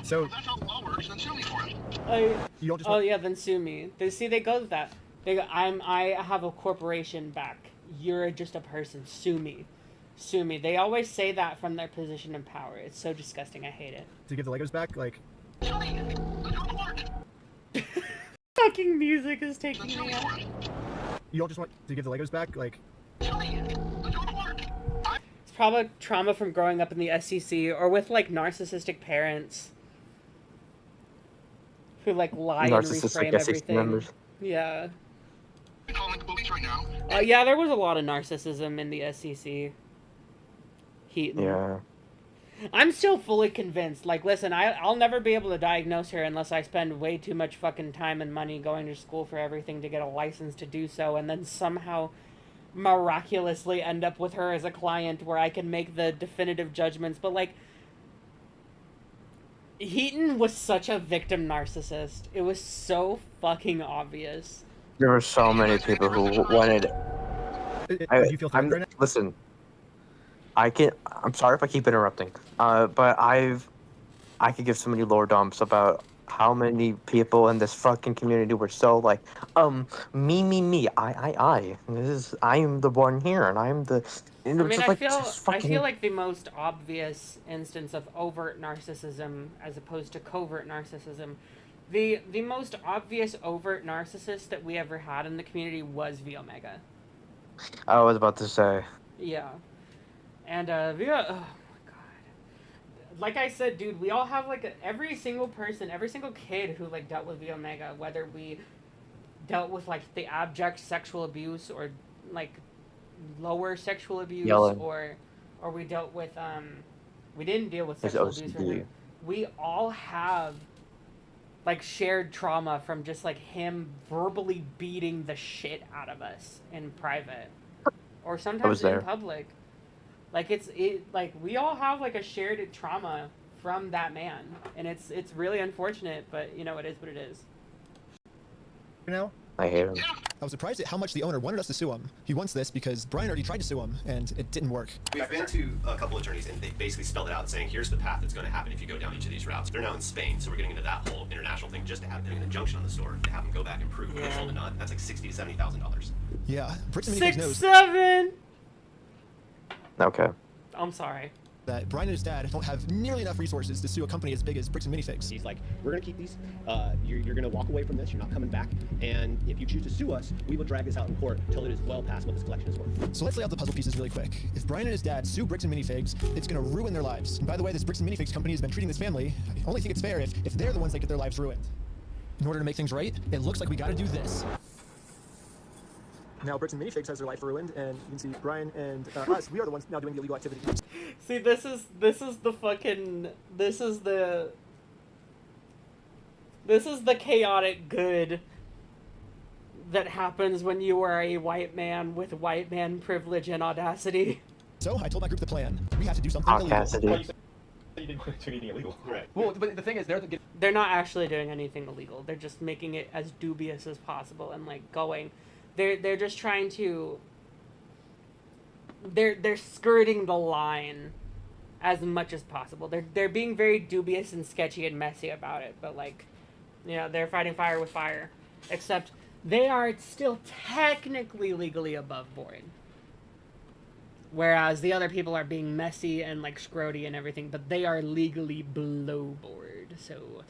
So. If that's how the law works, then sue me for it. You don't just. Oh yeah, then sue me. They go with that. They go, I have a corporation back. You're just a person. Sue me. Sue me. They always say that from their position of power. It's so disgusting. I hate it. To give the Legos back, like. Sue me. Let's go to court. Fucking music is taking me out. You don't just want to give the Legos back, like. Sue me. Let's go to court. It's probably trauma from growing up in the SEC or with like narcissistic parents who like lie and reframe everything. Members. Yeah. I'm calling the police right now. Yeah, there was a lot of narcissism in the SEC. Heaton. Yeah. I'm still fully convinced. Like, listen, I'll never be able to diagnose her unless I spend way too much fucking time and money going to school for everything to get a license to do so, and then somehow miraculously end up with her as a client where I can make the definitive judgments. But, like, Heaton was such a victim narcissist. It was so fucking obvious. There were so many people who wanted. Do you feel threatened right now? Listen. I'm sorry if I keep interrupting. But I could give so many lore dumps about how many people in this fucking community were so like, me, I. I'm the one here, and I'm the. And I it was mean, just I like, feel just I fucking. feel like the most obvious instance of overt narcissism as opposed to covert narcissism, the most obvious overt narcissist that we ever had in the community was V Omega. I was about to say. Yeah, and Via. Oh my god. Like I said, dude, we all have like every single person, every single kid who like dealt with V Omega, whether we dealt with like the abject sexual abuse or like lower sexual abuse Yelling. or we dealt with we didn't deal with His sexual abuse for OCD. him. We all have like shared trauma from just like him verbally beating the shit out of us in private or sometimes in there. public. Like like we all have like a shared trauma from that man, and it's really unfortunate, but you know, it is what it is. Now? I hate him. I was surprised at how much the owner wanted us to sue him. He wants this because Brian already tried to sue him, and it didn't work. We've been to a couple attorneys, and they basically spelled it out, saying, here's the path that's going to happen if you go down each of these routes. They're now in Spain, so we're getting into that whole international thing just to have an injunction on the store, to have them go back and prove who sold the nut. That's like $60,000 to $70,000. Yeah, Bricks and Minifigs knows 6-7. Okay. I'm sorry. that Brian and his dad don't have nearly enough resources to sue a company as big as Bricks and Minifigs. He's like, we're going to keep these. You're going to walk away from this. You're not coming back. And if you choose to sue us, we will drag this out in court until it is well past what this collection is worth. So let's lay out the puzzle pieces really quick. If Brian and his dad sue Bricks and Minifigs, it's going to ruin their lives. And by the way, this Bricks and Minifigs company has been treating this family. I only think it's fair if they're the ones that get their lives ruined. In order to make things right, it looks like we got to do this. Now Bricks and Minifigs has their life ruined, and you can see Brian and us, we are the ones now doing the illegal activity. See, this is the chaotic good that happens when you are a white man with white man privilege and audacity. So I told my group the plan. We have to do something Audacity. illegal. You didn't do anything illegal. Right. Well, but the thing is, They're not actually doing anything illegal. They're just making it as dubious as possible and like going. They're just trying to. They're skirting the line as much as possible. They're being very dubious and sketchy and messy about it, but like, you know, they're fighting fire with fire. Except they are still technically legally above board. Whereas the other people are being messy and like scroty and everything, but they are legally below board. So,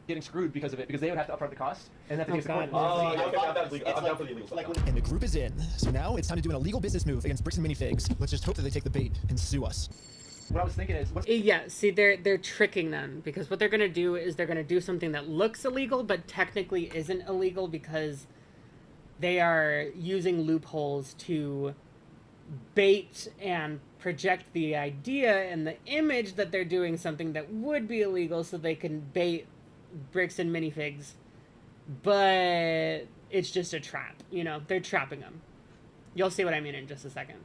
getting screwed because of it, because they would have to upfront the cost, and have to take God. I'm down for the illegal stuff. And the group is in. So now it's time to do an illegal business move against Bricks and Minifigs. Let's just hope that they take the bait and sue us. What I was thinking is, yeah, see, they're tricking them, because what they're gonna do is they're gonna do something that looks illegal but technically isn't illegal, because they are using loopholes to bait and project the idea and the image that they're doing something that would be illegal, so they can bait Bricks and Minifigs, but it's just a trap. You know, they're trapping them. You'll see what I mean in just a second.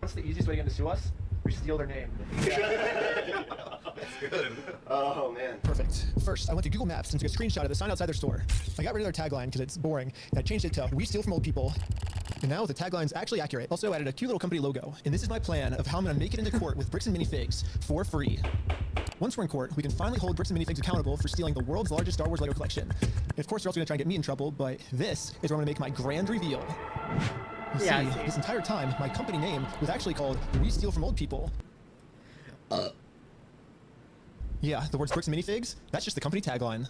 what's the easiest way to get them to sue us? We steal their name. That's good. Oh, man. Perfect. First, I went to Google Maps and took a screenshot of the sign outside their store. I got rid of their tagline because it's boring, and I changed it to "We steal from old people." And now the tagline's actually accurate. Also added a cute little company logo. And this is my plan of how I'm going to make it into court with Bricks and Minifigs for free. Once we're in court, we can finally hold Bricks and Minifigs accountable for stealing the world's largest Star Wars Lego collection. And of course, they're also going to try and get me in trouble, but this is where I'm going to make my grand reveal. You Yeah, see, I see. this entire time, my company name was actually called "We Steal from Old People." Yeah, the words Bricks and Minifigs, that's just the company tagline.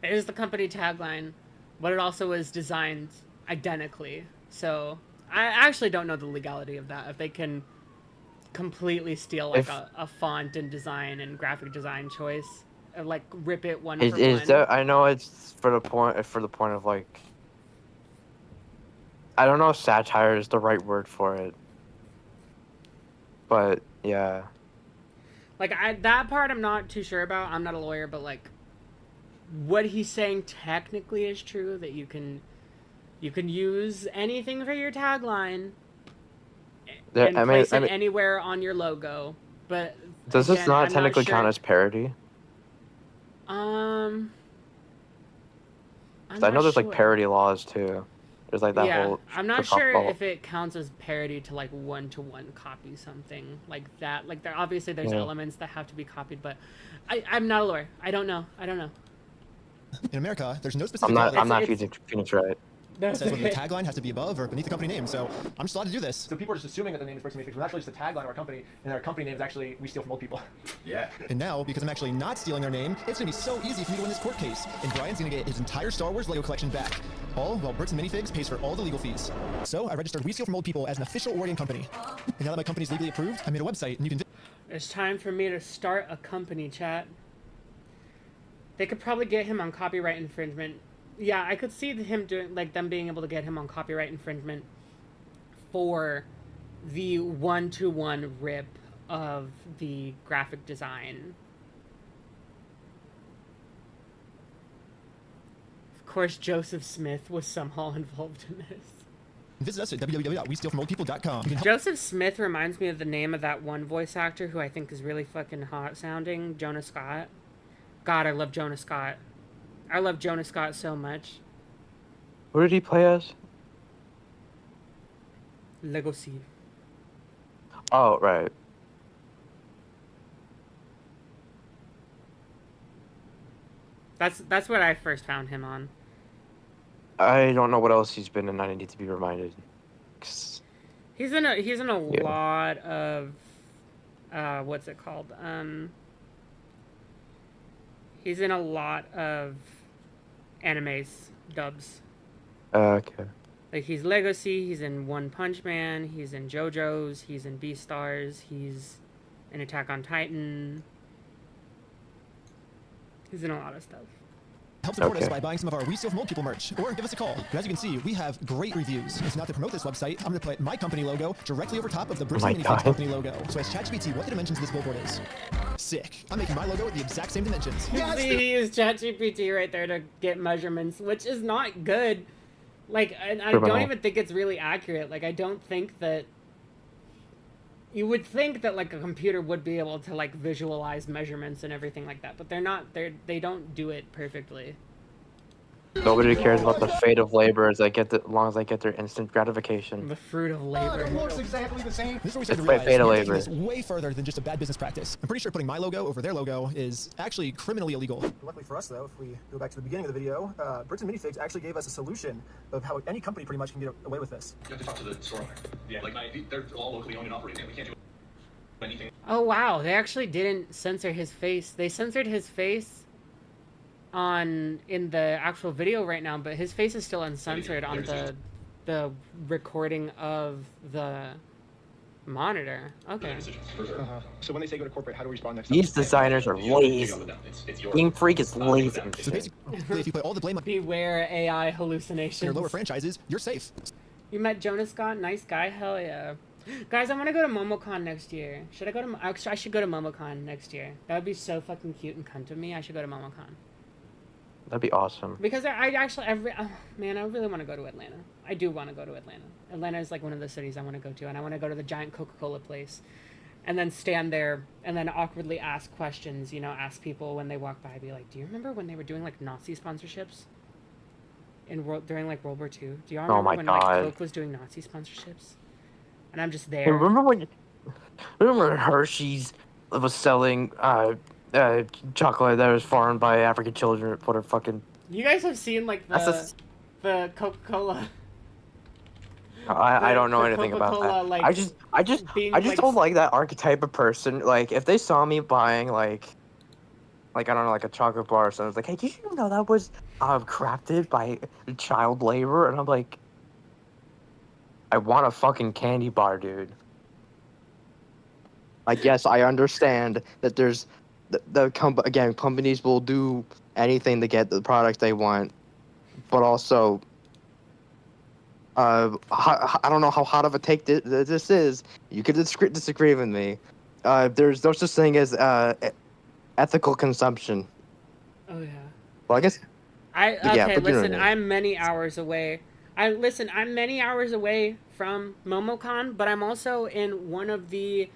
It is the company tagline, but it also is designed identically. So I actually don't know the legality of that. If they can completely steal like a font and design and graphic design choice, like rip it one for one. That, I know it's for the point of like, I don't know if satire is the right word for it, but yeah. Like that part I'm not too sure about. I'm not a lawyer, but like what he's saying technically is true, that you can use anything for your tagline and place it anywhere on your logo. But does this not technically count as parody? I'm I know there's like parody laws too. There's like that yeah, whole. I'm not kerfuffle. sure if it counts as parody to like one-to-one copy something like that. Like there obviously there's elements that have to be copied, but I'm not a lawyer. I don't know. In America, there's no specific. I'm not Phoenix Wright. It says whether the tagline has to be above or beneath the company name, so I'm just allowed to do this. So people are just assuming that the name is Bricks and Matrix, but actually just a tagline of our company, and our company name is actually We Steal From Old People. Yeah. And now, because I'm actually not stealing their name, it's gonna be so easy for me to win this court case, and Brian's gonna get his entire Star Wars Lego collection back, all while Bricks and Minifigs pays for all the legal fees. So I registered We Steal From Old People as an official Oregon company, and now that my company's legally approved, I made a website, and you can. It's time for me to start a company, chat. They could probably get him on copyright infringement. Yeah, I could see him doing, like, them being able to get him on copyright infringement for the one-to-one rip of the graphic design. Of course, Joseph Smith was somehow involved in this. Visit us at www.westealfromoldpeople.com. Joseph Smith reminds me of the name of that one voice actor who I think is really fucking hot sounding, Jonah Scott. God, I love Jonah Scott. I love Jonah Scott so much. Who did he play as? Legacy. Oh, right. That's what I first found him on. I don't know what else he's been in. I need to be reminded. He's in a lot of what's it called? He's in a lot of animes dubs. Okay. Like he's Legacy, he's in One Punch Man, he's in JoJo's, he's in Beastars, he's in Attack on Titan. He's in a lot of stuff. Help support us by buying some of our We Steal From Old People merch, or give us a call. But as you can see, we have great reviews. And so now to promote this website, I'm going to put my company logo directly over top of the Bricks and Minifigs company logo. So as ChatGPT, what the dimensions of this billboard is? Sick. I'm making my logo at the exact same dimensions. Yes! He used ChatGPT right there to get measurements, which is not good. Like, I don't even think it's really accurate. Like, I don't think that... You would think that, like, a computer would be able to, like, visualize measurements and everything like that, but they're not. They don't do it perfectly. Nobody cares about the fate of labor as long as they get their instant gratification. The fruit of labor. It looks exactly the same. This is where we start to realize we're taking this way further than just a bad business practice. I'm pretty sure putting my logo over their logo is actually criminally illegal. Luckily for us, though, if we go back to the beginning of the video, Bricks and Minifigs actually gave us a solution of how any company pretty much can get away with this. You have to talk to the store owner. Yeah, like they're all locally owned and operated. We can't do anything. Oh wow, they actually didn't censor his face. They censored his face in the actual video right now, but his face is still uncensored on the recording of the monitor. Okay. So when they say go to corporate, how do we respond next time? These designers are lazy. Game Freak is lazy. So basically, if you put all the blame on beware AI hallucinations. your lower franchises, you're safe. You met Jonah Scott, nice guy, hell yeah. Guys, I want to go to MomoCon next year. Should I go to? Actually, I should go to MomoCon next year. That would be so fucking cute and cunt of me. I should go to MomoCon. That'd be awesome. Because I really want to go to Atlanta. I do want to go to Atlanta. Atlanta is like one of the cities I want to go to, and I want to go to the giant Coca-Cola place, and then stand there and then awkwardly ask questions. You know, ask people when they walk by, be like, "Do you remember when they were doing like Nazi sponsorships during like World War II? Do y'all remember when like Coke was doing Nazi sponsorships?" And I'm just there. Hey, remember Hershey's was selling chocolate that was farmed by African children for their fucking... You guys have seen like the Coca-Cola. I don't know anything about that. Like, I just don't like that archetype of person. Like if they saw me buying like I don't know, like a chocolate bar or something, it's like, hey, did you know that was crafted by child labor? And I'm like, I want a fucking candy bar, dude. Like, yes, I understand that there's companies will do anything to get the product they want, but also, I don't know how hot of a take this is. You could disagree with me. There's no such thing as ethical consumption. Oh yeah. Well, I guess. Listen, I'm many hours away. I'm many hours away from MomoCon, but I'm also in one of the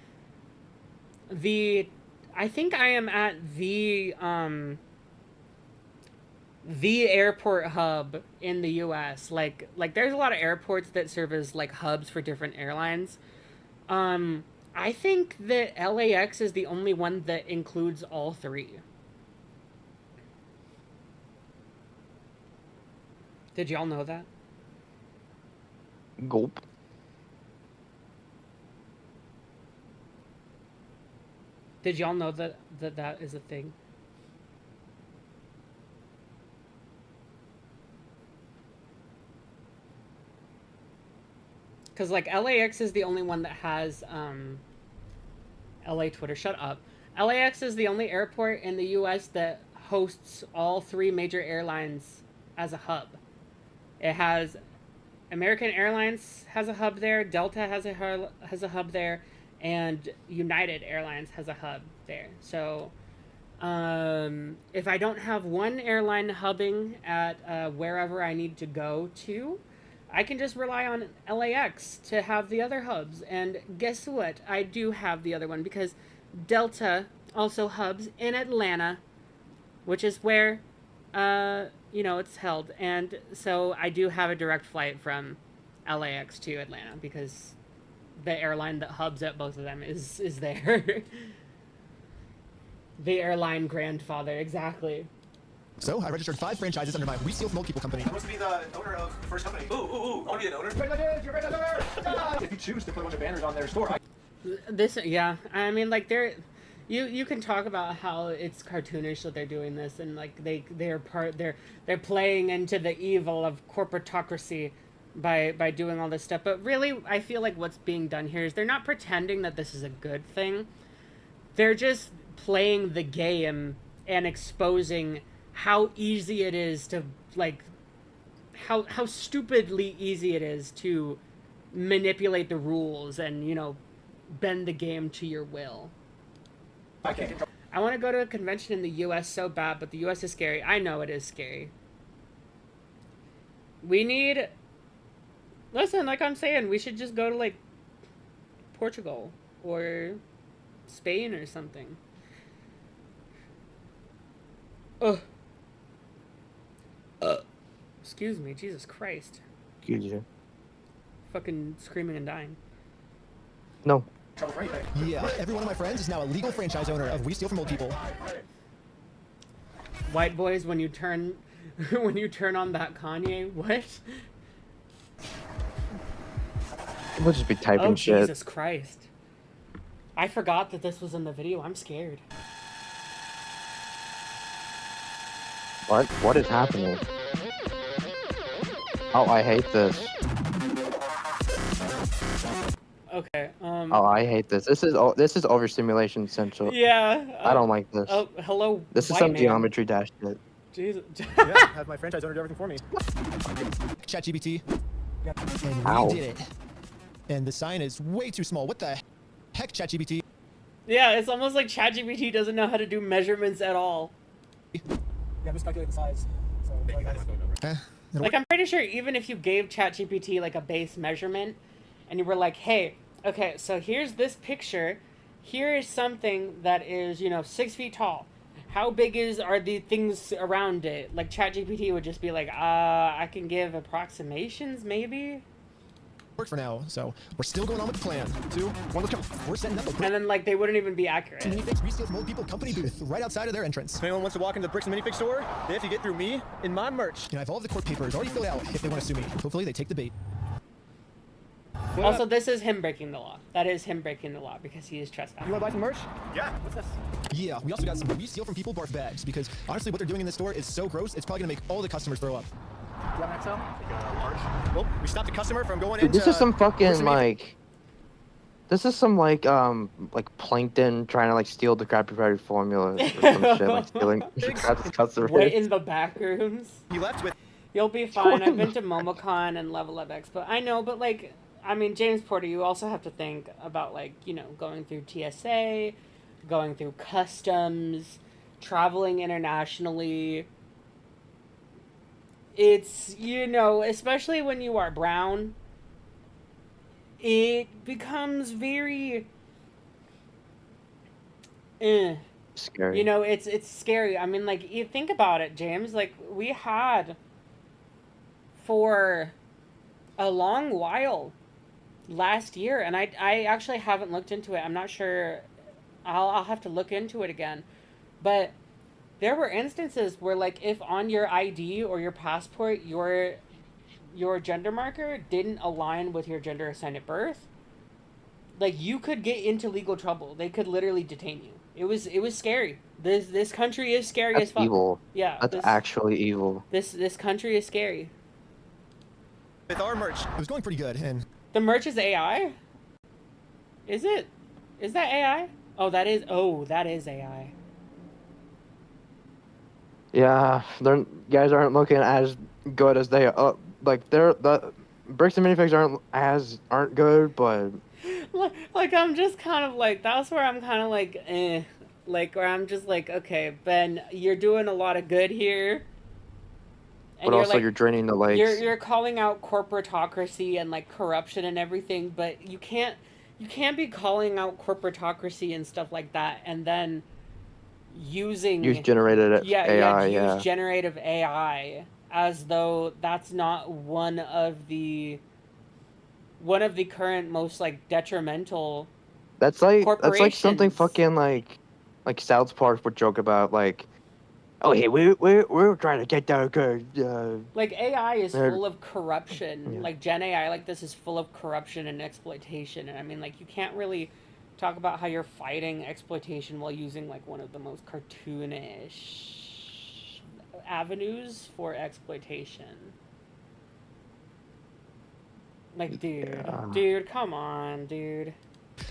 I think I am at the the airport hub in the U.S. Like there's a lot of airports that serve as like hubs for different airlines. I think that LAX is the only one that includes all three. Did y'all know that? Gulp. Did y'all know that that is a thing? Because, like, LAX is the only one that has, LA Twitter, shut up. LAX is the only airport in the U.S. that hosts all three major airlines as a hub. It has, American Airlines has a hub there, Delta has a hub there, and United Airlines has a hub there. So, if I don't have one airline hubbing at wherever I need to go to, I can just rely on LAX to have the other hubs. And guess what? I do have the other one because Delta also hubs in Atlanta, which is where, you know, it's held. And so I do have a direct flight from LAX to Atlanta because the airline that hubs at both of them is there. The airline grandfather, exactly. So, I registered 5 franchises under my We Steal From Old People company. I'm supposed to be the owner of the first company. Ooh, I want to be an owner. If you choose to put a bunch of banners on their store. This, yeah, I mean, like, you can talk about how it's cartoonish that they're doing this, and like they're playing into the evil of corporatocracy by doing all this stuff. But really, I feel like what's being done here is they're not pretending that this is a good thing. They're just playing the game and exposing how easy it is to, like, how stupidly easy it is to manipulate the rules and, you know, bend the game to your will. I want to go to a convention in the U.S. so bad, but the U.S. is scary. I know it is scary. We need... Listen, like I'm saying, we should just go to, like, Portugal or Spain or something. Ugh. Excuse me, Jesus Christ. Excuse you. Fucking screaming and dying. No. Yeah, every one of my friends is now a legal franchise owner of We Steal From Old People. White boys, when you turn on that Kanye, what? We'll just be typing oh, shit. Jesus Christ. I forgot that this was in the video. I'm scared. What is happening? Oh, I hate this. Okay. Oh, I hate this. This is overstimulation central. Yeah. I don't like this. Oh, hello. This is some geometry dash shit. Jesus. Yeah, have my franchise owner do everything for me. ChatGPT. Yeah. And Ow. we did it. And the sign is way too small. What the heck, ChatGPT? Yeah, it's almost like ChatGPT doesn't know how to do measurements at all. Yeah, I'm just calculating the size. So, like, I'm pretty sure even if you gave ChatGPT like a base measurement and you were like, hey, okay, so here's this picture. Here is something that is, you know, 6 feet tall. How big are the things around it? Like, ChatGPT would just be like, I can give approximations, maybe? Work for now, so we're still going on with the plan. 2, 1, let's go. We're setting up a and then, like, they wouldn't even be accurate. Minifigs We Steal From Old People company booth right outside of their entrance. If anyone wants to walk into the Bricks and Minifig store, they have to get through me and my merch. And I have all of the court papers already filled out if they want to sue me. Hopefully they take the bait. Also, this is him breaking the law. That is him breaking the law because he is trespassing. You want to buy some merch? Yeah. What's this? Yeah, we also got some We Steal From People barf bags because honestly what they're doing in this store is so gross, it's probably going to make all the customers throw up. Do you have an XL? Large. Well, we stopped the customer from going Dude, into... this is some fucking, like... This is some, like Plankton trying to, like, steal the Krabby Patty formula or some shit, like, stealing Krabby's customers. Wait in the back rooms. You left with... You'll be fine. I've been to MomoCon and Level Up Expo. I know, but, like... I mean, James Porter, you also have to think about, like, you know, going through TSA, going through customs, traveling internationally. It's, you know, especially when you are brown, it becomes very... Scary. You know, it's scary. I mean, like, you think about it, James. Like, we had for a long while last year, and I actually haven't looked into it. I'm not sure. I'll have to look into it again. But there were instances where, like, if on your ID or your passport your gender marker didn't align with your gender assigned at birth, like, you could get into legal trouble. They could literally detain you. It was scary. This country is scary That's as fuck. evil. Yeah, That's actually evil. This country is scary. With our merch, it was going pretty good, and The merch is AI? Is it? Is that AI? Oh, that is AI. Yeah, guys aren't looking as good as they like the bricks and minifigs aren't good, but Like, I'm just kind of like, that's where I'm kind of like, like, where I'm just like, okay, Ben, you're doing a lot of good here. And but you're also like, you're draining the legs. you're calling out corporatocracy and like corruption and everything, but you can't be calling out corporatocracy and stuff like that and then use generated AI, use generative AI as though that's not one of the current most like detrimental. That's like something corporations. fucking like South Park would joke about, like, oh hey, we're trying to get that good. Like, AI is they're- full of corruption. Yeah. Like, Gen AI like this is full of corruption and exploitation. And I mean, like, you can't really talk about how you're fighting exploitation while using like one of the most cartoonish avenues for exploitation. Like, dude, come on, dude.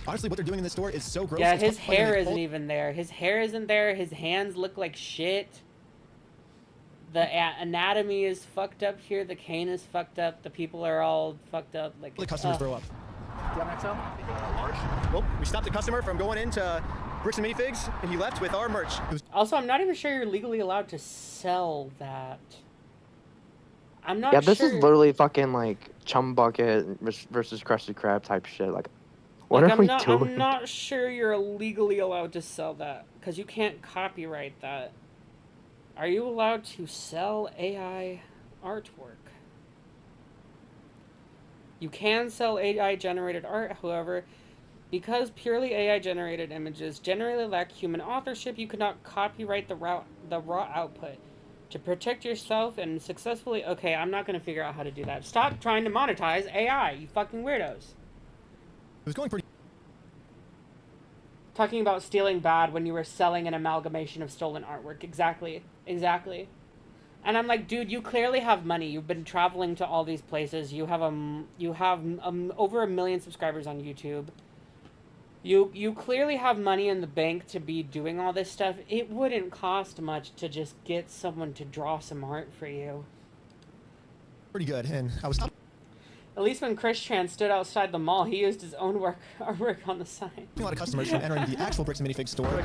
honestly, what they're doing in this store is so gross. Yeah, It's his like playing hair the isn't old- even there. His hair isn't there. His hands look like shit. The anatomy is fucked up here. The cane is fucked up. The people are all fucked up. Like, The customers throw up. Do you have an XL? Well, we stopped the customer from going into bricks and minifigs, and he left with our merch. Also, I'm not even sure you're legally allowed to sell that. I'm not Yeah, sure. this is literally fucking like Chum Bucket versus Krusty Krab type shit. Like, what Like, are we doing? I'm not sure you're legally allowed to sell that because you can't copyright that. Are you allowed to sell AI artwork? You can sell AI generated art, however, because purely AI generated images generally lack human authorship, you cannot copyright the raw output. To protect yourself and successfully... Okay, I'm not going to figure out how to do that. Stop trying to monetize AI, you fucking weirdos. It was going pretty... Talking about stealing bad when you were selling an amalgamation of stolen artwork. Exactly. Exactly. And I'm like, dude, you clearly have money. You've been traveling to all these places. You have over 1 million subscribers on YouTube. You clearly have money in the bank to be doing all this stuff. It wouldn't cost much to just get someone to draw some art for you. pretty good, and I was... At least when Chris Chan stood outside the mall, he used his own artwork on the sign. A lot of customers from entering the actual bricks and minifigs store. Okay.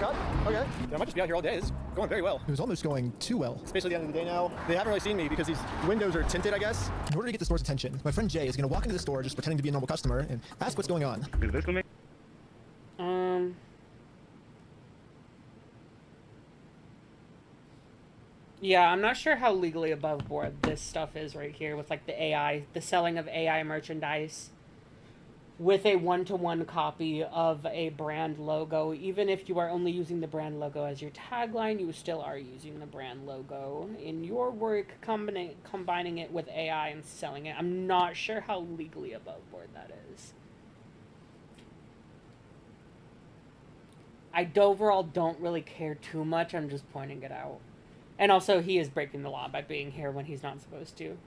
Yeah, I might just be out here all day. It's going very well. It was almost going too well. It's basically the end of the day now. They haven't really seen me because these windows are tinted, I guess. In order to get the store's attention, my friend Jay is going to walk into the store just pretending to be a normal customer and ask what's going on. Is this gonna make... Yeah, I'm not sure how legally above board this stuff is right here with like the AI, the selling of AI merchandise with a one-to-one copy of a brand logo. Even if you are only using the brand logo as your tagline, you still are using the brand logo in your work, combining it with AI and selling it. I'm not sure how legally above board that is. I overall don't really care too much. I'm just pointing it out. And also, he is breaking the law by being here when he's not supposed to.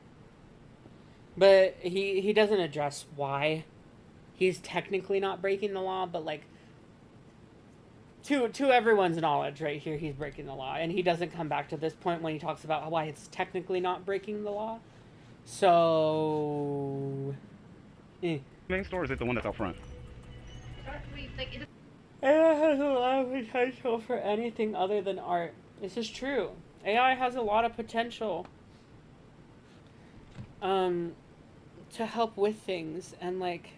But he doesn't address why he's technically not breaking the law, but like, to everyone's knowledge right here, he's breaking the law. And he doesn't come back to this point when he talks about why it's technically not breaking the law. So... Main store, or is it the one that's out front? AI has a lot of potential for anything other than art. This is true. AI has a lot of potential to help with things, and like,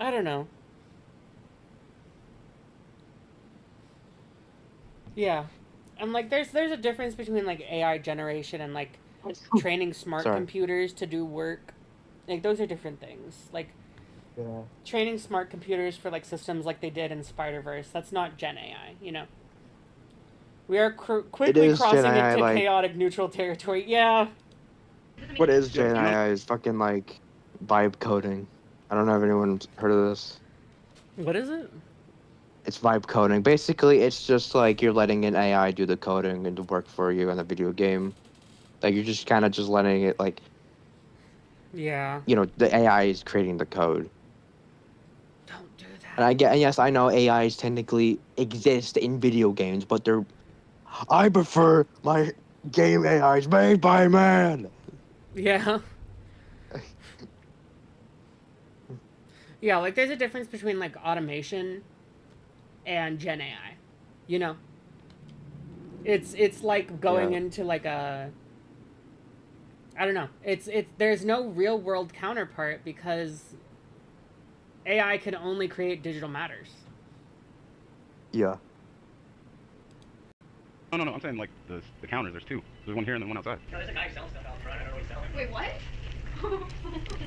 I don't know. Yeah. And like there's a difference between like AI generation and like training smart computers to do work. Like those are different things. Like training smart computers for like systems like they did in Spider-Verse, that's not Gen AI, you know. We are quickly crossing into like, chaotic neutral territory. Yeah. What is Gen AI is fucking like vibe coding. I don't know if anyone's heard of this. What is it? It's vibe coding. Basically, it's just like you're letting an AI do the coding and to work for you in a video game. Like you're just kind of just letting it like. Yeah. You know, the AI is creating the code. Don't do that. And yes, I know AIs technically exist in video games, but I prefer my game AIs made by man. Yeah. Yeah, like there's a difference between like automation and Gen AI. You know? It's like going into like a I don't know. It's there's no real world counterpart because AI can only create digital matters. Yeah. No, I'm saying like the counters. There's two. There's one here and then one outside. No, there's a guy selling stuff out front. I don't know what he's selling. Wait, what?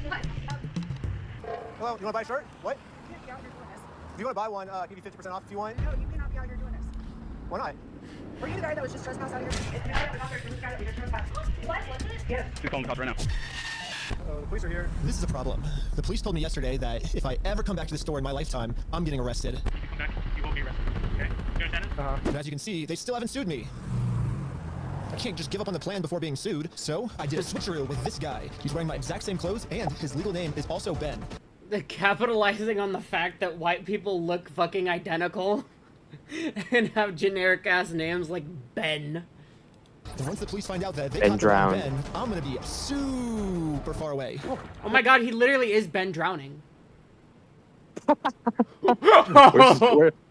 What? Hello, you want to buy a shirt? What? You can't be out here doing this. If you want to buy one, give you 50% off if you want. No, you cannot be out here doing this. Why not? Were you the guy that was just trespassed out here? What? Was it? Yes. He's calling the cops right now. The police are here. This is a problem. The police told me yesterday that if I ever come back to the store in my lifetime, I'm getting arrested. If you come back, you will be arrested. Okay? You understand it? But as you can see, they still haven't sued me. I can't just give up on the plan before being sued, so I did a switcheroo with this guy. He's wearing my exact same clothes, and his legal name is also Ben. They're capitalizing on the fact that white people look fucking identical and have generic-ass names like Ben. And once the police find out that they Ben caught Ben, I'm gonna be super far away. Oh my god, he literally is Ben drowning.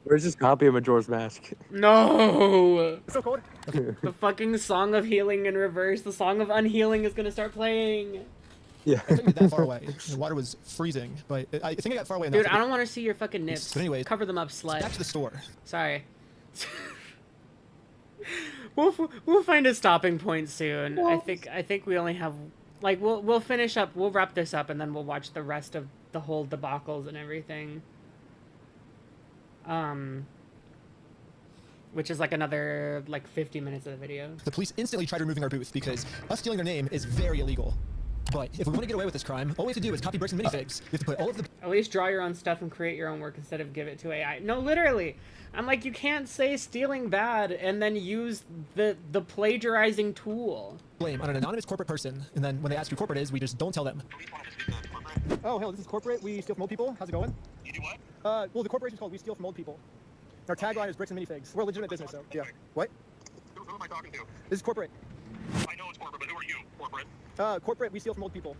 Where's this copy of Majora's Mask? No! It's so cold. The fucking Song of Healing in reverse. The Song of Unhealing is gonna start playing. Yeah. I couldn't get that far away. The water was freezing, but I think I got far away enough. Dude, I don't want to see your fucking nips. But anyways, cover them up, slut. Back to the store. Sorry. We'll find a stopping point soon. I think we only have like we'll finish up. We'll wrap this up and then we'll watch the rest of the whole debacles and everything. Which is like another like 50 minutes of the video. The police instantly tried removing our booth because us stealing their name is very illegal. But if we want to get away with this crime, all we have to do is copy bricks and minifigs. We have to put all of the... At least draw your own stuff and create your own work instead of give it to AI. No, literally. I'm like, you can't say stealing bad and then use the plagiarizing tool. Blame on an anonymous corporate person, and then when they ask who corporate is, we just don't tell them. Oh, hell, this is corporate. We steal from old people. How's it going? You do what? Well, the corporation's called We Steal from Old People. Our tagline is bricks and minifigs. We're a legitimate business, so yeah. What? Who am I talking to? This is corporate. I know it's corporate, but who are you, corporate? Corporate, we steal from old people.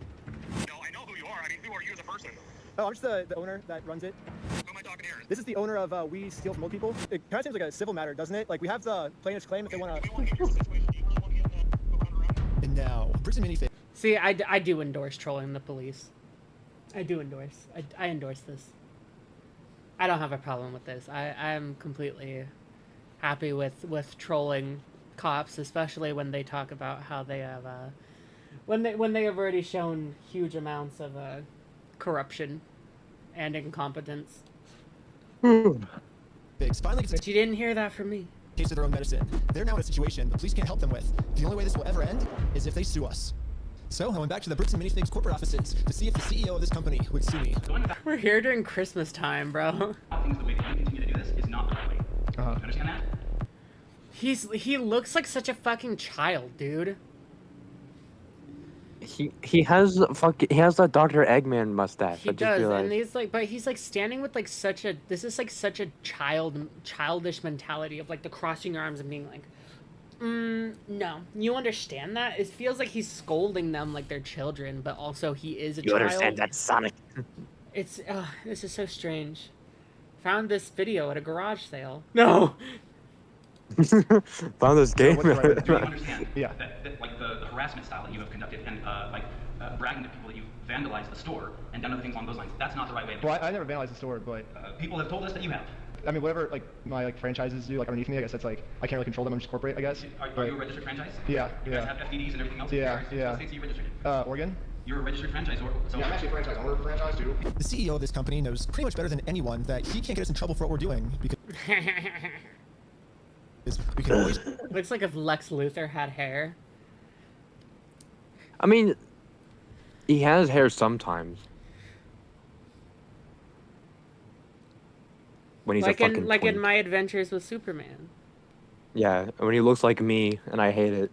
No, I know who you are. I mean, who are you as a person? Oh, I'm just the owner that runs it. Who am I talking here? This is the owner of We Steal from Old People. It kind of seems like a civil matter, doesn't it? Like, we have the plaintiff's claim if they want to... And now, bricks and minifigs. See, I do endorse trolling the police. I do endorse. I endorse this. I don't have a problem with this. I'm completely happy with trolling cops, especially when they talk about how they have when they have already shown huge amounts of corruption and incompetence. Finally, but you didn't hear that from me. Case of their own medicine. They're now in a situation the police can't help them with. The only way this will ever end is if they sue us. So I went back to the Bricks and Minifigs corporate offices to see if the CEO of this company would sue me. We're here during Christmas time, bro. Things the way that you continue to do this is not the right way. Do you understand that? He looks like such a fucking child, dude. He has that Dr. Eggman mustache. He does, and he's like standing with like such a childish mentality of like the crossing your arms and being like, no, you understand that? It feels like he's scolding them like they're children, but also he is a child. You understand that, Sonic? This is so strange. Found this video at a garage sale. No. Found this game. Do you understand that like the harassment style that you have conducted and bragging to people that you vandalized the store and done other things along those lines. That's not the right way. Well, I never vandalized the store, but people have told us that you have. I mean, whatever like my franchises do like underneath me, I guess that's like I can't really control them. I'm just corporate, I guess. Are you a registered franchise? Yeah. You guys have FDDs and everything else? Yeah. What states are you registered in? Oregon. You're a registered franchise. So yeah, I'm actually a franchise owner of a franchise too. The CEO of this company knows pretty much better than anyone that he can't get us in trouble for what we're doing because we can always. Looks like if Lex Luthor had hair. I mean, he has hair sometimes. When he's like a fucking in twink. My Adventures with Superman. Yeah, when he looks like me, and I hate it.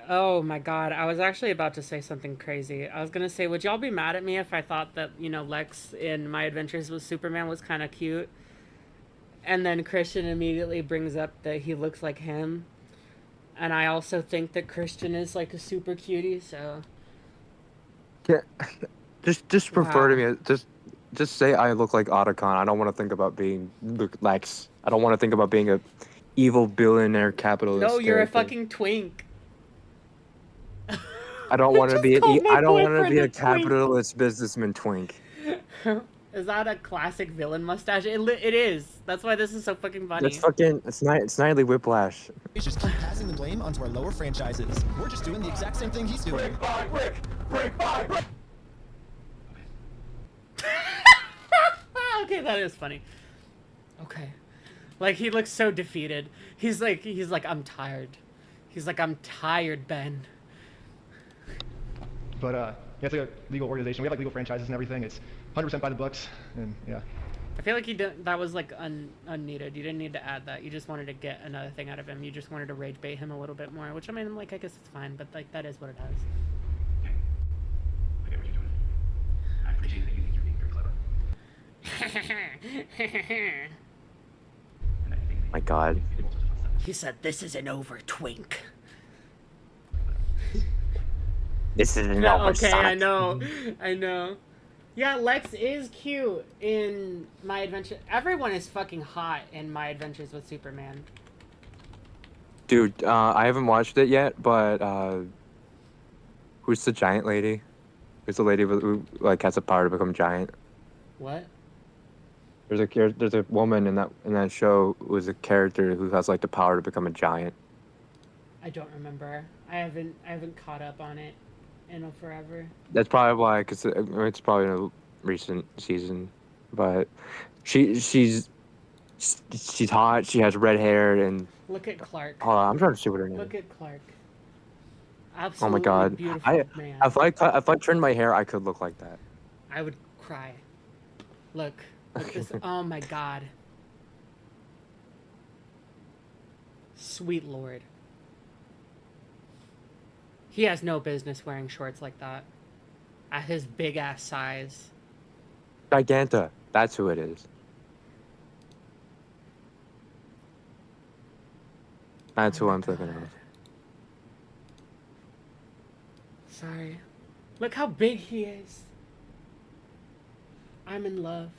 Oh my god, I was actually about to say something crazy. I was gonna say, would y'all be mad at me if I thought that, you know, Lex in My Adventures with Superman was kind of cute? And then Christian immediately brings up that he looks like him. And I also think that Christian is like a super cutie, so... Yeah, just refer to me. Just say I look like Otacon. I don't want to think about being Lex. I don't want to think about being a evil billionaire capitalist. No, you're character. a fucking twink. I don't want to be. I don't want to be a twink. capitalist businessman twink. Is that a classic villain mustache? It is. That's why this is so fucking funny. That's fucking. It's Nightly Whiplash. We just keep passing the blame onto our lower franchises. We're just doing the exact same thing he's doing. Okay, that is funny. Okay. Like, he looks so defeated. He's like, I'm tired. He's like, I'm tired, Ben. But, yeah, it's like a legal organization. We have, like, legal franchises and everything. It's 100% by the books, and, yeah. I feel like that was, like, unneeded. You didn't need to add that. You just wanted to get another thing out of him. You just wanted to rage bait him a little bit more, which, I mean, like, I guess it's fine, but, like, that is what it is. I get what you're doing. I appreciate that you think you're being very clever. My God. He said, "This isn't over, twink." This isn't Yeah, over. okay, Sonic. I know. Yeah, Lex is cute in My Adventure. Everyone is fucking hot in My Adventures with Superman. Dude, I haven't watched it yet, but who's the giant lady? Who's the lady who like has the power to become giant? What? There's a woman in that show who's a character who has like the power to become a giant. I don't remember. I haven't caught up on it in forever. That's probably why, cause it's probably in a recent season, but she's hot. She has red hair and. Look at Clark. Hold on, I'm trying to see what her name. Look at Clark. Oh Absolutely my God! beautiful man. If I trimmed my hair, I could look like that. I would cry. Look this. Oh my God. Sweet Lord. He has no business wearing shorts like that. At his big ass size. Giganta. That's who it is. That's who I'm thinking of. Sorry. Look how big he is. I'm in love.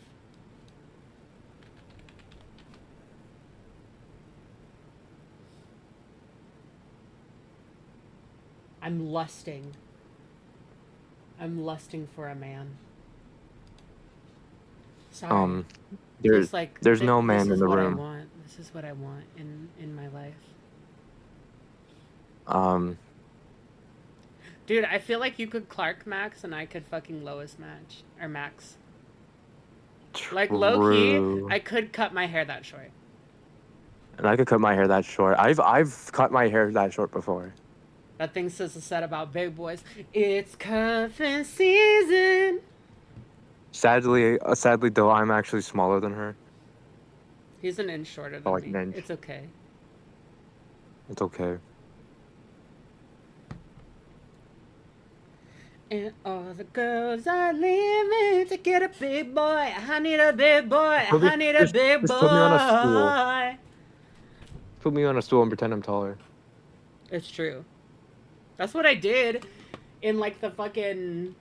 I'm lusting. I'm lusting for a man. Sorry. There's like, there's no man in the what room. I want. This is what I want in my life. Dude, I feel like you could Clark Max and I could fucking Lois match. Or Max. Like, low-key, I could cut my hair that short. And I could cut my hair that short. I've cut my hair that short before. That thing says a set about big boys. It's cuffing season. Sadly though, I'm actually smaller than her. He's an inch shorter than Like me. an inch. It's okay. It's okay. And all the girls are leaving to get a big boy. I need a big boy. I need a big boy. Just put me on a stool. Put me on a stool and pretend I'm taller. It's true. That's what I did in like the fucking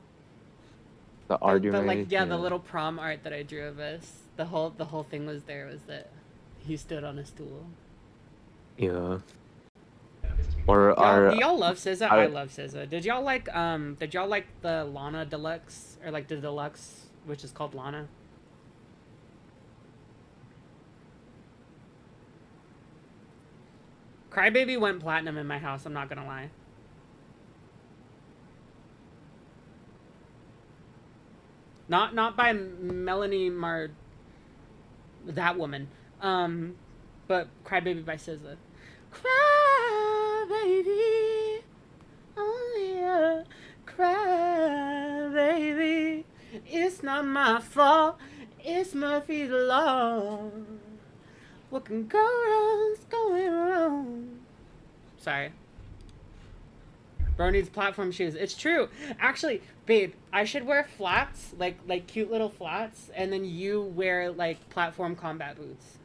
The art you made. like the little prom art that I drew of us. The whole thing was there was that he stood on a stool. Yeah. Business meeting. Or Do y'all love SZA? I love SZA. Did y'all like the Lana Deluxe, or like the Deluxe, which is called Lana? Crybaby went platinum in my house, I'm not gonna lie. Not by Melanie that woman. But Crybaby by SZA. Crybaby, only a crybaby. It's not my fault, it's Murphy's law. What can go wrong's going wrong. Sorry. Bro needs platform shoes. It's true. Actually, babe, I should wear flats, like cute little flats, and then you wear like platform combat boots.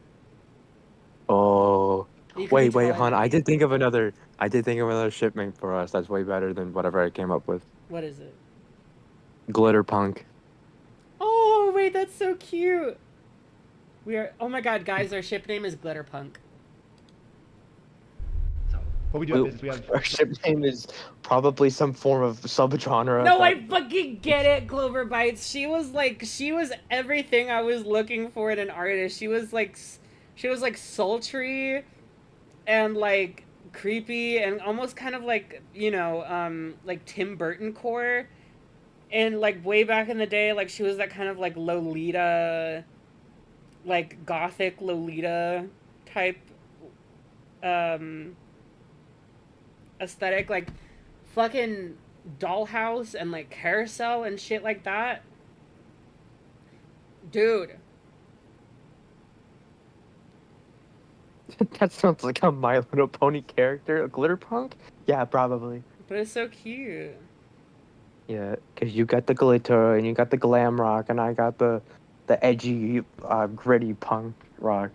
Oh, wait, hon. I did think of another shipment for us that's way better than whatever I came up with. What is it? Glitter punk. Oh, wait, that's so cute. Oh my god, guys, our ship name is Glitter Punk. What we do is we have our ship name is probably some form of subgenre. No, I fucking get it, Clover Bites. She was everything I was looking for in an artist. She was like sultry and like creepy and almost kind of like, like Tim Burton core. And like way back in the day, like she was that kind of like Lolita, like gothic Lolita type aesthetic, like fucking Dollhouse and like Carousel and shit like that. Dude. That sounds like a My Little Pony character. A glitter punk? Yeah, probably. But it's so cute. Yeah, because you got the glitter and you got the glam rock and I got the edgy, gritty punk rock.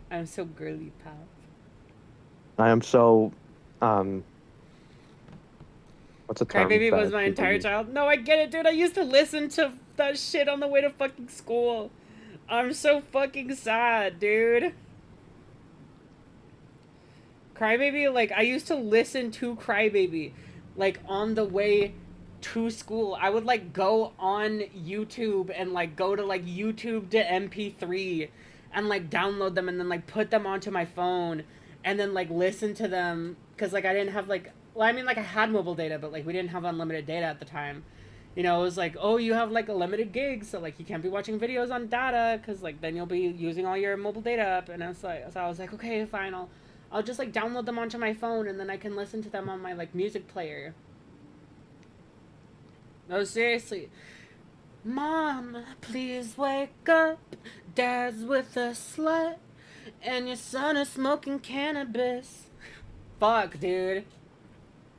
I'm so girly, pal. I am so, what's the term? Crybaby was my entire child. No, I get it, dude. I used to listen to that shit on the way to fucking school. I'm so fucking sad, dude. Crybaby, like, I used to listen to Crybaby, like, on the way to school. I would, like, go on YouTube and, like, go to, like, YouTube to MP3 and, like, download them and then, like, put them onto my phone and then, like, listen to them. Because, like, I didn't have, like, well, I mean, like, I had mobile data, but, like, we didn't have unlimited data at the time. You know, it was like, oh, you have, like, a limited gig, so, like, you can't be watching videos on data because, like, then you'll be using all your mobile data up. And it's like, so I was like, okay, fine, I'll just, like, download them onto my phone and then I can listen to them on my, like, music player. No, seriously. Mom, please wake up. Dad's with a slut. And your son is smoking cannabis. Fuck, dude.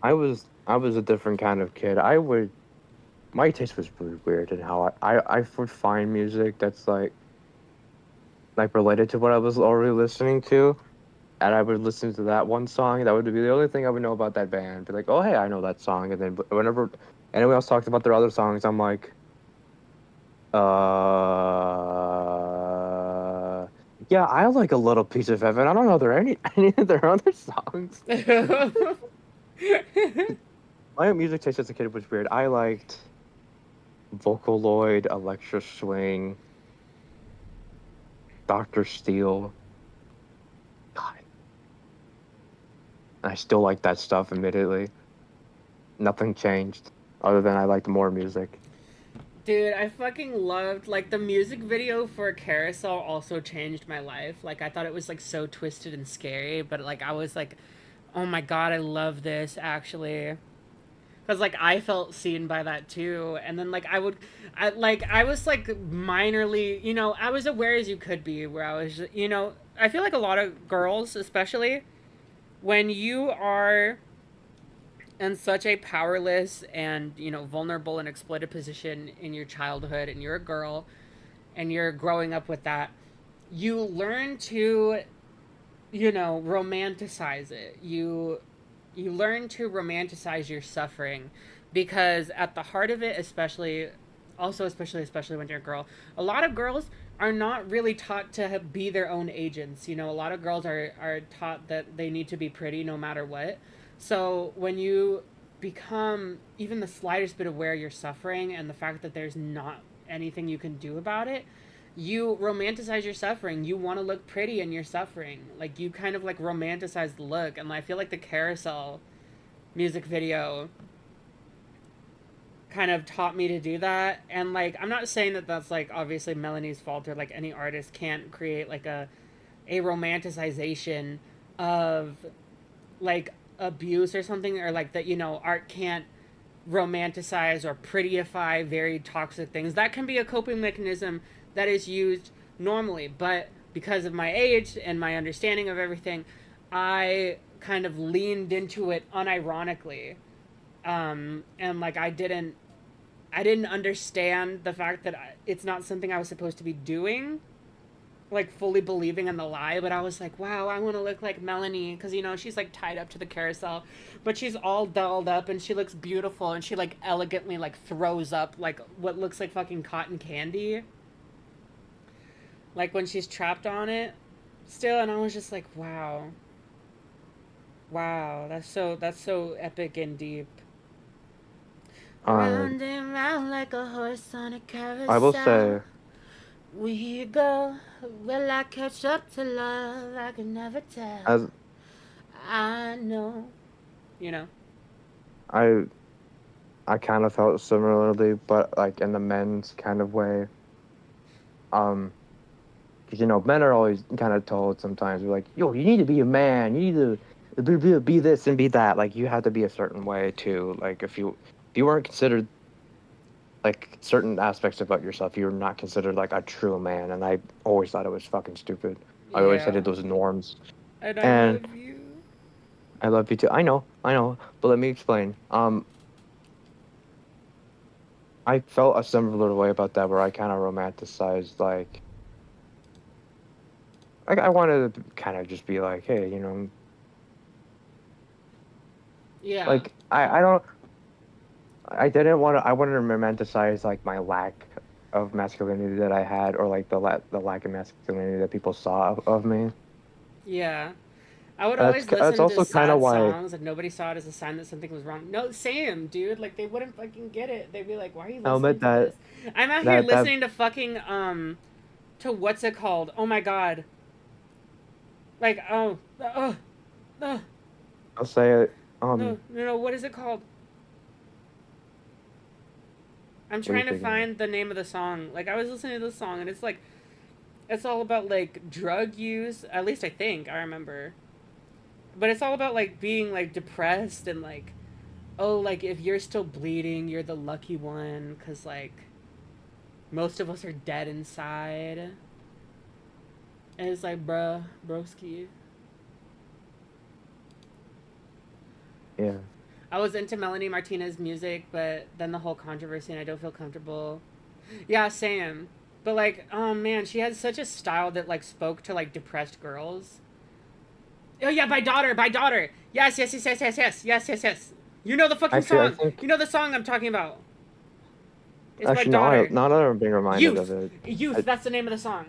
I was a different kind of kid. My taste was really weird in how I would find music that's like related to what I was already listening to. And I would listen to that one song. That would be the only thing I would know about that band. Be like, oh, hey, I know that song. And then whenever anyone else talked about their other songs, I'm like, yeah, I like A Little Piece of Heaven. I don't know any of their other songs. My music taste as a kid was weird. I liked Vocaloid, Electro Swing, Dr. Steel. God. I still like that stuff, admittedly. Nothing changed, other than I liked more music. Dude, I fucking loved, like, the music video for Carousel also changed my life. Like, I thought it was, like, so twisted and scary, but, like, I was like, oh my god, I love this, actually. Because, like, I felt seen by that, too. And then, like, I was, like, minorly, you know, I was aware as you could be, where I was, you know, I feel like a lot of girls, especially, when you are in such a powerless and, you know, vulnerable and exploited position in your childhood, and you're a girl, and you're growing up with that, you learn to, you know, romanticize it. You learn to romanticize your suffering, because at the heart of it, especially, also especially when you're a girl, a lot of girls are not really taught to be their own agents. You know, a lot of girls are taught that they need to be pretty no matter what. So when you become even the slightest bit aware you're suffering and the fact that there's not anything you can do about it, you romanticize your suffering. You want to look pretty in your suffering. Like, you kind of like romanticize the look. And I feel like the Carousel music video kind of taught me to do that. And like, I'm not saying that that's like obviously Melanie's fault, or like any artist can't create like a romanticization of like abuse or something, or like that, you know, art can't romanticize or prettyify very toxic things. That can be a coping mechanism that is used normally, but because of my age and my understanding of everything, I kind of leaned into it unironically. And like, I didn't understand the fact that it's not something I was supposed to be doing, like fully believing in the lie. But I was like, wow, I want to look like Melanie, because, you know, she's like tied up to the carousel, but she's all dolled up and she looks beautiful, and she like elegantly like throws up like what looks like fucking cotton candy, like when she's trapped on it still. And I was just like, wow, that's so epic and deep. Round and round like a horse on a carousel. I will say, we go. Will I catch up to love? I can never tell. as I know. You know? I kind of felt similarly, but like in the men's kind of way. 'Cause, you know, men are always kind of told sometimes, like, yo, you need to be a man. You need to be this and be that. Like, you have to be a certain way too. Like, if you weren't considered like certain aspects about yourself, you're not considered like a true man. And I always thought it was fucking stupid. I always hated those norms. And I love you. I love you too. I know. But let me explain. I felt a similar way about that, where I kind of romanticized, like I wanted to kind of just be like, hey, you know, yeah. Like, I wanted to romanticize like my lack of masculinity that I had, or like the lack of masculinity that people saw of me. Yeah. I would always listen to sad songs, and nobody saw it as a sign that something was wrong. No, same, dude. Like, they wouldn't fucking get it. They'd be like, why are you listening to this? I'm out here listening to fucking, to what's it called? Oh my god. Like, I'll say it. No, what is it called? I'm trying to find the name of the song. Like, I was listening to this song, and it's like, it's all about like drug use. At least I think I remember. But it's all about like being like depressed, and like, oh, like if you're still bleeding, you're the lucky one, because like most of us are dead inside. And it's like, bruh, broski. Yeah. I was into Melanie Martinez's music, but then the whole controversy, and I don't feel comfortable. Yeah, same. But like, oh man, she had such a style that like spoke to like depressed girls. Oh yeah, by daughter. Yes. You know the fucking song. You know the song I'm talking about. It's actually, by daughter. now that I'm being reminded of it. Youth, that's the name of the song.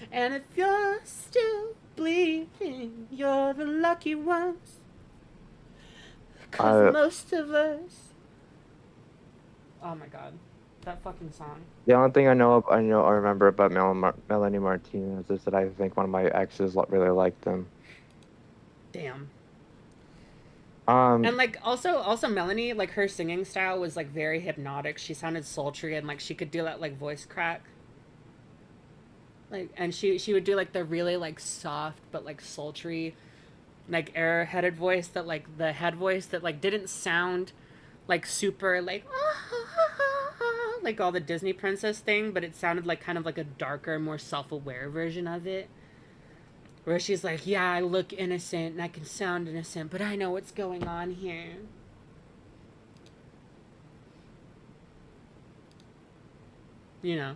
And if you're still bleeding, you're the lucky ones. 'Cause most of us. Oh my god, that fucking song. The only thing I remember about Melanie Martinez is that I think one of my exes really liked them. Damn. And like also Melanie, like her singing style was like very hypnotic. She sounded sultry, and like she could do that like voice crack. Like, and she would do like the really like soft but like sultry, like air-headed voice, that like the head voice that like didn't sound like super like like all the Disney princess thing, but it sounded like kind of like a darker, more self-aware version of it, where she's like, yeah, I look innocent and I can sound innocent, but I know what's going on here. You know,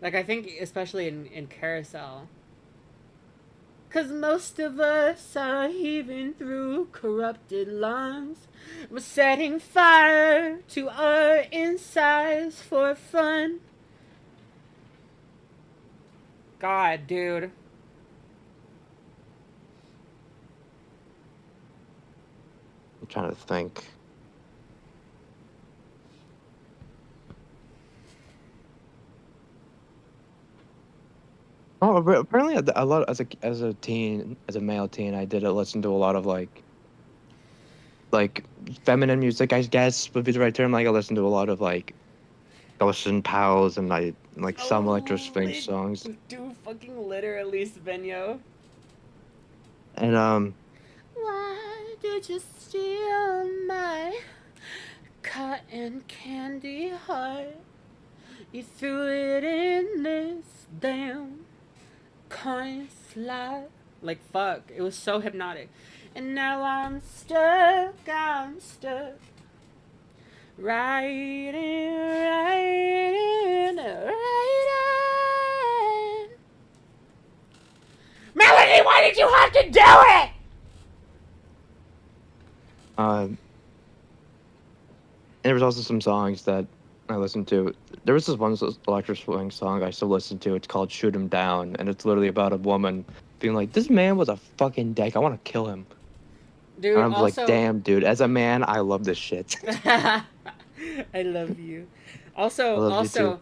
like, I think especially in Carousel, 'Cause most of us are heaving through corrupted lungs. We're setting fire to our insides for fun. God, dude. I'm trying to think. Oh, apparently a lot as a teen, as a male teen, I did listen to a lot of like feminine music, I guess would be the right term. Like I listened to a lot of like Ghosts and Pals and like some Electro Swing songs. Do fucking literally, Svenyo. And Why did you steal my cotton candy heart? You threw it in this damn coin slot. Like, fuck. It was so hypnotic. And now I'm stuck. Right in. Melanie, why did you have to do it? and there was also some songs that I listened to. There was this one Electro Swing song I still listen to. It's called "Shoot 'Em Down," and it's literally about a woman being like, "This man was a fucking dick. I want to kill him." Dude, and I was also... like, "Damn, dude. As a man, I love this shit." I love you. Also,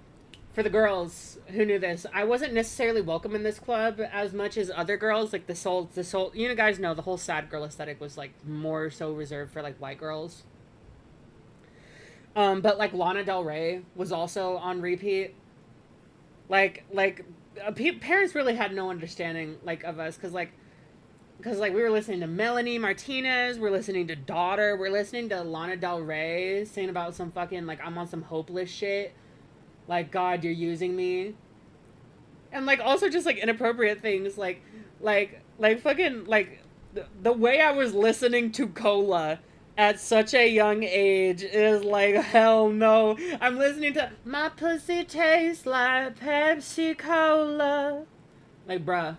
for the girls who knew this, I wasn't necessarily welcome in this club as much as other girls. Like the soul, you guys know the whole sad girl aesthetic was like more so reserved for like white girls. But like Lana Del Rey was also on repeat. Parents really had no understanding like of us because we were listening to Melanie Martinez, we're listening to Daughter, we're listening to Lana Del Rey saying about some fucking like I'm on some hopeless shit, like God you're using me, and like also just like inappropriate things like fucking like the way I was listening to Cola at such a young age is like, hell no. I'm listening to My Pussy Tastes Like Pepsi Cola. Like, bruh.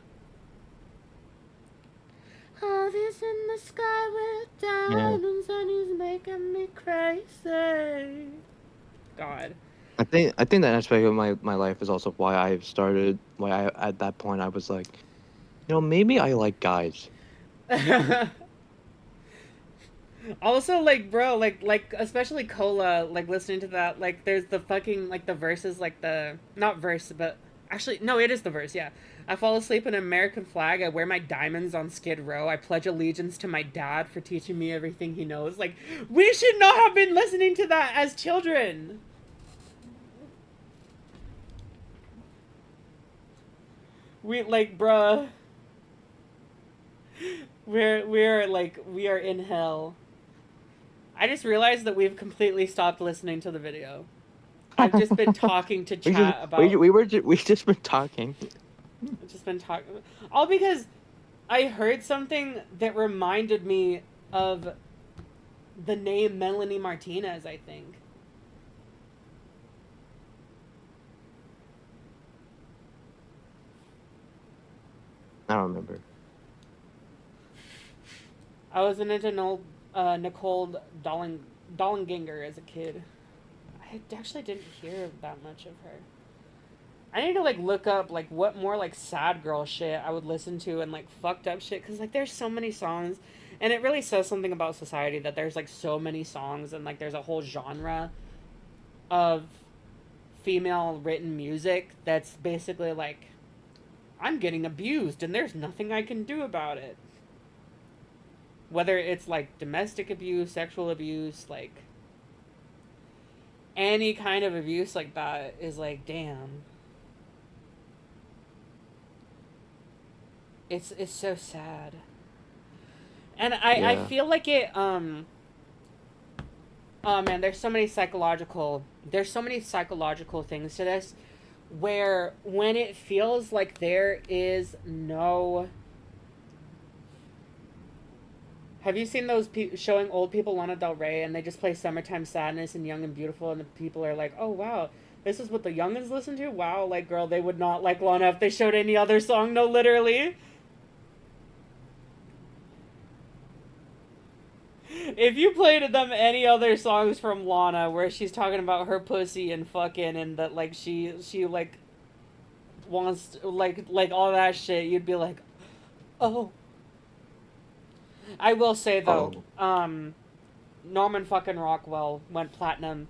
All this in the sky with diamonds and he's making me crazy. God. I think that aspect of my life is also why I at that point I was like, maybe I like guys. Also, like, bro, like especially Cola, like listening to that, like there's the fucking like the verses, like the not verse, but actually no, it is the verse, yeah. I fall asleep in an American flag. I wear my diamonds on Skid Row. I pledge allegiance to my dad for teaching me everything he knows. Like, we should not have been listening to that as children. We like, bruh. We are in hell. I just realized that we've completely stopped listening to the video. I've just been talking to chat about. We've just been talking. I've just been talking, all because I heard something that reminded me of the name Melanie Martinez. I think. I don't remember. I was into Nicole Dollanganger as a kid. I actually didn't hear that much of her. I need to like look up like what more like sad girl shit I would listen to and like fucked up shit, because like there's so many songs, and it really says something about society that there's like so many songs and like there's a whole genre of female written music that's basically like, I'm getting abused and there's nothing I can do about it. Whether it's like domestic abuse, sexual abuse, like any kind of abuse like that is like, damn. It's so sad. And I feel like it oh man, there's so many psychological things to this, where when it feels like there is no... Have you seen those showing old people Lana Del Rey and they just play Summertime Sadness and Young and Beautiful, and the people are like, oh wow, this is what the youngins listen to? Wow, like girl, they would not like Lana if they showed any other song. No, literally. If you played them any other songs from Lana where she's talking about her pussy and fucking and that like she like wants to, like all that shit, you'd be like, oh. I will say though, Norman fucking Rockwell went platinum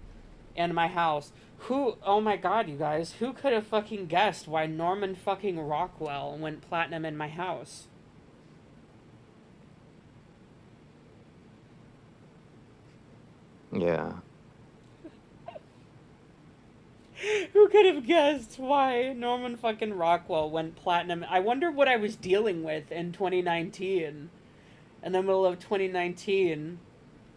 in my house. Who, oh my god, you guys, who could have fucking guessed why Norman fucking Rockwell went platinum in my house? Yeah. Who could have guessed why Norman fucking Rockwell went platinum? I wonder what I was dealing with in 2019. In the middle of 2019.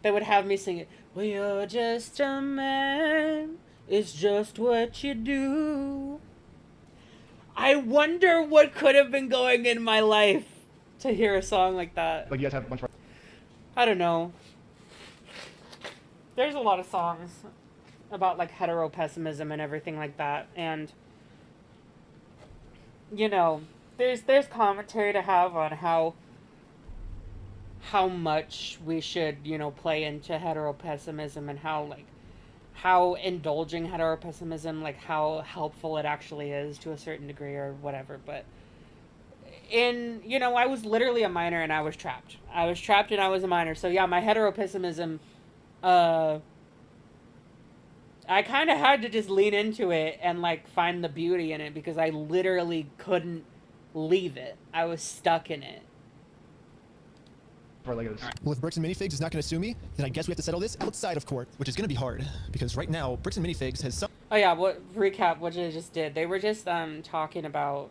That would have me sing it. Well, you're just a man. It's just what you do. I wonder what could have been going in my life to hear a song like that. Like you guys have a bunch of... I don't know. There's a lot of songs about like hetero pessimism and everything like that, and you know, there's commentary to have on how much we should, you know, play into hetero pessimism and how indulging hetero pessimism, like how helpful it actually is to a certain degree or whatever. But in, you know, I was literally a minor and I was trapped. I was trapped and I was a minor. So yeah, my hetero pessimism, I kind of had to just lean into it and like find the beauty in it because I literally couldn't leave it. I was stuck in it. Well, if Bricks and Minifigs is not going to sue me, then I guess we have to settle this outside of court, which is going to be hard because right now Bricks and Minifigs has some. Oh yeah, recap what they just did. They were just talking about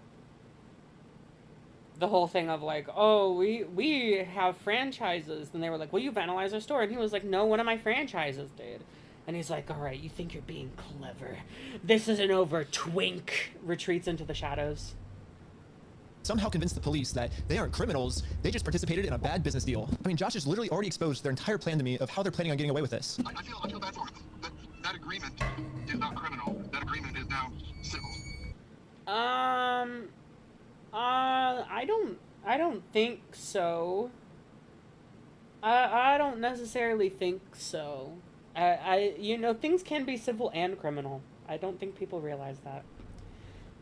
the whole thing of like, oh, we have franchises, and they were like, will you vandalize our store? And he was like, no, one of my franchises did. And he's like, all right, you think you're being clever. This isn't over, twink. Retreats into the shadows. Somehow convinced the police that they aren't criminals, they just participated in a bad business deal. I mean, Josh has literally already exposed their entire plan to me of how they're planning on getting away with this. I feel bad for them. That agreement is not criminal. That agreement is now civil. I don't think so. I don't necessarily think so. You know, things can be civil and criminal. I don't think people realize that.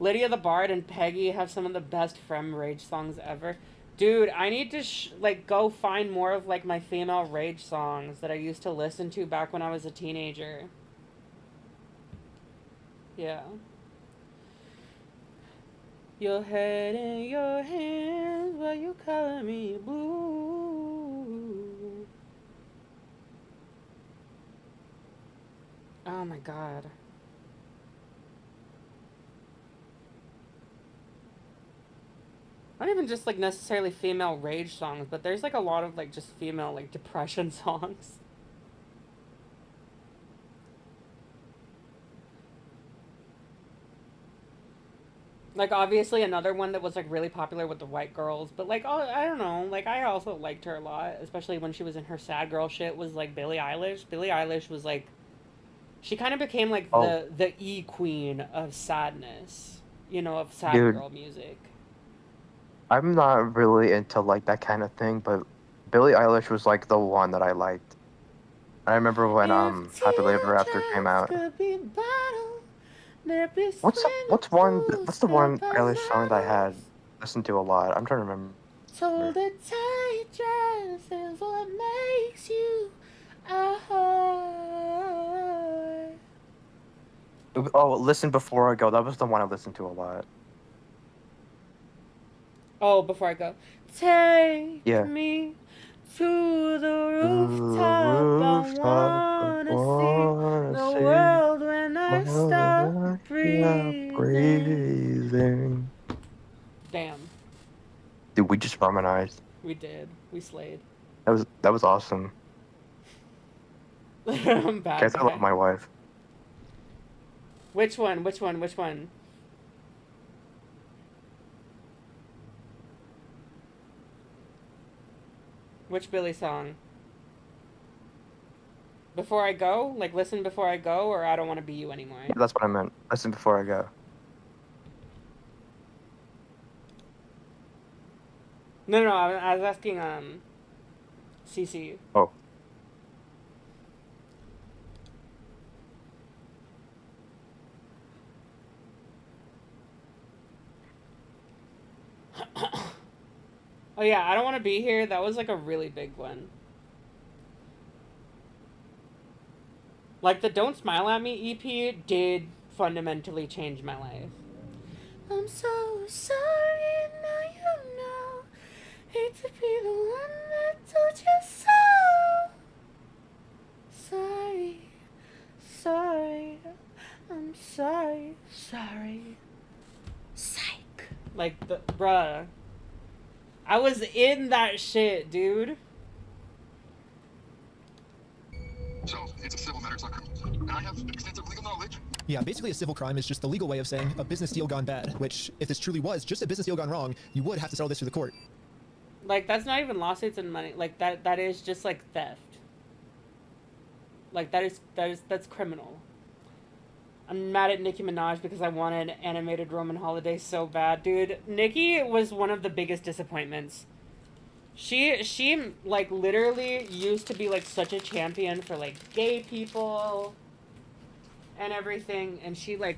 Lydia the Bard and Peggy have some of the best Frem Rage songs ever. Dude, I need to, go find more of, like, my female Rage songs that I used to listen to back when I was a teenager. Yeah. Your head in your hands while you color me blue. Oh my god. Not even just, like, necessarily female rage songs, but there's, like, a lot of, like, just female, like, depression songs. Like, obviously another one that was, like, really popular with the white girls, but, like, oh, I don't know, like, I also liked her a lot, especially when she was in her sad girl shit, was, like, Billie Eilish. Billie Eilish was, like, she kind of became, like, the E-queen of sadness, you know, of sad girl music. I'm not really into like that kind of thing, but Billie Eilish was like the one that I liked. I remember when Happily Ever After came out. What's the one Eilish song that I had listened to a lot? I'm trying to remember. So the tight dress is what makes you a heart. Oh, Listen Before I Go. That was the one I listened to a lot. Oh, Before I Go. Take me to the rooftop. I wanna see the world when I stop breathing. Damn. Dude, we just harmonized. We did. We slayed. That was awesome. I'm bad. Guys, I love my wife. Which one? Which one? Which one? Which Billy song? Before I Go? Like, Listen Before I Go, or I Don't Want to Be You Anymore? Yeah, that's what I meant. Listen Before I Go. No, I was asking, CC. Oh. Oh yeah, I don't want to be here. That was like a really big one. Like the Don't Smile at Me EP did fundamentally change my life. I'm so sorry, now you know. Hate to be the one that told you so. Sorry, sorry, I'm sorry, sorry. Psych. Like, bruh. I was in that shit, dude. So, it's a civil matter, it's not criminal. And I have extensive legal knowledge. Yeah, basically a civil crime is just the legal way of saying a business deal gone bad, which, if this truly was just a business deal gone wrong, you would have to settle this through the court. Like, that's not even lawsuits and money. Like, that is just, like, theft. Like, that's criminal. I'm mad at Nicki Minaj because I wanted animated Roman holiday so bad, dude. Nicki was one of the biggest disappointments. She like literally used to be like such a champion for like gay people and everything, and she was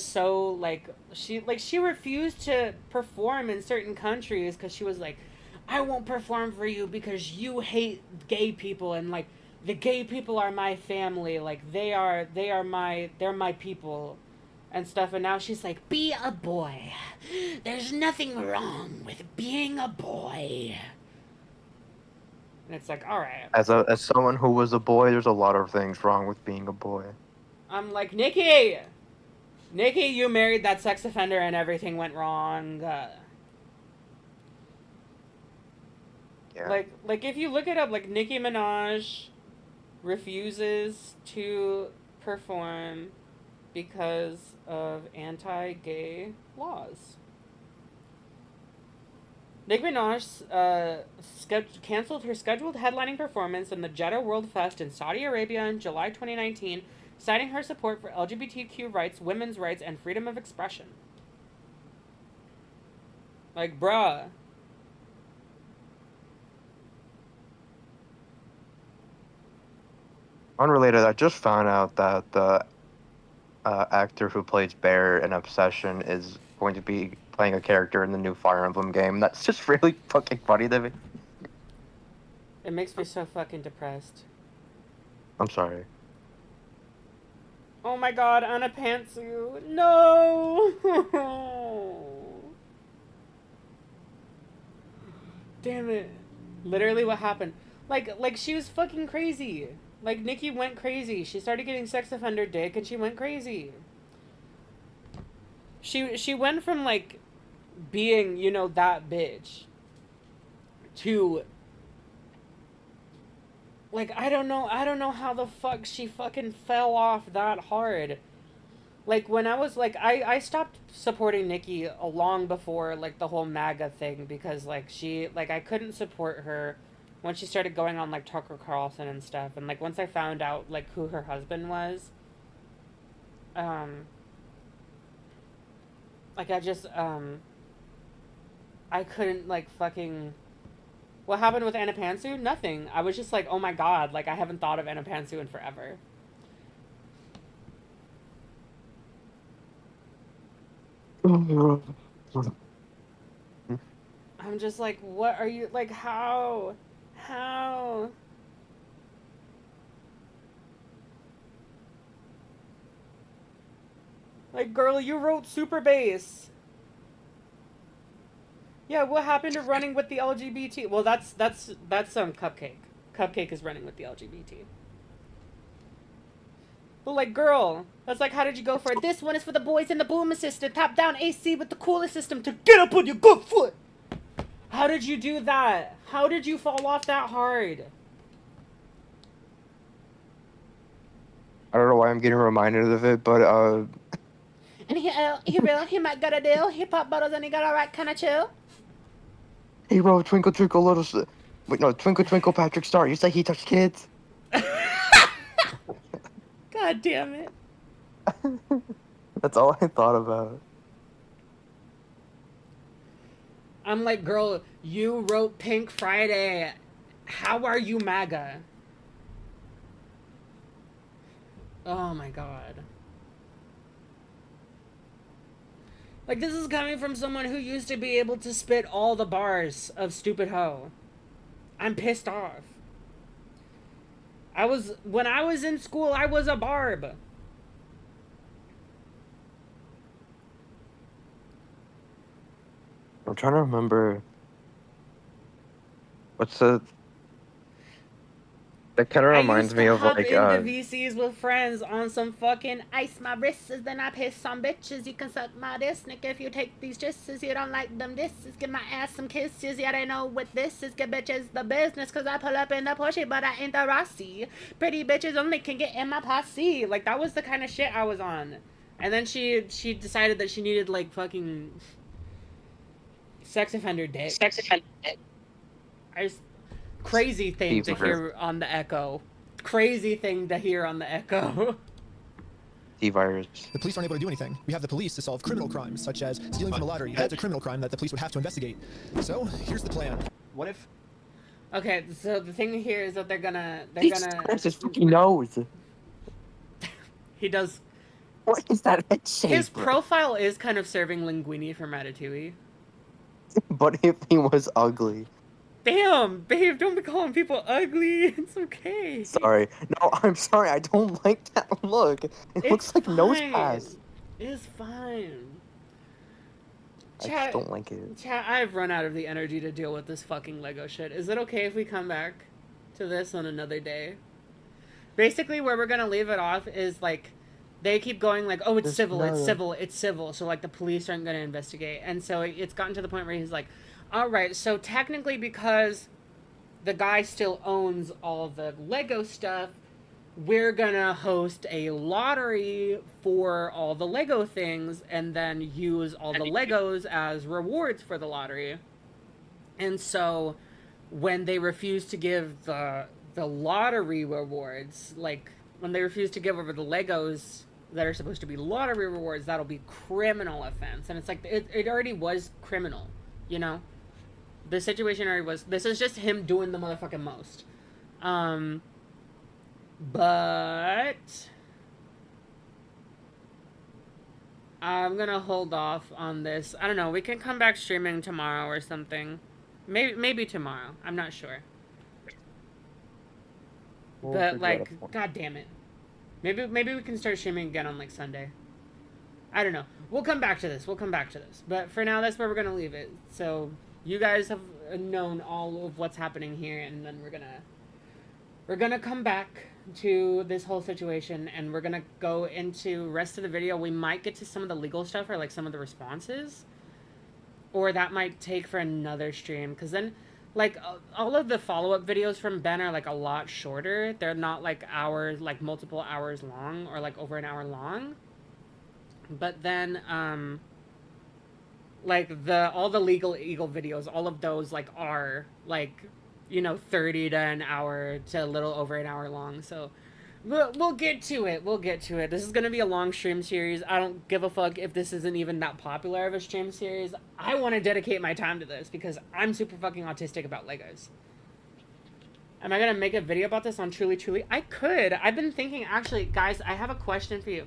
so like she refused to perform in certain countries because she was like, I won't perform for you because you hate gay people, and like the gay people are my family, like they're my people and stuff. And now she's like, be a boy, there's nothing wrong with being a boy. And it's like, all right. As someone who was a boy, there's a lot of things wrong with being a boy. I'm like, Nikki, you married that sex offender and everything went wrong. Yeah. Like if you look it up, like Nicki Minaj refuses to perform because of anti-gay laws. Nicki Minaj canceled her scheduled headlining performance in the Jeddah World Fest in Saudi Arabia in July 2019, citing her support for LGBTQ rights, women's rights, and freedom of expression. Like, bruh. Unrelated, I just found out that the actor who plays Bear in Obsession is going to be playing a character in the new Fire Emblem game. That's just really fucking funny to me. It makes me so fucking depressed. I'm sorry. Oh my god, Anna Pantsu. No! Damn it. Literally what happened. Like she was fucking crazy. Like, Nicki went crazy. She started getting sex offender dick, and she went crazy. She went from, like, being, you know, that bitch to, like, I don't know how the fuck she fucking fell off that hard. Like, when I was, like, I stopped supporting Nicki long before, like, the whole MAGA thing, because, like, I couldn't support her when she started going on, like, Tucker Carlson and stuff. And, like, once I found out, like, who her husband was, like, I couldn't, like, fucking... What happened with Anna Pantsu? Nothing. I was just like, oh my god, like, I haven't thought of Anna Pantsu in forever. I'm just like, what are you, like, how? How? Like, girl, you wrote Super Bass. Yeah, what happened to running with the LGBT? Well, that's Cupcake. Cupcake is running with the LGBT. But, like, girl, that's like, how did you go for it? This one is for the boys in the boom assistant, top-down AC with the coolest system to get up on your good foot. How did you do that? How did you fall off that hard? I don't know why I'm getting reminded of it, but And he might got a deal. He pop bottles and he got alright, kind of chill. he wrote Twinkle Twinkle Little... Wait, no, Twinkle Twinkle Patrick Star. You say he touched kids? God damn it. That's all I thought about. I'm like, girl, you wrote Pink Friday. How are you MAGA? Oh my god. Like, this is coming from someone who used to be able to spit all the bars of Stupid Ho. I'm pissed off. When I was in school, I was a barb. I'm trying to remember. What's the... That kind of reminds me of, hop like, into VCs with friends on some fucking ice my wrists, then I piss on bitches. You can suck my dick if you take these kisses. You don't like them disses, give my ass some kisses. Yeah, they know what this is. Get bitches the business, cause I pull up in the Porsche, but I ain't the Rossi. Pretty bitches only can get in my posse. Like, that was the kind of shit I was on. And then she decided that she needed, like, fucking sex offender dick. Crazy thing to hear on the Echo. Crazy thing to hear on the Echo. T-virus. The police aren't able to do anything. We have the police to solve criminal crimes, such as stealing from a lottery. That's a criminal crime that the police would have to investigate. So, here's the plan. What if... Okay, so the thing here is that they're gonna... His fucking nose. He does... What is that head shape? His profile is kind of serving Linguini for Ratatouille. But if he was ugly... Damn, babe, don't be calling people ugly. It's okay. Sorry. No, I'm sorry. I don't like that look. It looks like nose pass. It's fine. I just don't like it. Chat, I've run out of the energy to deal with this fucking Lego shit. Is it okay if we come back to this on another day? Basically, where we're gonna leave it off is, like, they keep going, like, oh, it's civil, it's civil, it's civil. So, like, the police aren't gonna investigate. And so it's gotten to the point where he's like, all right, so technically because the guy still owns all the Lego stuff, we're gonna host a lottery for all the Lego things and then use all the Legos as rewards for the lottery. And so when they refuse to give the lottery rewards, like when they refuse to give over the Legos that are supposed to be lottery rewards, that'll be criminal offense. And it's like, it already was criminal, you know? The situation already was... This is just him doing the motherfucking most. But... I'm gonna hold off on this. I don't know, we can come back streaming tomorrow or something. Maybe tomorrow. I'm not sure. But, like, god damn it. Maybe we can start streaming again on, like, Sunday. I don't know. We'll come back to this. But for now, that's where we're gonna leave it. So... You guys have known all of what's happening here, and then we're gonna come back to this whole situation, and we're gonna go into rest of the video. We might get to some of the legal stuff or like some of the responses, or that might take for another stream. Because then, like, all of the follow-up videos from Ben are like a lot shorter. They're not like hours, like multiple hours long, or like over an hour long. But then, like, all the Legal Eagle videos, all of those, like, are, like, you know, 30 to an hour to a little over an hour long. So, we'll get to it. This is going to be a long stream series. I don't give a fuck if this isn't even that popular of a stream series. I want to dedicate my time to this because I'm super fucking autistic about Legos. Am I going to make a video about this on Truly Truly? I could. I've been thinking, actually, guys, I have a question for you.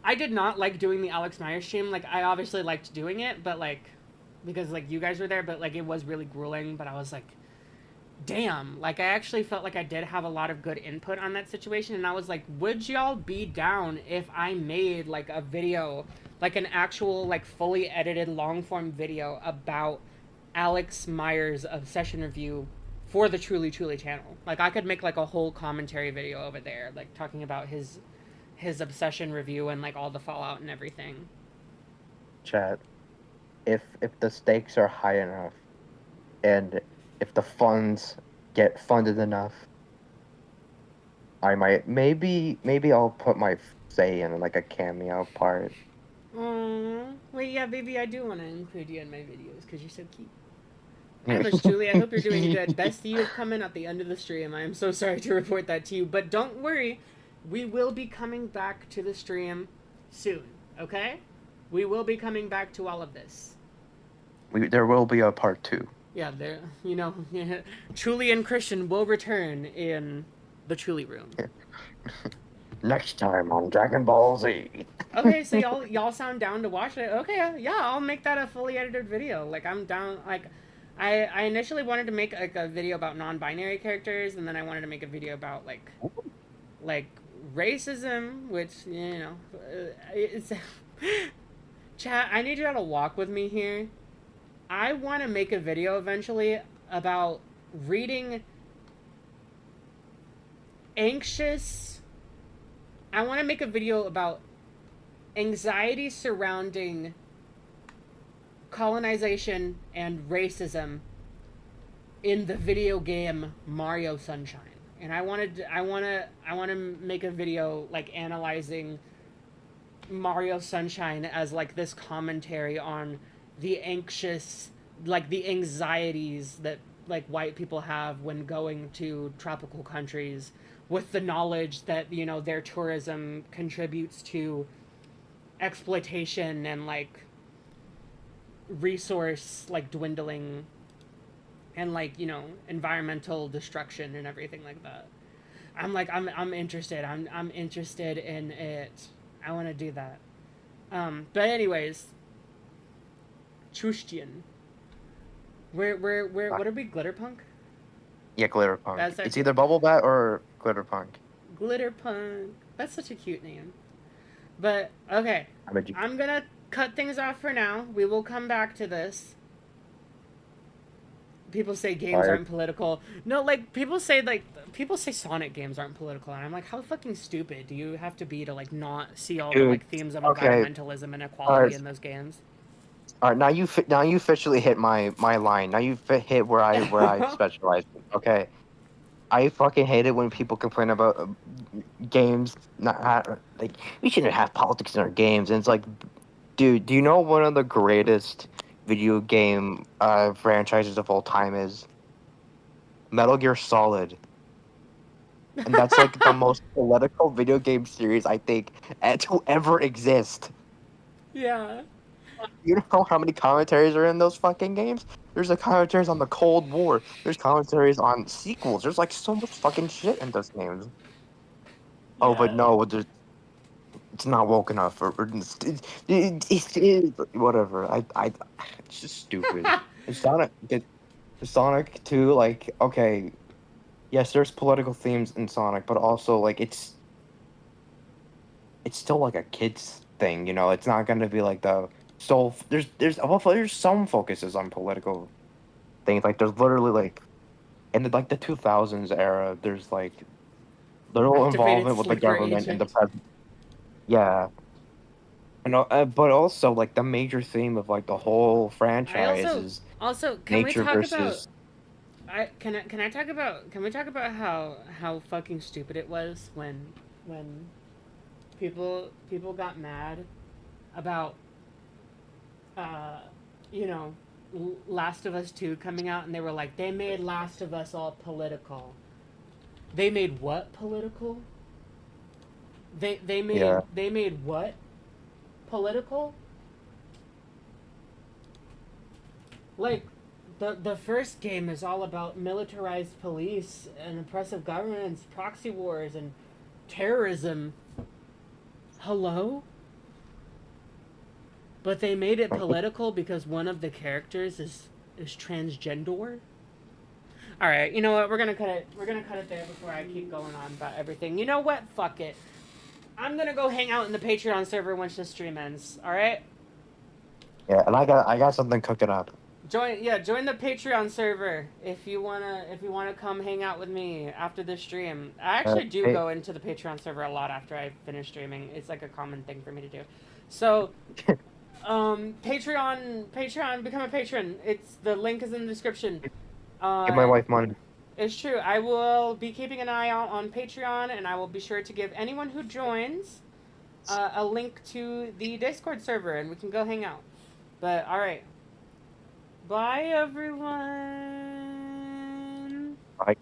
I did not like doing the Alex Myers stream. Like, I obviously liked doing it, but, like, because, like, you guys were there, but, like, it was really grueling. But I was like, damn. Like, I actually felt like I did have a lot of good input on that situation. And I was like, would y'all be down if I made, like, a video, like, an actual, like, fully edited long-form video about Alex Myers' obsession review for the Truly Truly channel? Like, I could make, like, a whole commentary video over there, like, talking about his obsession review and like all the fallout and everything. Chat, if the stakes are high enough and if the funds get funded enough, I might maybe I'll put my say in like a cameo part. Wait, yeah, baby, I do want to include you in my videos because you're so cute. Ambush Julie, I hope you're doing good. Best you have come in at the end of the stream. I am so sorry to report that to you, but don't worry. We will be coming back to the stream soon, okay? We will be coming back to all of this. There will be a part 2. Yeah, you know, Truly and Christian will return in the Truly room. Next time on Dragon Ball Z. Okay, so y'all sound down to watch it. Okay, yeah, I'll make that a fully edited video. Like I'm down. Like, I initially wanted to make like a video about non-binary characters, and then I wanted to make a video about like racism, which it's. Chat, I need y'all to walk with me here. I want to make a video eventually about reading anxious. I want to make a video about anxiety surrounding colonization and racism in the video game Mario Sunshine. And I want to make a video like analyzing Mario Sunshine as like this commentary on the anxious, like the anxieties that like white people have when going to tropical countries, with the knowledge that, you know, their tourism contributes to exploitation and like resource like dwindling and like, you know, environmental destruction and everything like that. I'm interested. I'm interested in it. I want to do that. But anyways, Chustian. What are we, Glitterpunk? Yeah, Glitterpunk. That's It's either Bubble Bat or Glitterpunk. Glitterpunk. That's such a cute name. But okay, I'm gonna cut things off for now. We will come back to this. People say games aren't political. No, like people say Sonic games aren't political, and I'm like, how fucking stupid do you have to be to like not see all the like themes of environmentalism and equality in those games? All right, now you officially hit my line. Now you hit where I specialize. Okay, I fucking hate it when people complain about games not like we shouldn't have politics in our games, and it's like, dude, do you know one of the greatest video game franchises of all time is Metal Gear Solid? And that's like the most political video game series I think to ever exist. Yeah. You know how many commentaries are in those fucking games? There's like commentaries on the Cold War. There's commentaries on sequels. There's like so much fucking shit in those games. Yeah. Oh, but no, it's not woke enough. Or it's whatever. It's just stupid. Sonic 2, like, okay, yes, there's political themes in Sonic, but also like it's still like a kid's thing, you know. It's not gonna be like there's some focuses on political things. Like there's literally like in the 2000s era, there's like little involvement with the government and the president. Yeah. But also like the major theme of like the whole franchise is can nature we talk versus. Can we talk about how fucking stupid it was when people got mad about you know, Last of Us 2 coming out, and they were like, they made Last of Us all political. They made what political? They made what political? Like, the first game is all about militarized police and oppressive governments, proxy wars, and terrorism. Hello? But they made it political because one of the characters is transgender? Alright, you know what? We're gonna cut it there before I keep going on about everything. You know what? Fuck it. I'm gonna go hang out in the Patreon server once the stream ends, alright? Yeah, and I got something cooking up. Join the Patreon server if you wanna come hang out with me after the stream. I actually do go into the Patreon server a lot after I finish streaming. It's like a common thing for me to do. So Patreon, become a patron. The link is in the description. Give my wife money. It's true. I will be keeping an eye out on Patreon, and I will be sure to give anyone who joins a link to the Discord server, and we can go hang out. But alright. Bye, everyone. Bye.